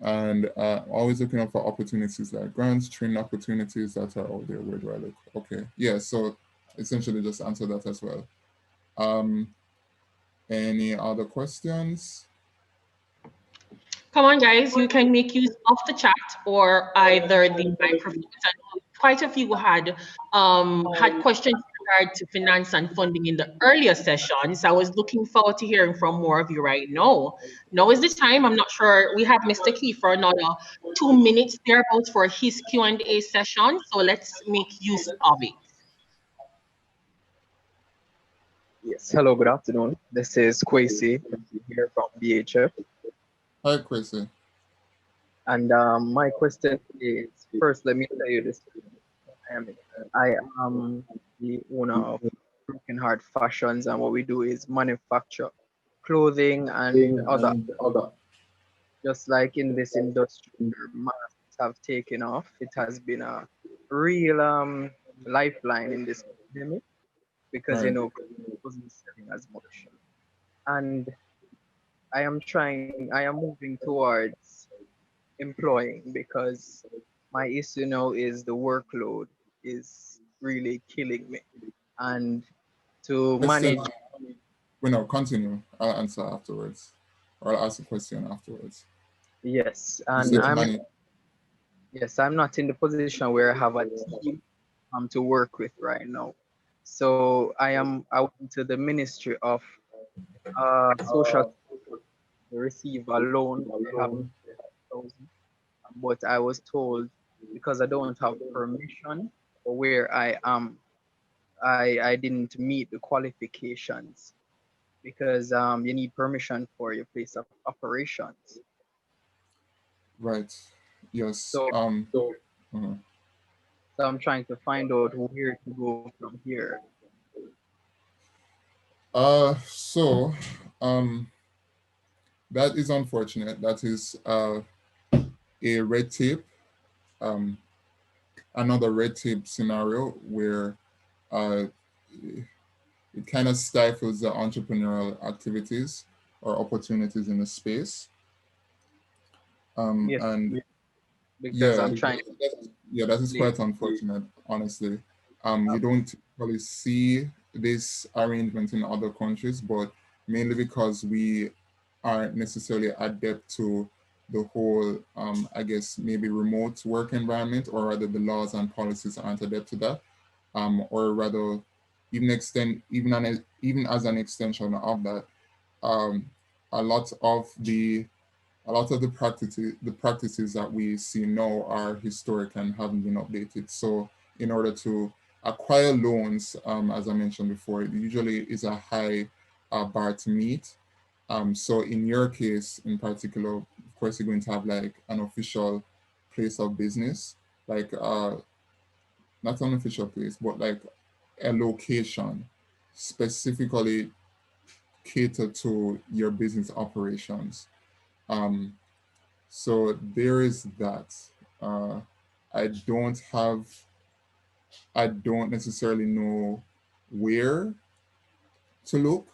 And always looking out for opportunities like grants, training opportunities that are out there. Where do I look? Okay, yeah, so essentially just answer that as well. Any other questions? Come on, guys, you can make use of the chat or either the microphones. And quite a few had questions in regard to finance and funding in the earlier sessions. I was looking forward to hearing from more of you right now. Now is the time. I'm not sure. We have Mr. Key for another 2 minutes thereabouts for his Q&A session. So let's make use of it. Yes, hello, good afternoon. This is Kwesi here from BHF. Hi, Kwesi. And my question is, first, let me tell you this. I am the owner of Broken Heart Fashions, and what we do is manufacture clothing and other. Just like in this industry, where masks have taken off, it has been a real lifeline in this pandemic because, Right. it wasn't selling as much. And I am moving towards employing because my issue now is the workload is really killing me. And to Question. manage, Well, no, continue. I'll answer afterwards, or I'll ask a question afterwards. yes, You and said to manage. I'm not in the position where I have a team to work with right now. So I went to the Ministry of Social to receive a loan. I have 1,000, but I was told because I don't have permission for where I am, I didn't meet the qualifications because you need permission for your place of operations. Right. Yes. So Uh-huh. so I'm trying to find out where to go from here. So that is unfortunate. That is a red tape, um, another red tape scenario where uh, it kind of stifles the entrepreneurial activities or opportunities in the space. Yes, And because yeah, I'm trying that is to quite unfortunate, honestly. You don't really see this arrangement in other countries, but mainly because we aren't necessarily adept to the whole, I guess, maybe remote work environment, or rather the laws and policies aren't adept to that, or rather even as an extension of that, um, a lot of the practices that we see now are historic and haven't been updated. So in order to acquire loans, as I mentioned before, it usually is a high bar to meet. So in your case in particular, of course, you're going to have like an official place of business, like not an official place, but like a location specifically catered to your business operations. Um, So there is that. Uh, I don't have, I don't necessarily know where to look.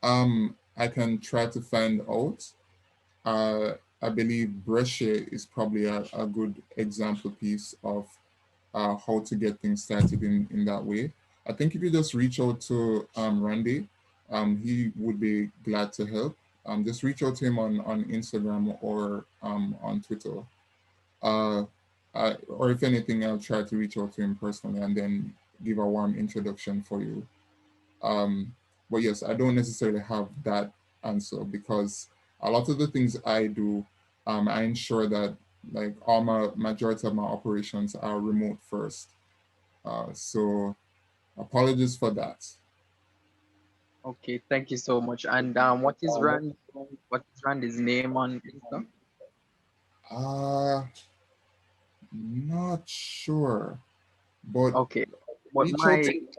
I can try to find out. I believe Brescia is probably a good example piece of how to get things started in that way. I think if you just reach out to Randy, he would be glad to help. Just reach out to him on Instagram or on Twitter. Uh, or if anything, I'll try to reach out to him personally and then give a warm introduction for you. Um, but yes, I don't necessarily have that answer because a lot of the things I do, I ensure that like all my majority of my operations are remote first. So apologies for that. Okay, thank you so much. And what is Randy's name on Insta? Uh, Not sure, but Okay, but reach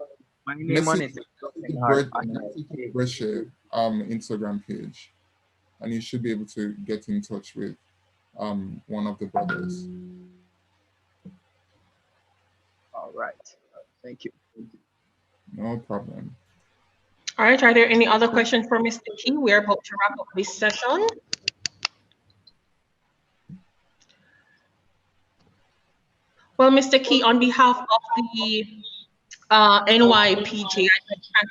out my to name on message it is the something hard on Entrepreneurship Instagram page, and you should be able to get in touch with one of the brothers. All right. Thank you. No problem. All right, are there any other questions for Mr. Key? We're about to wrap up this session. Well, Mr. Key, on behalf of the NYPJ, thank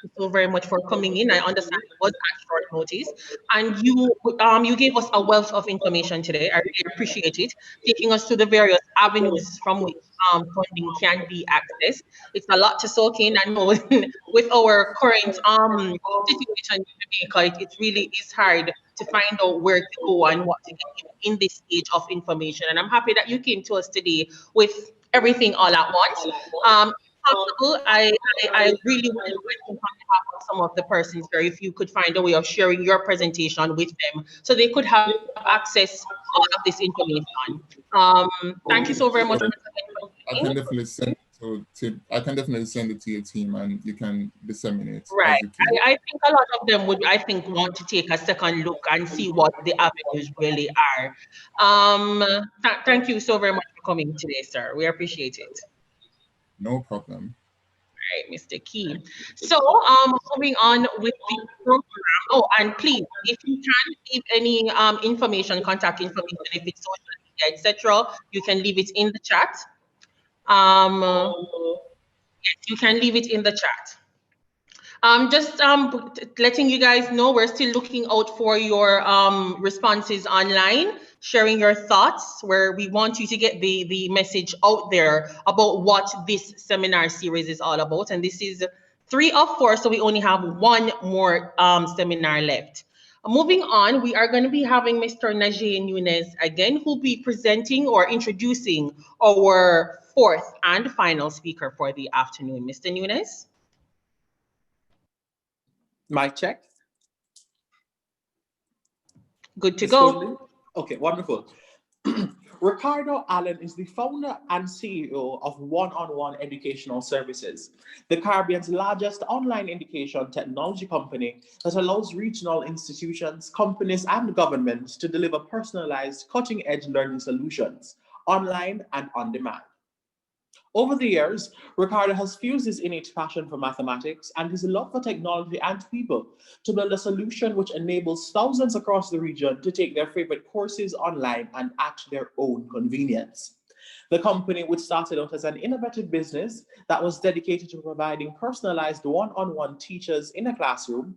you so very much for coming in. I understand it was at short notice, and you gave us a wealth of information today. I really appreciate it, taking us to the various avenues from which funding can be accessed. It's a lot to soak in. I know with our current situation in Jamaica, it really is hard to find out where to go and what to get in this age of information. And I'm happy that you came to us today with everything all at once. Possible, I really would like to, on behalf of some of the persons here, if you could find a way of sharing your presentation with them so they could have access to all of this information. Thank you so very much Sure. once again for I coming. can definitely send it I can definitely send it to your team, and you can disseminate Right. as you can. I think a lot of them would, I think, want to take a second look and see what the avenues really are. Thank you so very much for coming today, sir. We appreciate it. No problem. Right, Mr. Key. So, moving on with the program. Oh, and please, if you can leave any information, contact information, if it's social media, etc., you can leave it in the chat. Yes, you can leave it in the chat. Just letting you guys know, we're still looking out for your responses online, sharing your thoughts, where we want you to get the message out there about what this seminar series is all about. And this is 3 of 4, so we only have one more seminar left. Moving on, we are going to be having Mr. Najee Nunez again, who'll be presenting or introducing our 4th and final speaker for the afternoon. Mr. Nunez? Mic check. Good to go. Okay, wonderful. Ricardo Allen is the founder and CEO of One-on-One Educational Services, the Caribbean's largest online education technology company that allows regional institutions, companies, and governments to deliver personalized, cutting-edge learning solutions online and on demand. Over the years, Ricardo has fused his innate passion for mathematics and his love for technology and people to build a solution which enables thousands across the region to take their favorite courses online and at their own convenience. The company, which started out as an innovative business that was dedicated to providing personalized one-on-one teachers in a classroom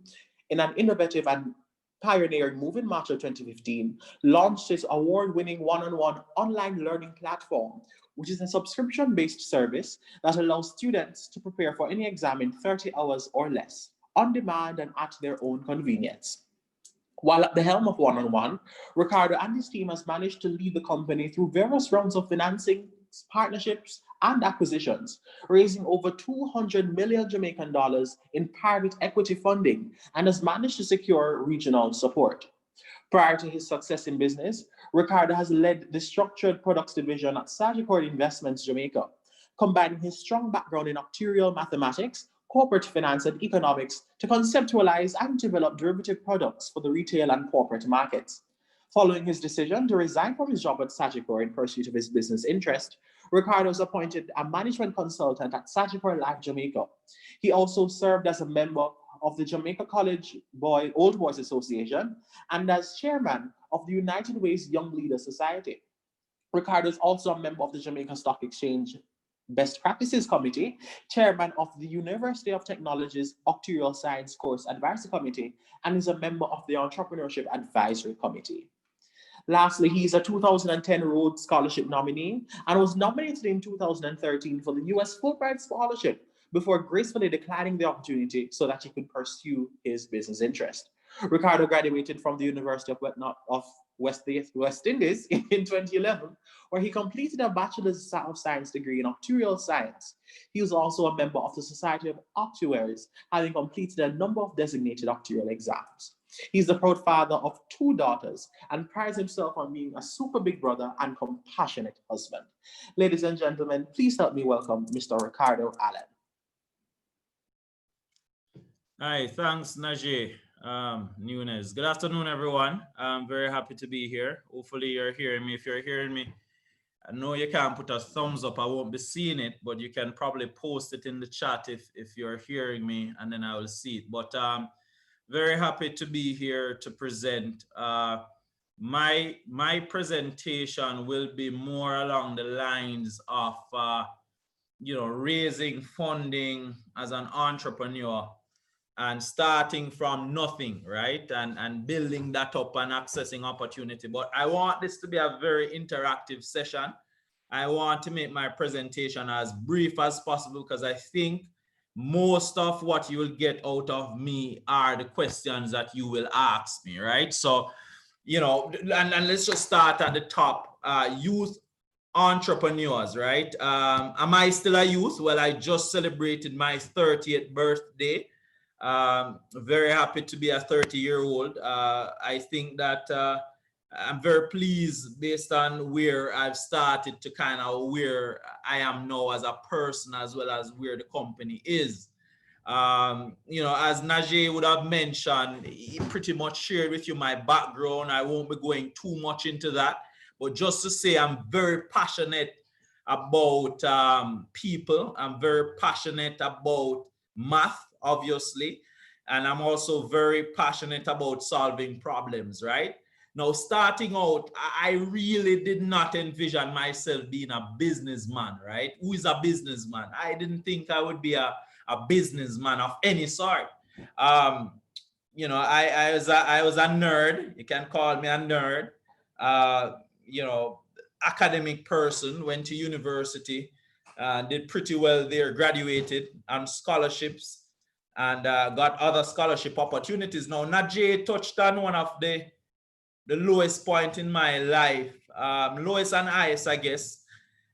in an innovative and pioneering move in March of 2015, launched its award-winning one-on-one online learning platform, which is a subscription-based service that allows students to prepare for any exam in 30 hours or less, on demand and at their own convenience. While at the helm of One-on-One, Ricardo and his team has managed to lead the company through various rounds of financing, partnerships, and acquisitions, raising over 200 million Jamaican dollars in private equity funding, and has managed to secure regional support. Prior to his success in business, Ricardo has led the structured products division at Sagicor Investments Jamaica, combining his strong background in actuarial mathematics, corporate finance, and economics to conceptualize and develop derivative products for the retail and corporate markets. Following his decision to resign from his job at Sagicor in pursuit of his business interest, Ricardo was appointed a management consultant at Sagicor Life Jamaica. He also served as a member of the Jamaica College Old Boys Association and as chairman of the United Way's Young Leaders Society. Ricardo is also a member of the Jamaica Stock Exchange Best Practices Committee, chairman of the University of Technology's Actuarial Science Course Advisory Committee, and is a member of the Entrepreneurship Advisory Committee. Lastly, he is a 2010 Rhodes Scholarship nominee and was nominated in 2013 for the U.S. Fulbright Scholarship before gracefully declining the opportunity so that he could pursue his business interest. Ricardo graduated from the University of West Indies in 2011, where he completed a Bachelor's of Science degree in Actuarial Science. He was also a member of the Society of Actuaries, having completed a number of designated actuarial exams. He's the proud father of 2 daughters and prides himself on being a super big brother and compassionate husband. Ladies and gentlemen, please help me welcome Mr. Ricardo Allen. Hi, thanks, Najee Nunes. Good afternoon, everyone. I'm very happy to be here. Hopefully, you're hearing me. If you're hearing me, I know you can't put a thumbs up. I won't be seeing it, but you can probably post it in the chat if you're hearing me, and then I will see it. But very happy to be here to present. My presentation will be more along the lines of raising funding as an entrepreneur and starting from nothing, right? And building that up and accessing opportunity. But I want this to be a very interactive session. I want to make my presentation as brief as possible because I think most of what you will get out of me are the questions that you will ask me, right? So, and let's just start at the top. Youth entrepreneurs, right? Am I still a youth? Well, I just celebrated my 30th birthday. Very happy to be a 30-year-old. I think that I'm very pleased based on where I've started to kind of where I am now as a person as well as where the company is. As Najee would have mentioned, he pretty much shared with you my background. I won't be going too much into that, but just to say I'm very passionate about people. I'm very passionate about math, obviously, and I'm also very passionate about solving problems, right? Now, starting out, I really did not envision myself being a businessman, right? Who is a businessman? I didn't think I would be a businessman of any sort. I was a nerd. You can call me a nerd. Academic person, went to university, did pretty well there, graduated on scholarships, and got other scholarship opportunities. Now, Najee touched on one of the lowest point in my life, lowest and highest, I guess,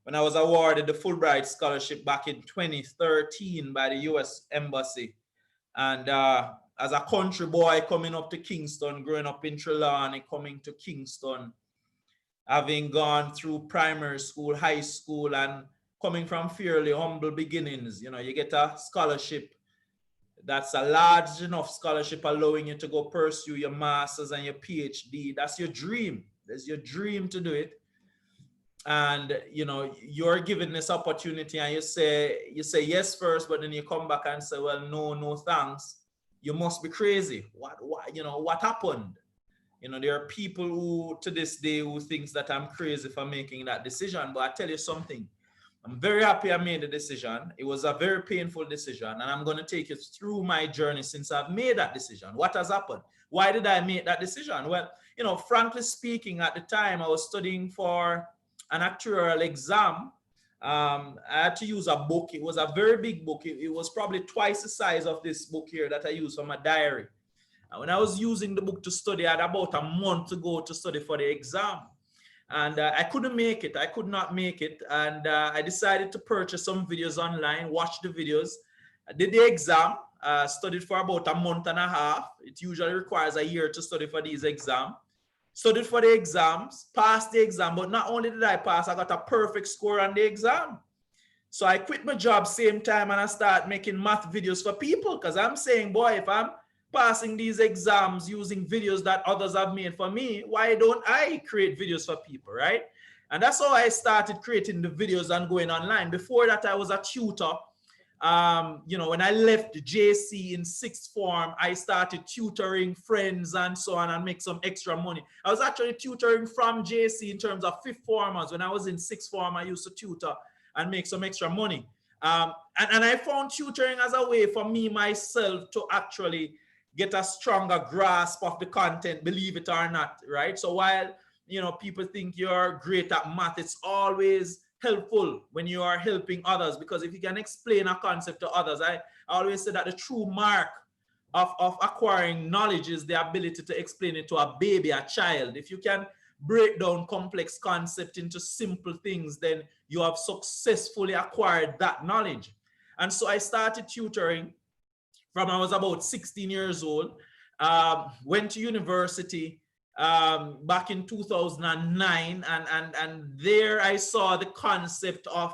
when I was awarded the Fulbright Scholarship back in 2013 by the US Embassy. And as a country boy coming up to Kingston, growing up in Trelawney, coming to Kingston, having gone through primary school, high school, and coming from fairly humble beginnings, you get a scholarship. That's a large enough scholarship allowing you to go pursue your master's and your PhD. That's your dream. That's your dream to do it. And you're given this opportunity and you say yes first, but then you come back and say, well, no thanks. You must be crazy. What happened? There are people who to this day who thinks that I'm crazy for making that decision. But I tell you something, I'm very happy I made the decision. It was a very painful decision, and I'm going to take you through my journey since I've made that decision. What has happened? Why did I make that decision? Well, frankly speaking, at the time I was studying for an actuarial exam. I had to use a book. It was a very big book. It was probably twice the size of this book here that I use for my diary. And when I was using the book to study, I had about a month to go to study for the exam. And I couldn't make it. I could not make it. And I decided to purchase some videos online, watch the videos. I did the exam, studied for about a month and a half. It usually requires a year to study for these exams. Studied for the exams, passed the exam, but not only did I pass, I got a perfect score on the exam. So I quit my job same time and I start making math videos for people because I'm saying, boy, if I'm passing these exams using videos that others have made for me, why don't I create videos for people, right? And that's how I started creating the videos and going online. Before that, I was a tutor. When I left JC in sixth form, I started tutoring friends and so on and make some extra money. I was actually tutoring from JC in terms of fifth formers. When I was in sixth form, I used to tutor and make some extra money. And I found tutoring as a way for me, myself, to actually get a stronger grasp of the content, believe it or not, right? So while, people think you're great at math, it's always helpful when you are helping others, because if you can explain a concept to others, I always say that the true mark of acquiring knowledge is the ability to explain it to a baby, a child. If you can break down complex concepts into simple things, then you have successfully acquired that knowledge. And so I started tutoring from I was about 16 years old, went to university back in 2009, and there I saw the concept of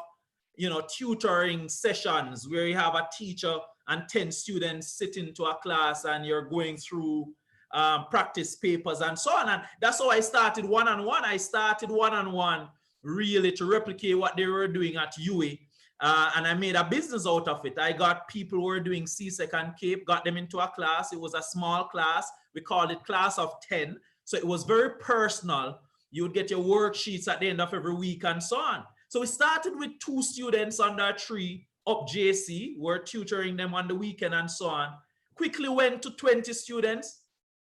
tutoring sessions where you have a teacher and 10 students sit into a class and you're going through practice papers and so on. And that's how I started one-on-one. I started one-on-one really to replicate what they were doing at UA. And I made a business out of it. I got people who were doing CSEC and CAPE, got them into a class. It was a small class. We called it class of 10. So it was very personal. You would get your worksheets at the end of every week and so on. So we started with 2 students under a tree up JC. We're tutoring them on the weekend and so on. Quickly went to 20 students,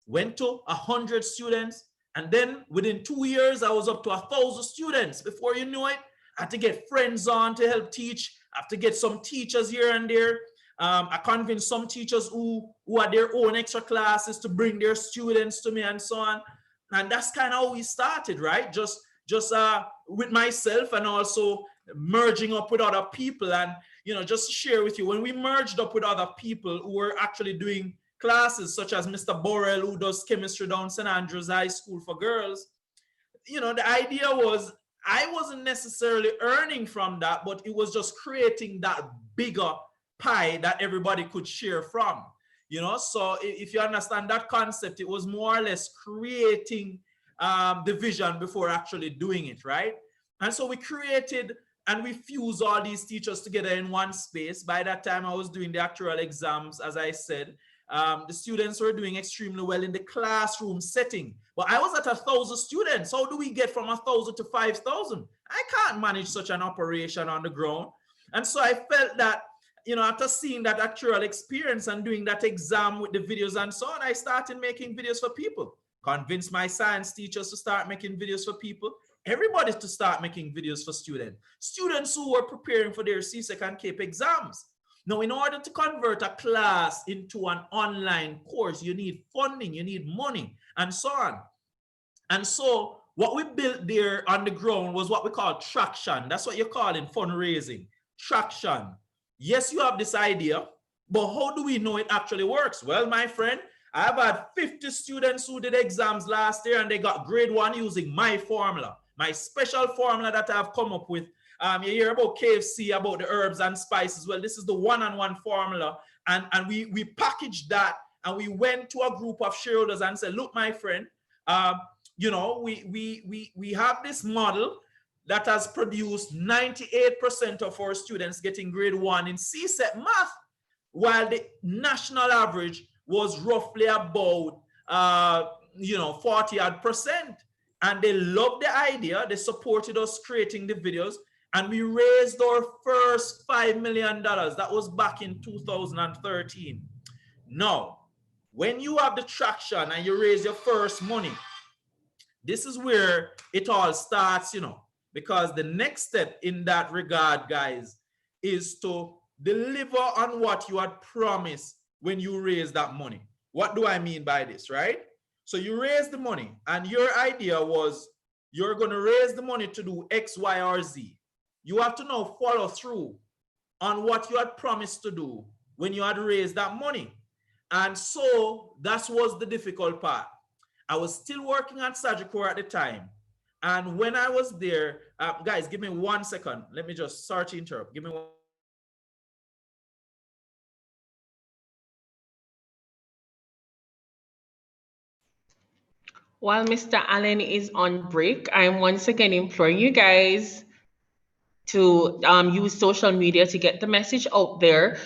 went to 100 students. And then within 2 years, I was up to 1,000 students. Before you know it, I had to get friends on to help teach. I have to get some teachers here and there. I convinced some teachers who had their own extra classes to bring their students to me and so on. And that's kind of how we started, right? Just with myself and also merging up with other people. And, you know, just to share with you, when we merged up with other people who were actually doing classes, such as Mr. Borrell, who does chemistry down St. Andrews High School for girls, you know, the idea was I wasn't necessarily earning from that, but it was just creating that bigger pie that everybody could share from, you know. So if you understand that concept, it was more or less creating the vision before actually doing it, right? And so we created and we fused all these teachers together in one space. By that time, I was doing the actual exams, as I said. The students were doing extremely well in the classroom setting, but I was at 1,000 students. How do we get from 1,000 to 5,000? I can't manage such an operation on the ground. And so I felt that, you know, after seeing that actual experience and doing that exam with the videos and so on, I started making videos for people. Convinced my science teachers to start making videos for people. Everybody to start making videos for students. Students who were preparing for their CSEC and CAPE exams. Now, in order to convert a class into an online course, you need funding, you need money, and so on. And so what we built there on the ground was what we call traction. That's what you call in fundraising, traction. Yes, you have this idea, but how do we know it actually works? Well, my friend, I've had 50 students who did exams last year and they got grade 1 using my formula, my special formula that I've come up with. You hear about KFC, about the herbs and spices. Well, this is the one-on-one formula. And we packaged that and we went to a group of shareholders and said, look, my friend, you know, we have this model that has produced 98% of our students getting grade 1 in CSET math, while the national average was roughly about, you know, 40%. And they loved the idea. They supported us creating the videos. And we raised our first $5 million. That was back in 2013. Now, when you have the traction and you raise your first money, this is where it all starts, you know, because the next step in that regard, guys, is to deliver on what you had promised when you raise that money. What do I mean by this, right? So you raise the money and your idea was you're going to raise the money to do X, Y, or Z. You have to now follow through on what you had promised to do when you had raised that money. And so that was the difficult part. I was still working at Sagicor at the time. And when I was there, guys, give me 1 second. Let me just, sorry to interrupt. Give me 1. While Mr. Allen is on break, I'm once again imploring you guys to use social media to get the message out there.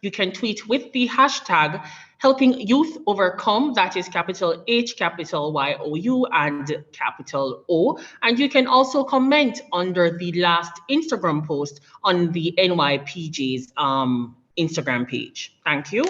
You can tweet with the hashtag helping youth overcome, that is capital H, capital YOU, and capital O. And you can also comment under the last Instagram post on the NYPJ's Instagram page. Thank you.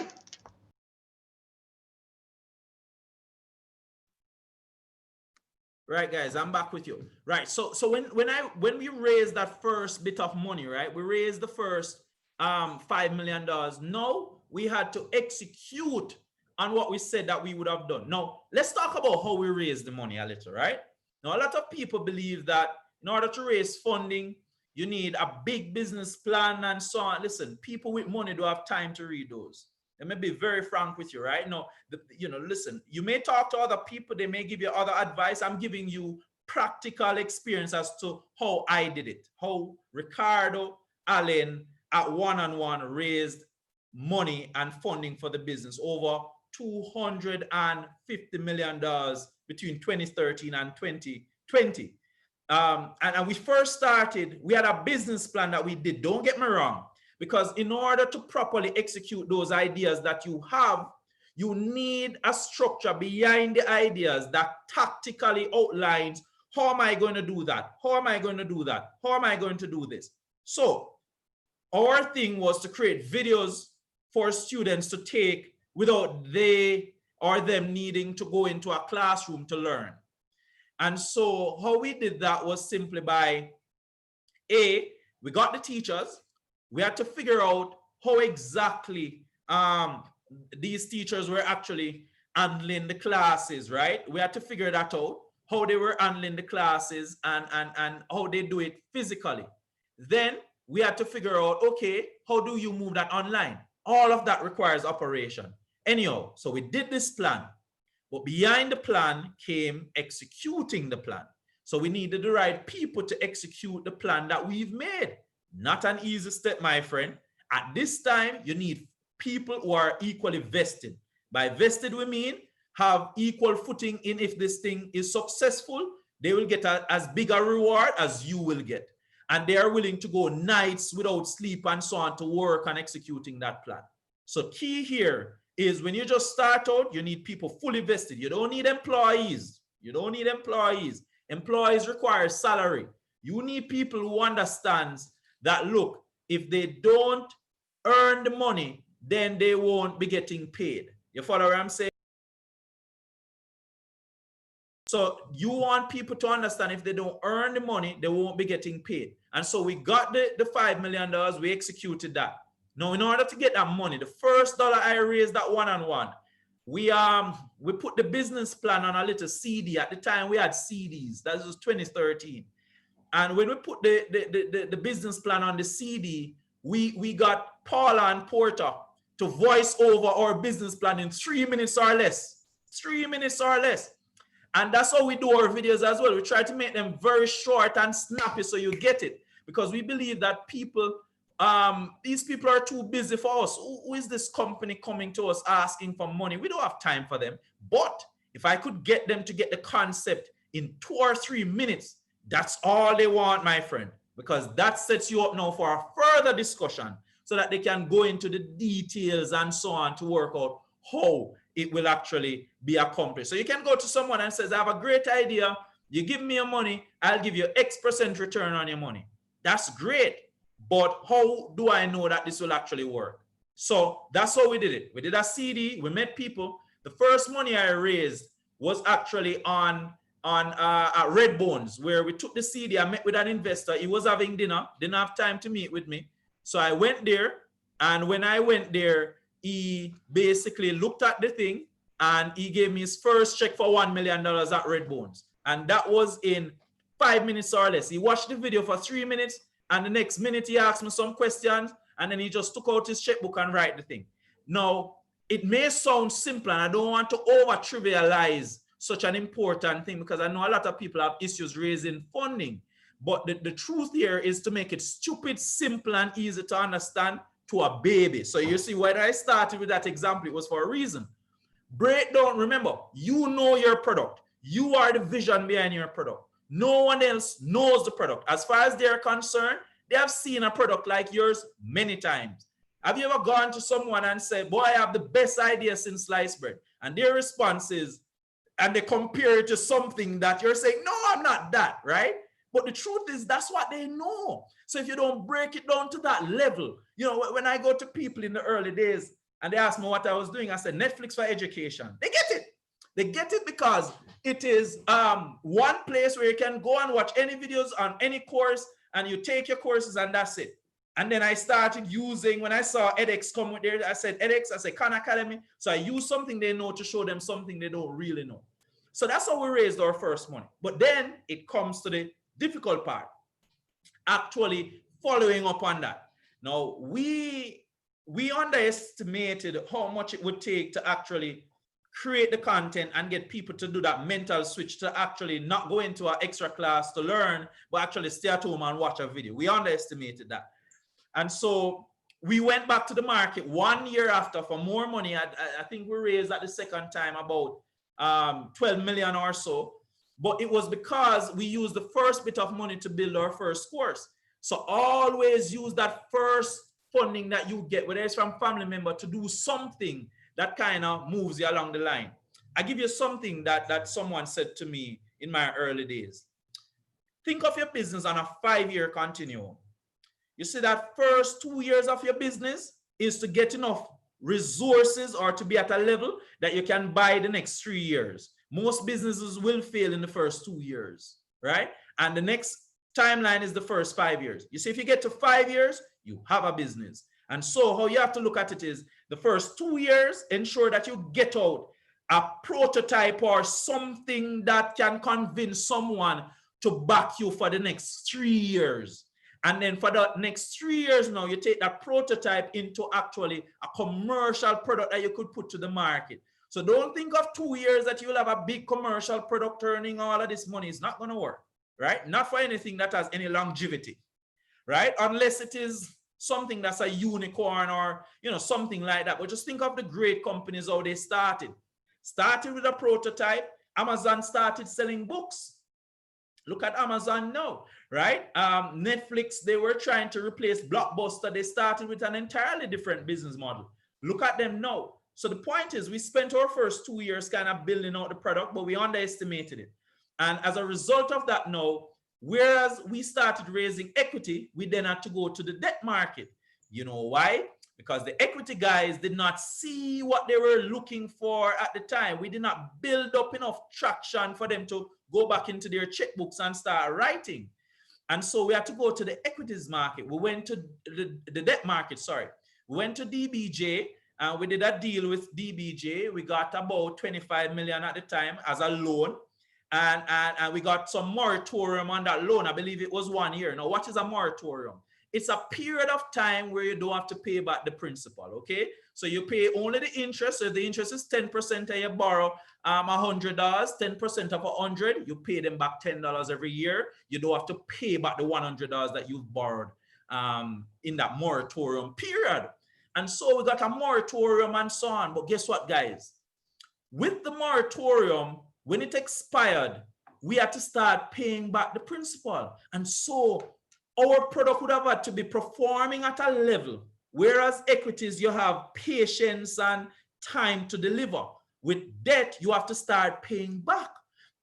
Right, guys, I'm back with you. Right, so when we raised that first bit of money, right, we raised the first $5 million. Now we had to execute on what we said that we would have done. Now let's talk about how we raised the money a little, right? Now a lot of people believe that in order to raise funding, you need a big business plan and so on. Listen, people with money don't have time to read those. Let me be very frank with you, right? No, you know, listen, you may talk to other people, they may give you other advice. I'm giving you practical experience as to how I did it, how Ricardo Allen at one-on-one raised money and funding for the business, over $250 million between 2013 and 2020. And we first started, we had a business plan that we did, don't get me wrong, because in order to properly execute those ideas that you have, you need a structure behind the ideas that tactically outlines, how am I going to do that? How am I going to do that? How am I going to do this? So our thing was to create videos for students to take without they or them needing to go into a classroom to learn. And so how we did that was simply by, we got the teachers. We had to figure out how exactly these teachers were actually handling the classes, right? We had to figure that out, how they were handling the classes and how they do it physically. Then we had to figure out, okay, how do you move that online? All of that requires operation. Anyhow, so we did this plan, but behind the plan came executing the plan. So we needed the right people to execute the plan that we've made. Not an easy step, my friend. At this time, you need people who are equally vested. By vested, we mean have equal footing in if this thing is successful, they will get as big a reward as you will get. And they are willing to go nights without sleep and so on to work on executing that plan. So key here is when you just start out, you need people fully vested. You don't need employees. You don't need employees. Employees require salary. You need people who understands that, look, if they don't earn the money, then they won't be getting paid. You follow what I'm saying? So you want people to understand if they don't earn the money, they won't be getting paid. And so we got the $5 million, we executed that. Now, in order to get that money, the first dollar I raised that one-on-one, we put the business plan on a little CD. At the time, we had CDs. That was 2013. And when we put the business plan on the CD, we got Paula and Porter to voice over our business plan in 3 minutes or less. 3 minutes or less. And that's how we do our videos as well. We try to make them very short and snappy so you get it. Because we believe that people, these people are too busy for us. Who is this company coming to us asking for money? We don't have time for them. But if I could get them to get the concept in 2 or 3 minutes, that's all they want, my friend. Because that sets you up now for a further discussion so that they can go into the details and so on to work out how it will actually be accomplished. So you can go to someone and says, I have a great idea. You give me your money, I'll give you X% return on your money. That's great. But how do I know that this will actually work? So that's how we did it. We did a CD, we met people. The first money I raised was actually on Red Bones, where we took the CD. I met with an investor. He was having dinner, didn't have time to meet with me. So I went there, and when I went there, he basically looked at the thing and he gave me his first check for $1 million at Red Bones. And that was in 5 minutes or less. He watched the video for 3 minutes, and the next minute he asked me some questions, and then he just took out his checkbook and write the thing. Now, it may sound simple, and I don't want to over trivialize such an important thing because I know a lot of people have issues raising funding. But the truth here is to make it stupid, simple, and easy to understand to a baby. So you see, when I started with that example, it was for a reason. Break down, remember, you know your product. You are the vision behind your product. No one else knows the product. As far as they're concerned, they have seen a product like yours many times. Have you ever gone to someone and said, boy, I have the best idea since sliced bread? And their response is, and they compare it to something that you're saying, no, I'm not that, right? But the truth is, that's what they know. So if you don't break it down to that level, you know, when I go to people in the early days and they ask me what I was doing, I said, Netflix for education. They get it. They get it because it is one place where you can go and watch any videos on any course, and you take your courses and that's it. And then I started using, when I saw edX come with there, I said, edX, I said, Khan Academy. So I use something they know to show them something they don't really know. So that's how we raised our first money. But then it comes to the difficult part, actually following up on that. Now, we underestimated how much it would take to actually create the content and get people to do that mental switch to actually not go into an extra class to learn, but actually stay at home and watch a video. We underestimated that. And so we went back to the market 1 year after for more money. I think we raised at the second time about 12 million or so. But it was because we used the first bit of money to build our first course. So always use that first funding that you get, whether it's from family member, to do something that kind of moves you along the line. I give you something that someone said to me in my early days. Think of your business on a 5-year continuum. You see, that first 2 years of your business is to get enough resources or to be at a level that you can buy the next 3 years. Most businesses will fail in the first 2 years, right? And the next timeline is the first 5 years. You see, if you get to 5 years, you have a business. And so how you have to look at it is the first 2 years, ensure that you get out a prototype or something that can convince someone to back you for the next 3 years. And then for the next 3 years now, you take that prototype into actually a commercial product that you could put to the market. So don't think of 2 years that you'll have a big commercial product earning all of this money. It's not going to work, right? Not for anything that has any longevity, right? Unless it is something that's a unicorn or, you know, something like that. But just think of the great companies, how they started. Started with a prototype. Amazon started selling books. Look at Amazon now, right? Netflix, they were trying to replace Blockbuster. They started with an entirely different business model. Look at them now. So the point is, we spent our first 2 years kind of building out the product, but we underestimated it. And as a result of that now, whereas we started raising equity, we then had to go to the debt market. You know why? Because the equity guys did not see what they were looking for at the time. We did not build up enough traction for them to go back into their checkbooks and start writing. And so we had to go to the equities market. We went to the debt market, sorry. We went to DBJ and we did a deal with DBJ. We got about 25 million at the time as a loan. And we got some moratorium on that loan. I believe it was 1 year. Now, what is a moratorium? It's a period of time where you don't have to pay back the principal, okay? So you pay only the interest. So if the interest is 10% and you borrow $100, 10% of 100, you pay them back $10 every year. You don't have to pay back the $100 that you've borrowed in that moratorium period. And so we got a moratorium and so on. But guess what, guys? With the moratorium, when it expired, we had to start paying back the principal. And so our product would have had to be performing at a level, whereas equities, you have patience and time to deliver. With debt, you have to start paying back.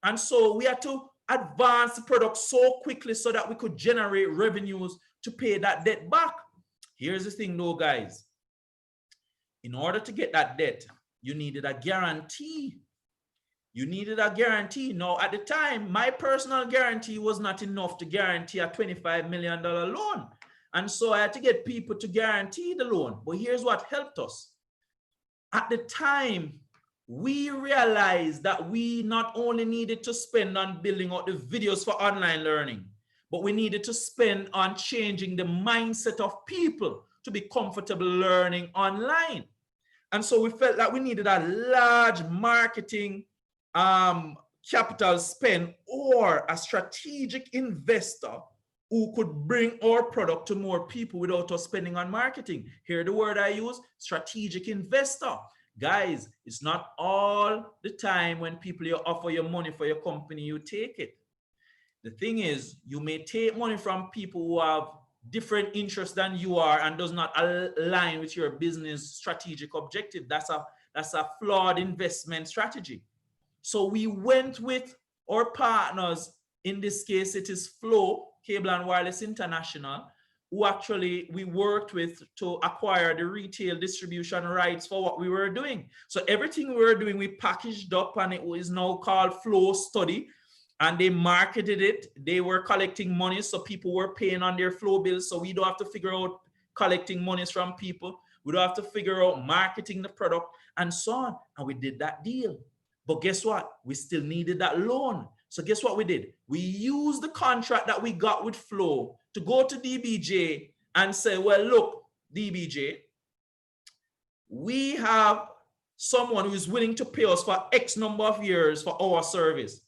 And so we had to advance the product so quickly so that we could generate revenues to pay that debt back. Here's the thing though, guys. In order to get that debt, you needed a guarantee. You needed a guarantee. Now, at the time, my personal guarantee was not enough to guarantee a $25 million loan. And so I had to get people to guarantee the loan. But here's what helped us. At the time, we realized that we not only needed to spend on building out the videos for online learning, but we needed to spend on changing the mindset of people to be comfortable learning online. And so we felt like we needed a large marketing capital spend or a strategic investor who could bring our product to more people without us spending on marketing. Hear the word I use, strategic investor. Guys, it's not all the time when people you offer your money for your company, you take it. The thing is, you may take money from people who have different interests than you are and does not align with your business strategic objective. That's a flawed investment strategy. So we went with our partners. In this case, it is Flow, Cable and Wireless International, who actually we worked with to acquire the retail distribution rights for what we were doing. So everything we were doing, we packaged up and it is now called Flow Study. And they marketed it. They were collecting money, so people were paying on their Flow bills. So we don't have to figure out collecting monies from people. We don't have to figure out marketing the product and so on. And we did that deal. But guess what? We still needed that loan. So guess what we did? We used the contract that we got with Flow to go to DBJ and say, well, look, DBJ, we have someone who is willing to pay us for X number of years for our service.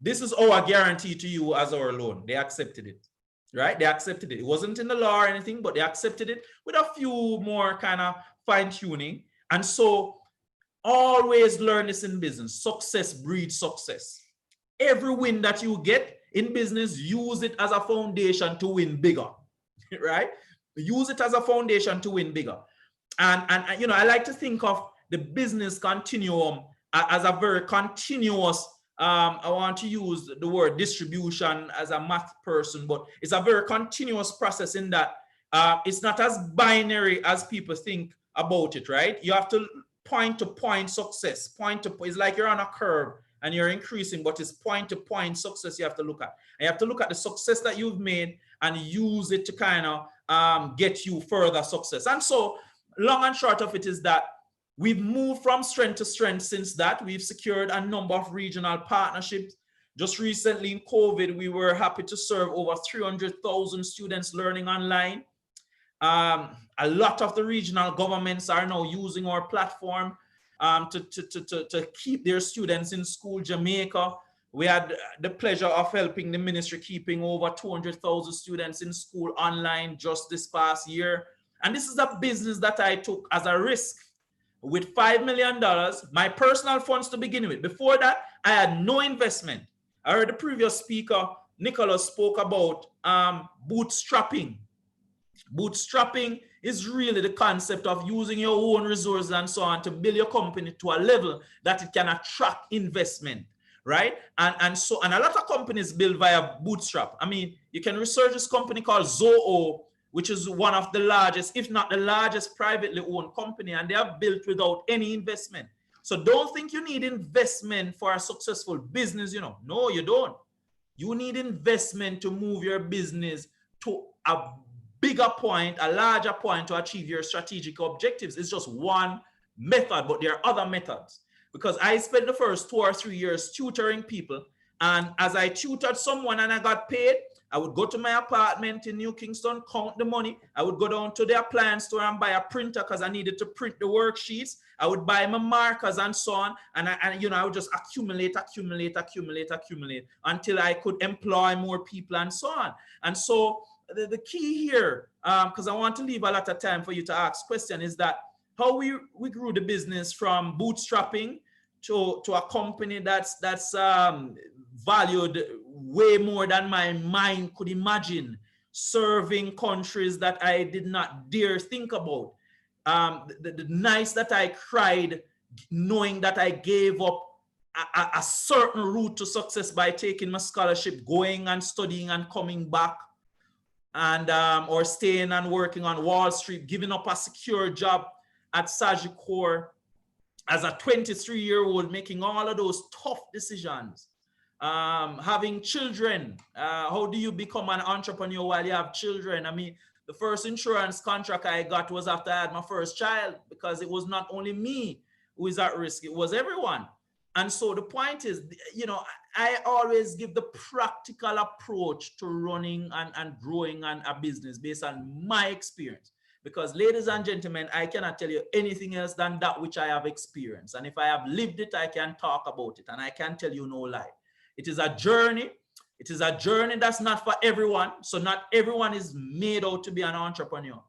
This is our guarantee to you as our loan. They accepted it. right? They accepted it. It wasn't in the law or anything, but they accepted it with a few more kind of fine tuning. And so always learn this in business. Success breeds success. Every win that you get in business, use it as a foundation to win bigger, right? Use it as a foundation to win bigger. And you know, I like to think of the business continuum as a very continuous, I want to use the word distribution as a math person, but it's a very continuous process in that it's not as binary as people think about it, right? You have to point to point success. Point to it's like you're on a curve and you're increasing, but it's point to point success you have to look at. And you have to look at the success that you've made and use it to kind of get you further success. And so long and short of it is that we've moved from strength to strength since that. We've secured a number of regional partnerships. Just recently in COVID, we were happy to serve over 300,000 students learning online. A lot of the regional governments are now using our platform to keep their students in school. Jamaica, we had the pleasure of helping the ministry keeping over 200,000 students in school online just this past year. And this is a business that I took as a risk with $5 million, my personal funds to begin with. Before that, I had no investment. I heard the previous speaker, Nicholas, spoke about bootstrapping. Bootstrapping is really the concept of using your own resources and so on to build your company to a level that it can attract investment, right? And a lot of companies build via bootstrap. I mean, you can research this company called Zoho, which is one of the largest, if not the largest privately owned company, and they are built without any investment. So don't think you need investment for a successful business, you know. No, you don't. You need investment to move your business to a bigger point, a larger point to achieve your strategic objectives. It's just one method, but there are other methods. Because I spent the first 2 or 3 years tutoring people, and as I tutored someone and I got paid, I would go to my apartment in New Kingston, count the money. I would go down to the appliance store and buy a printer because I needed to print the worksheets. I would buy my markers and so on. And I would just accumulate until I could employ more people and so on. And so the key here, because I want to leave a lot of time for you to ask questions, is that how we grew the business from bootstrapping to a company that's valued way more than my mind could imagine, serving countries that I did not dare think about. The nights that I cried knowing that I gave up a certain route to success by taking my scholarship, going and studying and coming back, and or staying and working on Wall Street, giving up a secure job at Sagicor as a 23-year-old, making all of those tough decisions. Having children, how do you become an entrepreneur while you have children? I mean, the first insurance contract I got was after I had my first child, because it was not only me who is at risk, it was everyone. And so the point is, you know, I always give the practical approach to running and growing a business based on my experience. Because ladies and gentlemen, I cannot tell you anything else than that which I have experienced. And if I have lived it, I can talk about it. And I can tell you no lie. It is a journey. It is a journey that's not for everyone. So not everyone is made out to be an entrepreneur.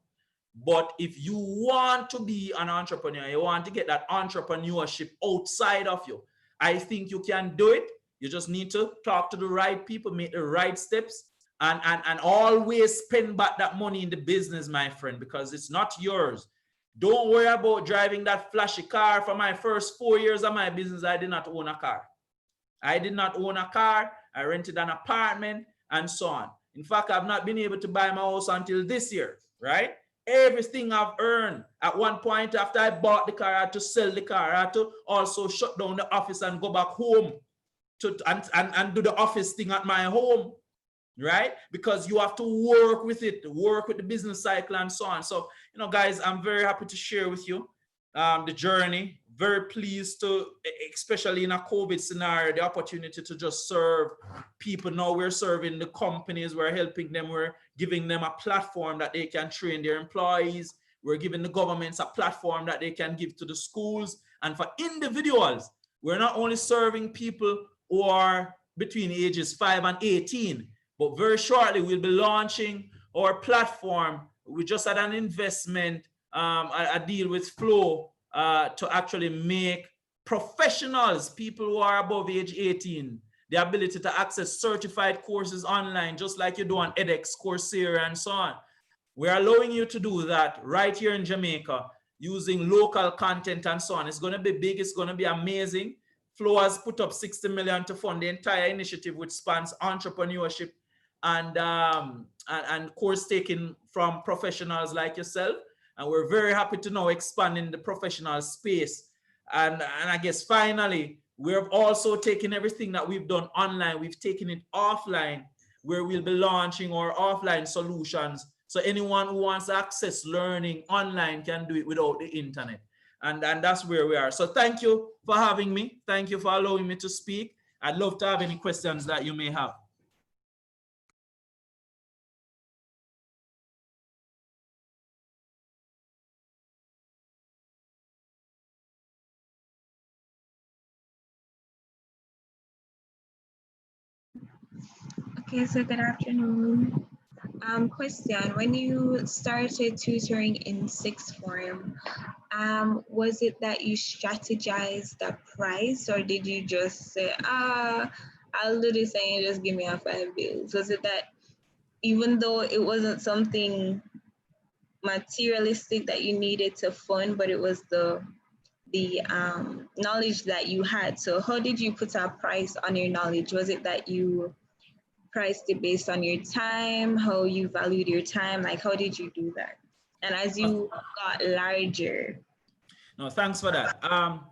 But if you want to be an entrepreneur, you want to get that entrepreneurship outside of you, I think you can do it. You just need to talk to the right people, make the right steps, and always spend back that money in the business, my friend, because it's not yours. Don't worry about driving that flashy car. For my first 4 years of my business, I did not own a car. I did not own a car. I rented an apartment and so on. In fact, I've not been able to buy my house until this year, right? Everything I've earned. At one point after I bought the car, I had to sell the car. I had to also shut down the office and go back home and do the office thing at my home, right? Because you have to work with it, work with the business cycle and so on. So, you know, guys, I'm very happy to share with you the journey. Very pleased to, especially in a COVID scenario, the opportunity to just serve people. Now we're serving the companies, we're helping them, we're giving them a platform that they can train their employees. We're giving the governments a platform that they can give to the schools. And for individuals, we're not only serving people who are between ages 5 and 18, But very shortly, we'll be launching our platform. We just had an investment, a deal with Flow to actually make professionals, people who are above age 18, the ability to access certified courses online, just like you do on edX, Coursera, and so on. We're allowing you to do that right here in Jamaica using local content and so on. It's going to be big. It's going to be amazing. Flow has put up 60 million to fund the entire initiative, which spans entrepreneurship and course taking from professionals like yourself. And we're very happy to now expand in the professional space. And I guess finally, we're also taking everything that we've done online, we've taken it offline, where we'll be launching our offline solutions. So anyone who wants to access learning online can do it without the internet. And that's where we are. So thank you for having me. Thank you for allowing me to speak. I'd love to have any questions that you may have. Okay, so good afternoon. Question, when you started tutoring in sixth form, was it that you strategized the price, or did you just say, I'll do this and you just give me a 5 bills? Was it that even though it wasn't something materialistic that you needed to fund, but it was the knowledge that you had? So how did you put a price on your knowledge? Was it that you priced it based on your time, how you valued your time? Like, how did you do that? And as you got larger? No, thanks for that.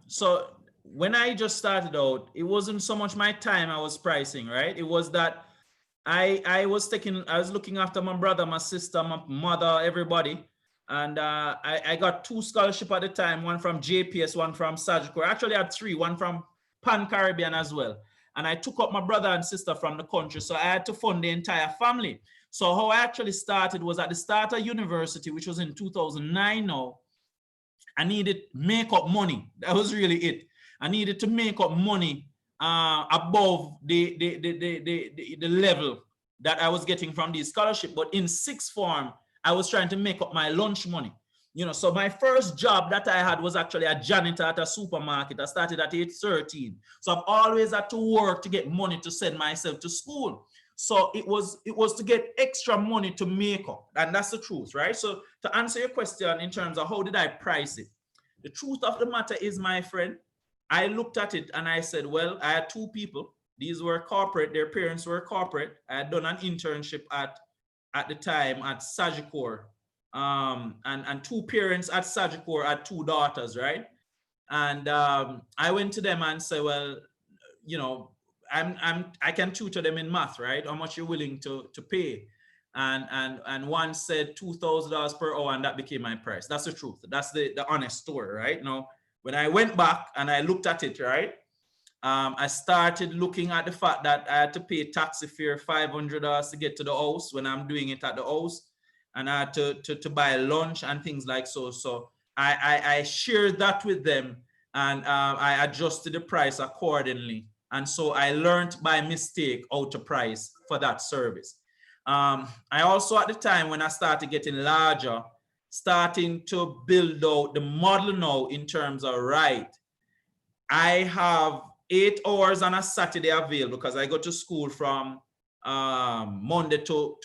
So when I just started out, it wasn't so much my time I was pricing, right? It was that I was looking after my brother, my sister, my mother, everybody. And I got 2 scholarships at the time, one from JPS, one from Sagicor. Actually, I had 3, one from Pan Caribbean as well. And I took up my brother and sister from the country. So I had to fund the entire family. So how I actually started was at the start of university, which was in 2009 now. I needed make up money. That was really it. I needed to make up money above the level that I was getting from the scholarship. But in sixth form, I was trying to make up my lunch money. You know, so my first job that I had was actually a janitor at a supermarket. I started at age 13. So I've always had to work to get money to send myself to school. So it was to get extra money to make up. And that's the truth, right? So to answer your question in terms of how did I price it? The truth of the matter is, my friend, I looked at it and I said, well, I had 2 people. These were corporate. Their parents were corporate. I had done an internship at the time at Sagicor. And 2 parents at Sagicor had 2 daughters, right? And I went to them and said, well, you know, I can tutor them in math, right? How much you're willing to pay? And one said $2,000 per hour, and that became my price. That's the truth. That's the honest story, right? Now, when I went back and I looked at it, right? I started looking at the fact that I had to pay taxi fare $500 to get to the house when I'm doing it at the house. And I had to buy lunch and things like so. So I shared that with them, and I adjusted the price accordingly. And so I learned by mistake how to price for that service. I also, at the time when I started getting larger, starting to build out the model now in terms of, right, I have 8 hours on a Saturday available because I go to school from Monday to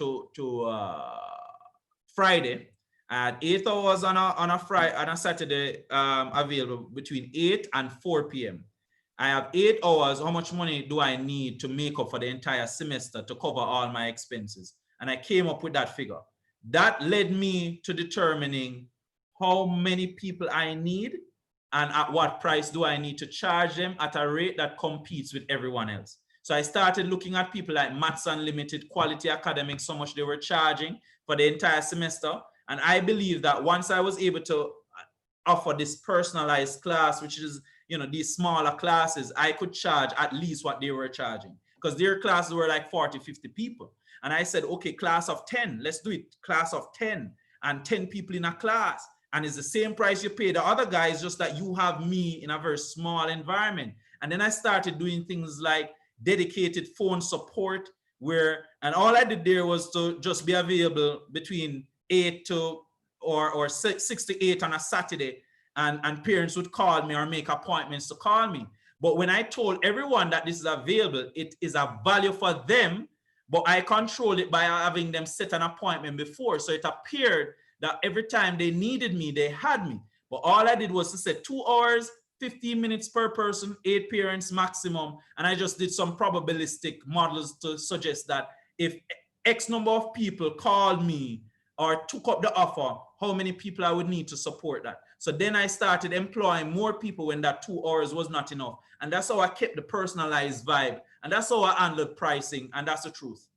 Friday. I had 8 hours on a Saturday available between 8 and 4 p.m. I have 8 hours. How much money do I need to make up for the entire semester to cover all my expenses? And I came up with that figure. That led me to determining how many people I need and at what price do I need to charge them at a rate that competes with everyone else. So I started looking at people like Maths Unlimited, Quality Academics, how much they were charging for the entire semester. And I believe that once I was able to offer this personalized class, which is, you know, these smaller classes, I could charge at least what they were charging, because their classes were like 40, 50 people. And I said, okay, class of 10, let's do it. Class of 10 and 10 people in a class. And it's the same price you pay the other guys, just that you have me in a very small environment. And then I started doing things like dedicated phone support, and all I did there was to just be available between 8 to or 6 to 8 on a Saturday, and parents would call me or make appointments to call me. But when I told everyone that this is available, it is a value for them, but I control it by having them set an appointment before. So it appeared that every time they needed me, they had me. But all I did was to set 2 hours, 15 minutes per person, 8 parents maximum. And I just did some probabilistic models to suggest that if X number of people called me or took up the offer, how many people I would need to support that. So then I started employing more people when that 2 hours was not enough. And that's how I kept the personalized vibe. And that's how I handled pricing. And that's the truth.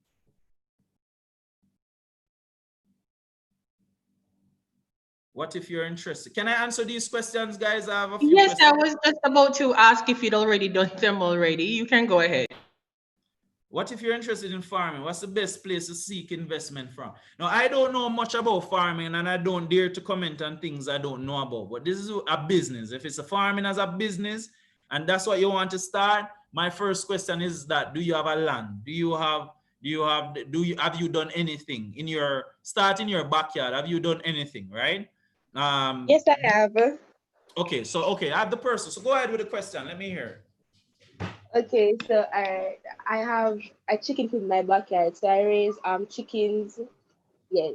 What if you're interested? Can I answer these questions, guys? I have a few Yes, questions. I was just about to ask if you'd already done them already. You can go ahead. What if you're interested in farming? What's the best place to seek investment from? Now, I don't know much about farming, and I don't dare to comment on things I don't know about, but this is a business. If it's a farming as a business, and that's what you want to start, my first question is that, do you have a land? Have you done anything in your backyard? Have you done anything, right? Yes, I have. Okay, I have the person. So go ahead with the question. Let me hear. Okay, so I have a chicken in my backyard. So I raise chickens. Yes.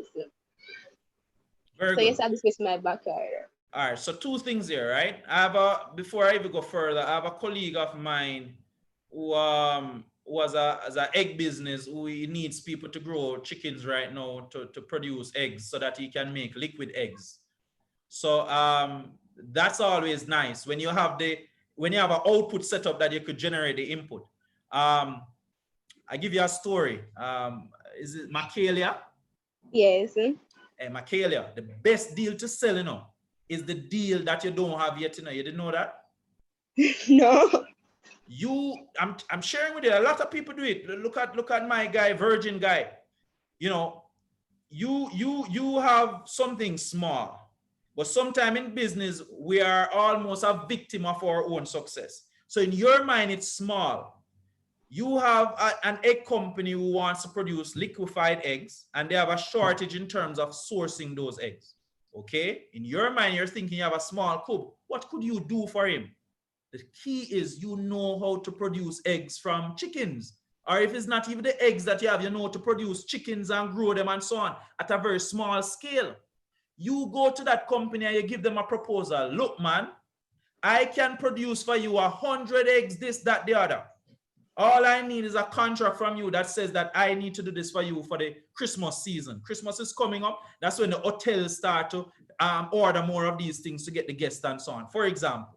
Very so good. yes, I have this in my backyard. All right, so 2 things here, right? Before I even go further, I have a colleague of mine who was as an egg business who he needs people to grow chickens right now to produce eggs so that he can make liquid eggs. So that's always nice when you have an output setup that you could generate the input. I give you a story. Is it Macalia? Yes. Macalia, the best deal to sell, is the deal that you don't have yet. You didn't know that? No. I'm sharing with you. A lot of people do it. Look at my guy, Virgin guy. You have something small, but sometime in business we are almost a victim of our own success. So in your mind, it's small. You have an egg company who wants to produce liquefied eggs, and they have a shortage in terms of sourcing those eggs. Okay? In your mind, you're thinking you have a small coop. What could you do for him? The key is you know how to produce eggs from chickens. Or if it's not even the eggs that you have, you know to produce chickens and grow them and so on at a very small scale. You go to that company and you give them a proposal. Look, man, I can produce for you 100 eggs, this, that, the other. All I need is a contract from you that says that I need to do this for you for the Christmas season. Christmas is coming up. That's when the hotels start to order more of these things to get the guests and so on. For example.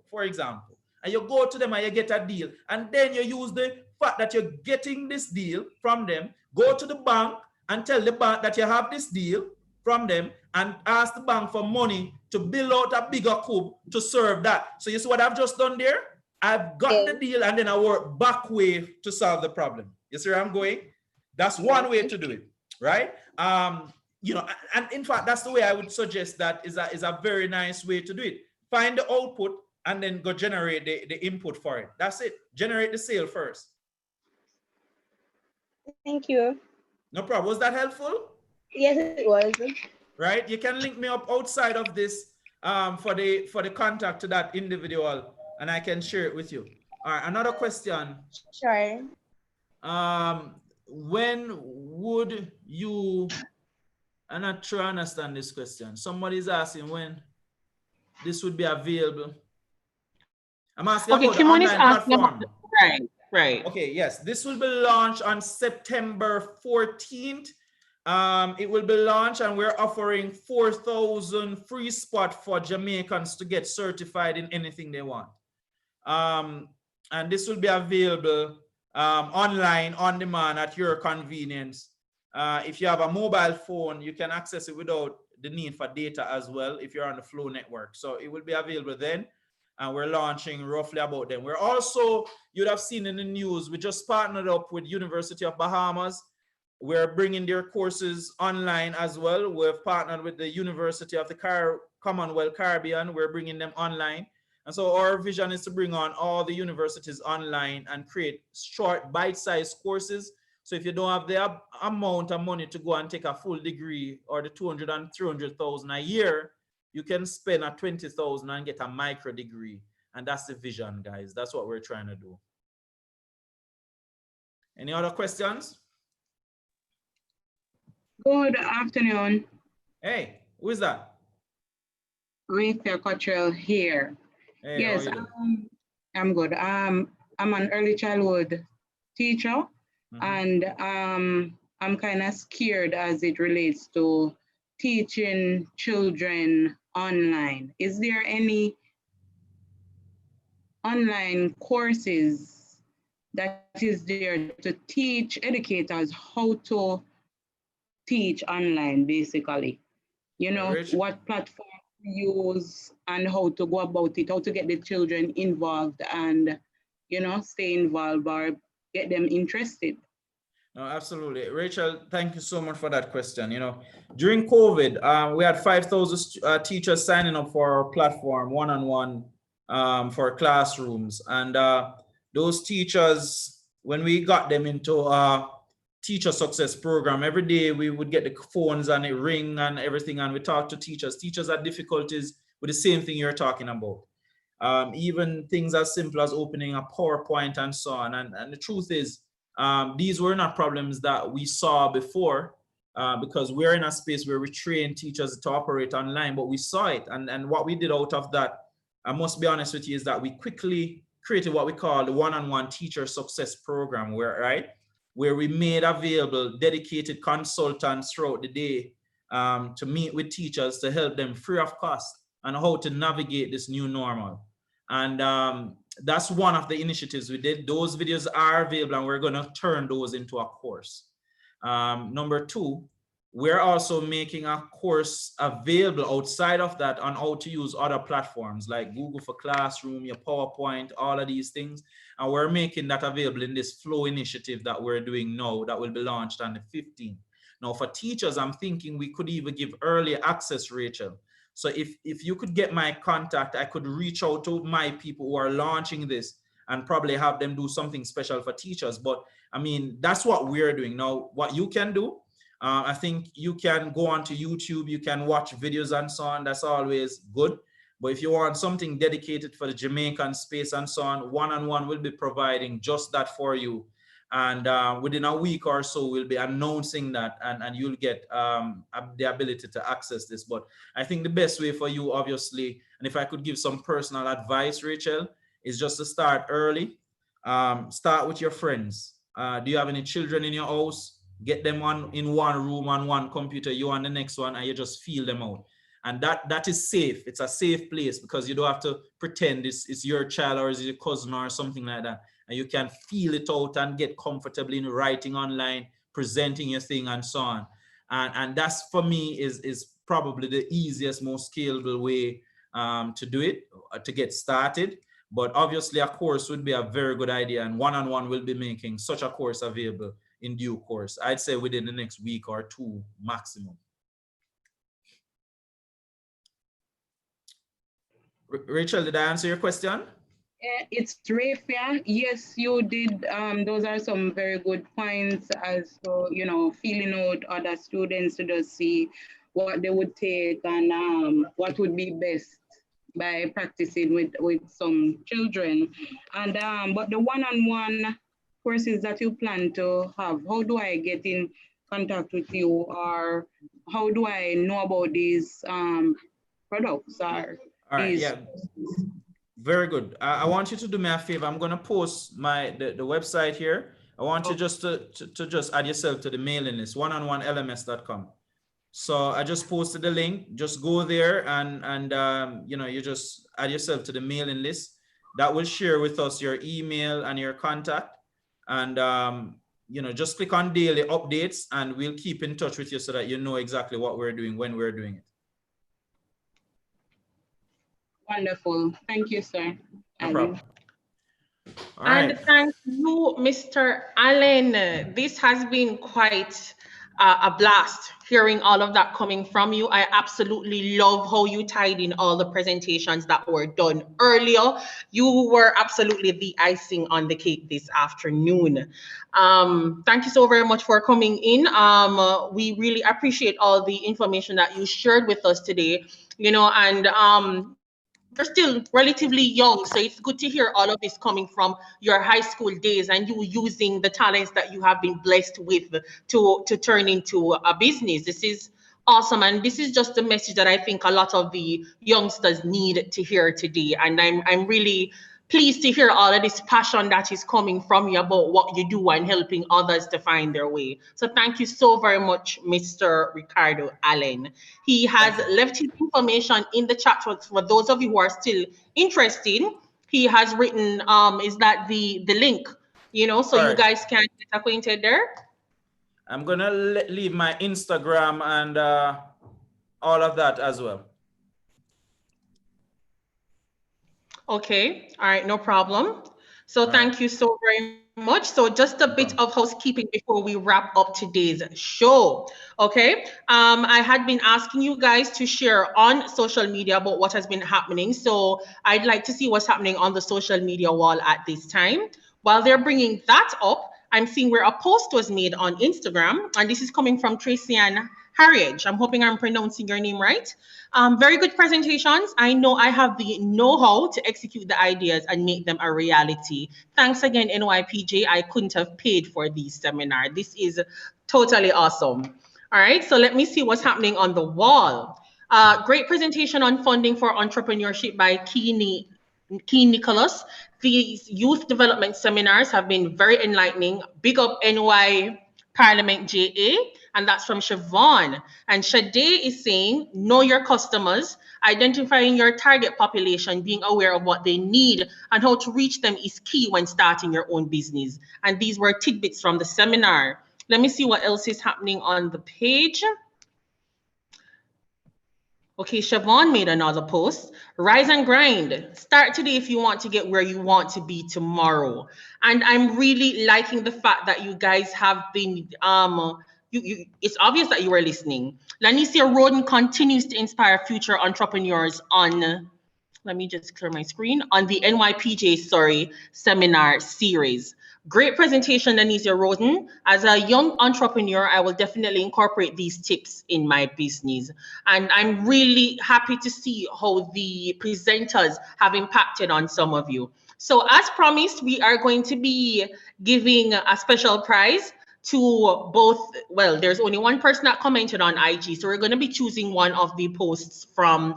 And you go to them and you get a deal. And then you use the fact that you're getting this deal from them, go to the bank and tell the bank that you have this deal from them and ask the bank for money to build out a bigger coop to serve that. So you see what I've just done there? I've got the deal and then I work back way to solve the problem. You see where I'm going? That's one way to do it, right? And in fact, that's the way I would suggest that is a very nice way to do it. Find the output and then go generate the input for it. That's it. Generate the sale first. Thank you. No problem. Was that helpful? Yes, it was. Right? You can link me up outside of this for the contact to that individual, and I can share it with you. All right, another question. Sure. When would you, I'm not sure I understand this question. Somebody's asking when this would be available. I'm asking about the online platform. Right. Okay, yes, this will be launched on September 14th. It will be launched and we're offering 4,000 free spot for Jamaicans to get certified in anything they want. And this will be available online, on demand, at your convenience. If you have a mobile phone, you can access it without the need for data as well if you're on the Flow network. So it will be available then. And we're launching roughly about then. We're also, you'd have seen in the news, we just partnered up with University of Bahamas. We're bringing their courses online as well. We've partnered with the University of the Commonwealth Caribbean. We're bringing them online. And so our vision is to bring on all the universities online and create short bite-sized courses So if you don't have the amount of money to go and take a full degree or the 200 and 300,000 a year, you can spend a 20,000 and get a micro degree. And that's the vision, guys. That's what we're trying to do. Any other questions? Good afternoon. Hey, who is that? Rita Cottrell here. Hey, yes, how you doing? I'm good. I'm an early childhood teacher, and I'm kind of scared as it relates to teaching children online. Is there any online courses that is there to teach educators how to teach online, basically? You know, what platform to use and how to go about it, how to get the children involved and, you know, stay involved or get them interested. No, absolutely. Rachel, thank you so much for that question. You know, during COVID, we had 5,000 teachers signing up for our platform one-on-one for classrooms. And those teachers, when we got them into a teacher success program, every day we would get the phones and it ring and everything. And we talk to teachers. Teachers had difficulties with the same thing you're talking about. Even things as simple as opening a PowerPoint and so on. And the truth is, these were not problems that we saw before because we're in a space where we train teachers to operate online, but we saw it. And what we did out of that, I must be honest with you, is that we quickly created what we call the one-on-one teacher success program, where we made available dedicated consultants throughout the day to meet with teachers to help them free of cost on how to navigate this new normal. And that's one of the initiatives we did. Those videos are available and we're going to turn those into a course. Number two, we're also making a course available outside of that on how to use other platforms like Google for Classroom, your PowerPoint, all of these things. And we're making that available in this Flow initiative that we're doing now that will be launched on the 15th. Now for teachers, I'm thinking we could even give early access, Rachel. So if you could get my contact, I could reach out to my people who are launching this and probably have them do something special for teachers. But I mean, that's what we're doing. Now, what you can do, I think you can go onto YouTube, you can watch videos and so on. That's always good. But if you want something dedicated for the Jamaican space and so on, one-on-one will be providing just that for you. And within a week or so, we'll be announcing that and you'll get the ability to access this. But I think the best way for you, obviously, and if I could give some personal advice, Rachel, is just to start early. Start with your friends. Do you have any children in your house? Get them in one room on one computer, you on the next one, and you just feel them out. And that is safe. It's a safe place because you don't have to pretend it's your child or it's your cousin or something like that. And you can feel it out and get comfortable in writing online, presenting your thing and so on. And that's, for me, is probably the easiest, most scalable way to do it, to get started. But obviously a course would be a very good idea, and one-on-one will be making such a course available in due course. I'd say within the next week or two maximum. Rachel, did I answer your question? It's Rafia. Yes, you did. Those are some very good points as to, you know, feeling out other students to just see what they would take and what would be best by practicing with some children. And but the one-on-one courses that you plan to have, how do I get in contact with you, or how do I know about these products or all right, these? yeah. Very good. I want you to do me a favor. I'm going to post the website here. I want you just to just add yourself to the mailing list, oneononelms.com. So I just posted the link. Just go there and you know, you just add yourself to the mailing list. That will share with us your email and your contact. And you know, just click on daily updates and we'll keep in touch with you so that you know exactly what we're doing when we're doing it. Wonderful. Thank you, sir. No problem. All right. And thank you, Mr. Allen. This has been quite a blast hearing all of that coming from you. I absolutely love how you tied in all the presentations that were done earlier. You were absolutely the icing on the cake this afternoon. Thank you so very much for coming in. We really appreciate all the information that you shared with us today. And you're still relatively young, so it's good to hear all of this coming from your high school days and you using the talents that you have been blessed with to turn into a business. This is awesome, and this is just the message that I think a lot of the youngsters need to hear today. And I'm really pleased to hear all of this passion that is coming from you about what you do and helping others to find their way. So thank you so very much, Mr. Ricardo Allen. He has left his information in the chat for those of you who are still interested. He has written, is that the link, so you guys can get acquainted there. I'm gonna leave my Instagram and all of that as well. Okay, all right, no problem. So thank you so very much. So just a bit of housekeeping before we wrap up today's show. Okay, I had been asking you guys to share on social media about what has been happening. So I'd like to see what's happening on the social media wall at this time. While they're bringing that up, I'm seeing where a post was made on Instagram, and this is coming from Tracy Ann Harriage. I'm hoping I'm pronouncing your name right. Very good presentations. I know I have the know-how to execute the ideas and make them a reality. Thanks again, NYPJ. I couldn't have paid for this seminar. This is totally awesome. All right, so let me see what's happening on the wall. Great presentation on funding for entrepreneurship by Key Nicholas. These youth development seminars have been very enlightening. Big up NY Parliament JA, and that's from Siobhan. And Shade is saying, know your customers, identifying your target population, being aware of what they need and how to reach them is key when starting your own business. And these were tidbits from the seminar. Let me see what else is happening on the page. Okay, Siobhan made another post. Rise and grind. Start today if you want to get where you want to be tomorrow. And I'm really liking the fact that you guys have been, it's obvious that you are listening. Lanicia Roden continues to inspire future entrepreneurs on, let me just clear my screen, on the NYPJ, seminar series. Great presentation, Anisia Rosen. As a young entrepreneur, I will definitely incorporate these tips in my business. And I'm really happy to see how the presenters have impacted on some of you. So as promised, we are going to be giving a special prize to both, well, there's only one person that commented on IG, so we're going to be choosing one of the posts from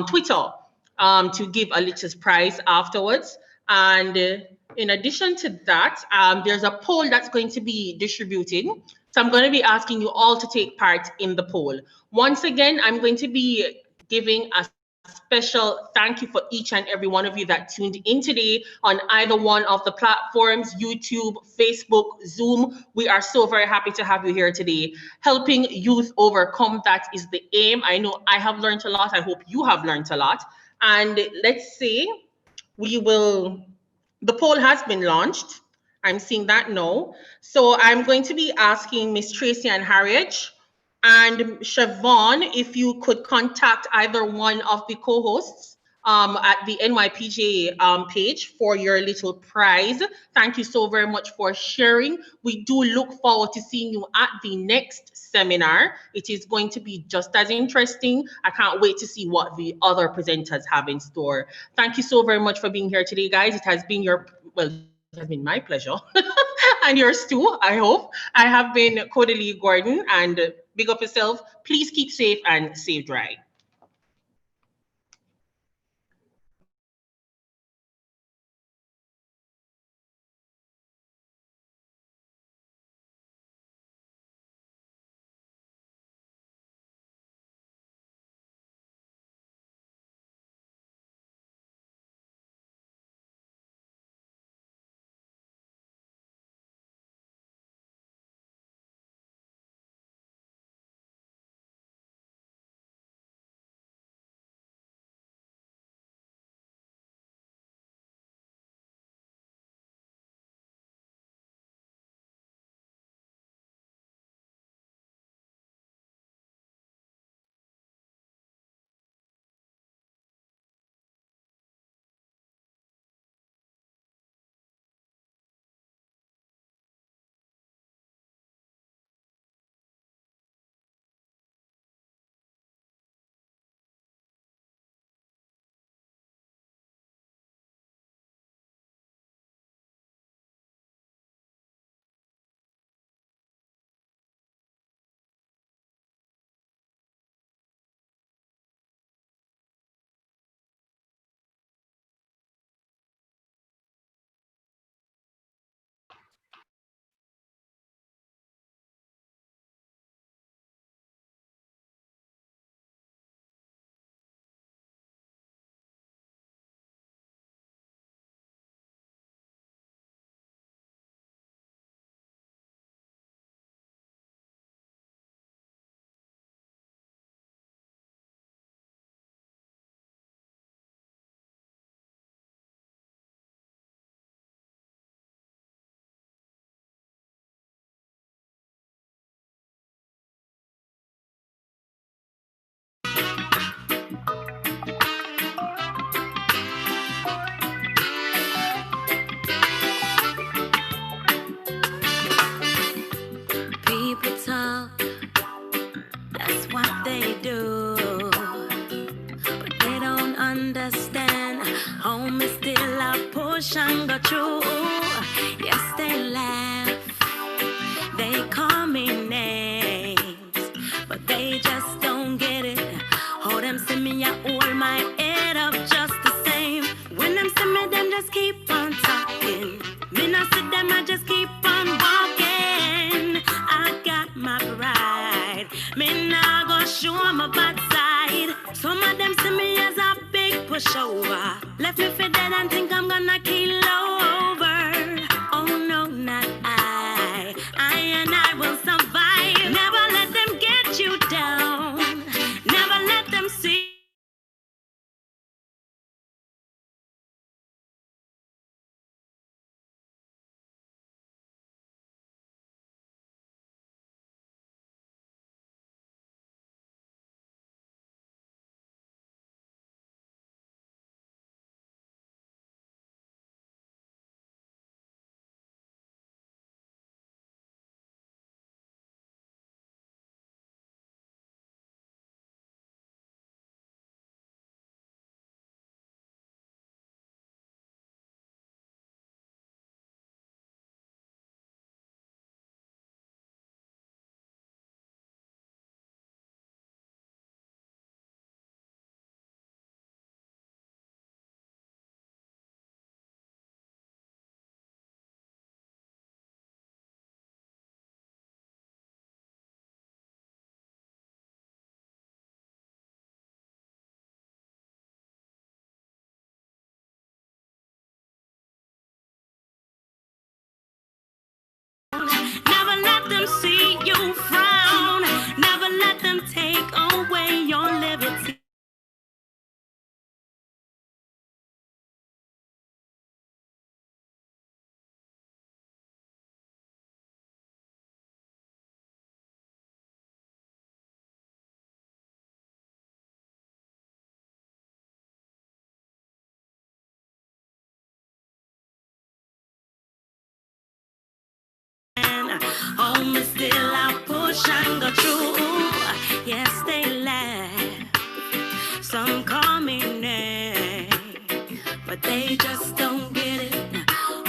Twitter to give a little prize afterwards. And in addition to that, there's a poll that's going to be distributed. So I'm going to be asking you all to take part in the poll. Once again, I'm going to be giving a special thank you for each and every one of you that tuned in today on either one of the platforms, YouTube, Facebook, Zoom. We are so very happy to have you here today. Helping youth overcome, that is the aim. I know I have learned a lot. I hope you have learned a lot. And let's say the poll has been launched. I'm seeing that now. So I'm going to be asking Miss Tracy and Harriet and Siobhan if you could contact either one of the co-hosts at the NYPJ page for your little prize. Thank you so very much for sharing. We do look forward to seeing you at the next seminar. It is going to be just as interesting. I can't wait to see what the other presenters have in store. Thank you so very much for being here today, guys. It has been it has been my pleasure and yours too, I hope. I have been Codalie Gordon, and big up yourself. Please keep safe and stay dry. People talk, that's what they do, but they don't understand. Home is still a push and go through. Yes, they laugh, they call me names, but they just don't get it. Hold them see me, I hold my head up just the same. When them see me, them just keep on talking. Me not see them, I just keep on walking. I got my pride, me nah go show my bad side. Some of them see me as a big pushover, left me for dead and think I'm gonna kill over. Oh no, not I and I will survive. Never let them get you down, never let them see. Never let them see you frown, never let them take away your liberty. Home is still a push and go through. Yes, they laugh, some call me name, but they just don't get it.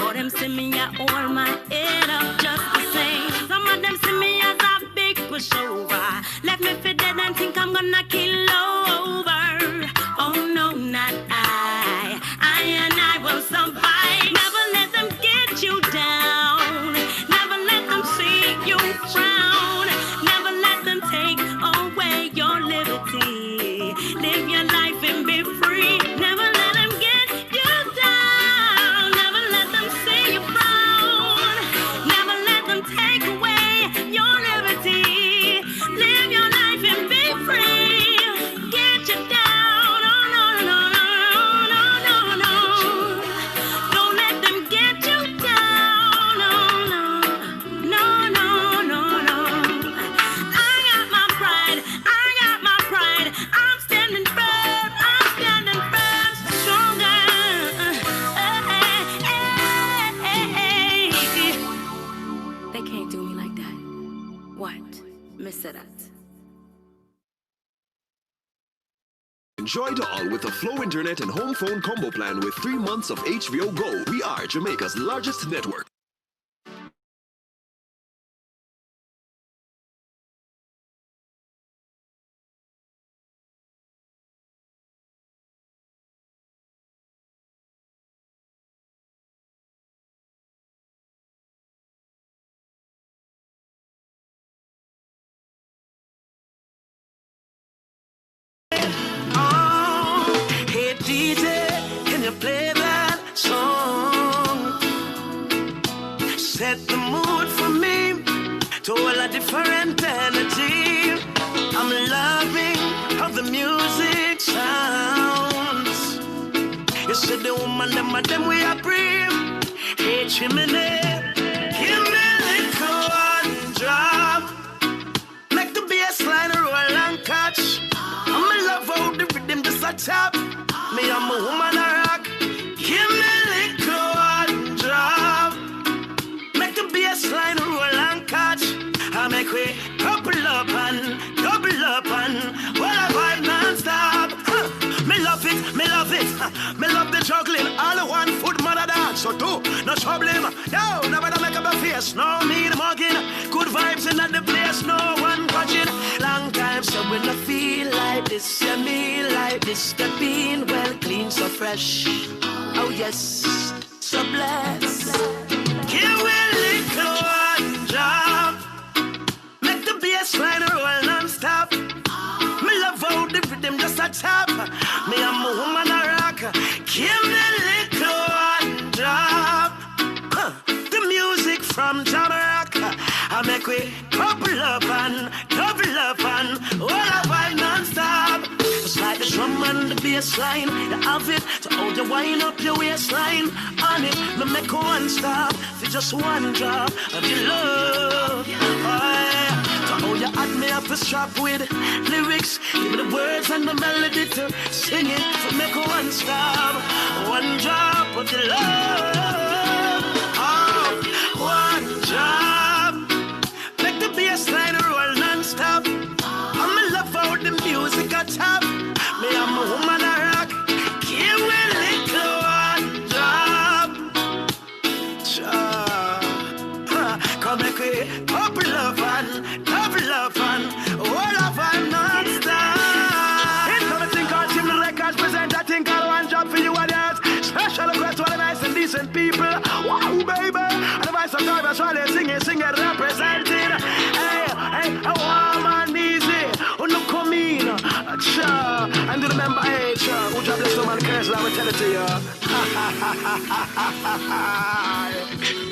Or them see me, I hold my head up just the same. Some of them see me as a big pushover, left me for dead and think I'm gonna kill over. Oh no, not I and I will survive. Never let them get you down, never let them see you frown, never let them take away your liberty. Live your life and be free. Never let them get you down, never let them see you frown, never let them take away your liberty. Live your life and be free. Get you down, oh no, no, no, no, no, no. Don't let them get you down, oh no, no, no, no, no. I got my pride, I got my pride. I'm standing firm, stronger. They can't do me like that. What? Miss that. Enjoy it all with the Flow Internet and Home Phone Combo Plan with 3 months of HBO Go. We are Jamaica's largest network. Hey DJ, can you play that song? Set the mood for me to all a different energy. I'm loving how the music sounds. You said the woman, them we are brave. Hey chimney, give me a little one drop. Make the bass line roll and catch. I'm in love how the rhythm top. Me and my woman a rock. Give me little one drop. Make the bassline roll and catch. I make we couple up and well I vibe non-stop. Me love it, me love it. Me love the juggling. All the one foot mother dance. So do no trouble him. Yo, never make up a face. No mean mugging. Good vibes in the place. No one watching. Long time so when I feel like this, you me like this. The bean well clean, so fresh. Oh yes, so blessed. Give me little one job. Make the bassline roll non-stop. Me love how the rhythm just a tap. Me and my woman a rock. Give me little one drop. The music from Jamaica. I make we couple up and all I vibe non-stop. Just like the drum and the bass line. You have it to hold you wind up your waistline. On it, me make one stop for just one drop of your love. Oh, you had me up a strap with lyrics. Give me the words and the melody to sing it. To make one stop, one drop of your love. Oh, one drop. Make the bassline roll non-stop. I'm in love how the music a top. Me and my woman a rock. Give me little one drop. Come make we couple up and all of I'm non-stop. It's something called Team the Records present a thing called one job for you and yours. Special request to all the nice and decent people. Wow, baby. And the voice of God, that's why they sing it, representing. Hey, a warm and easy. Oh, no, come in. And do remember, hey, who job bless no man curse, I will tell it to you.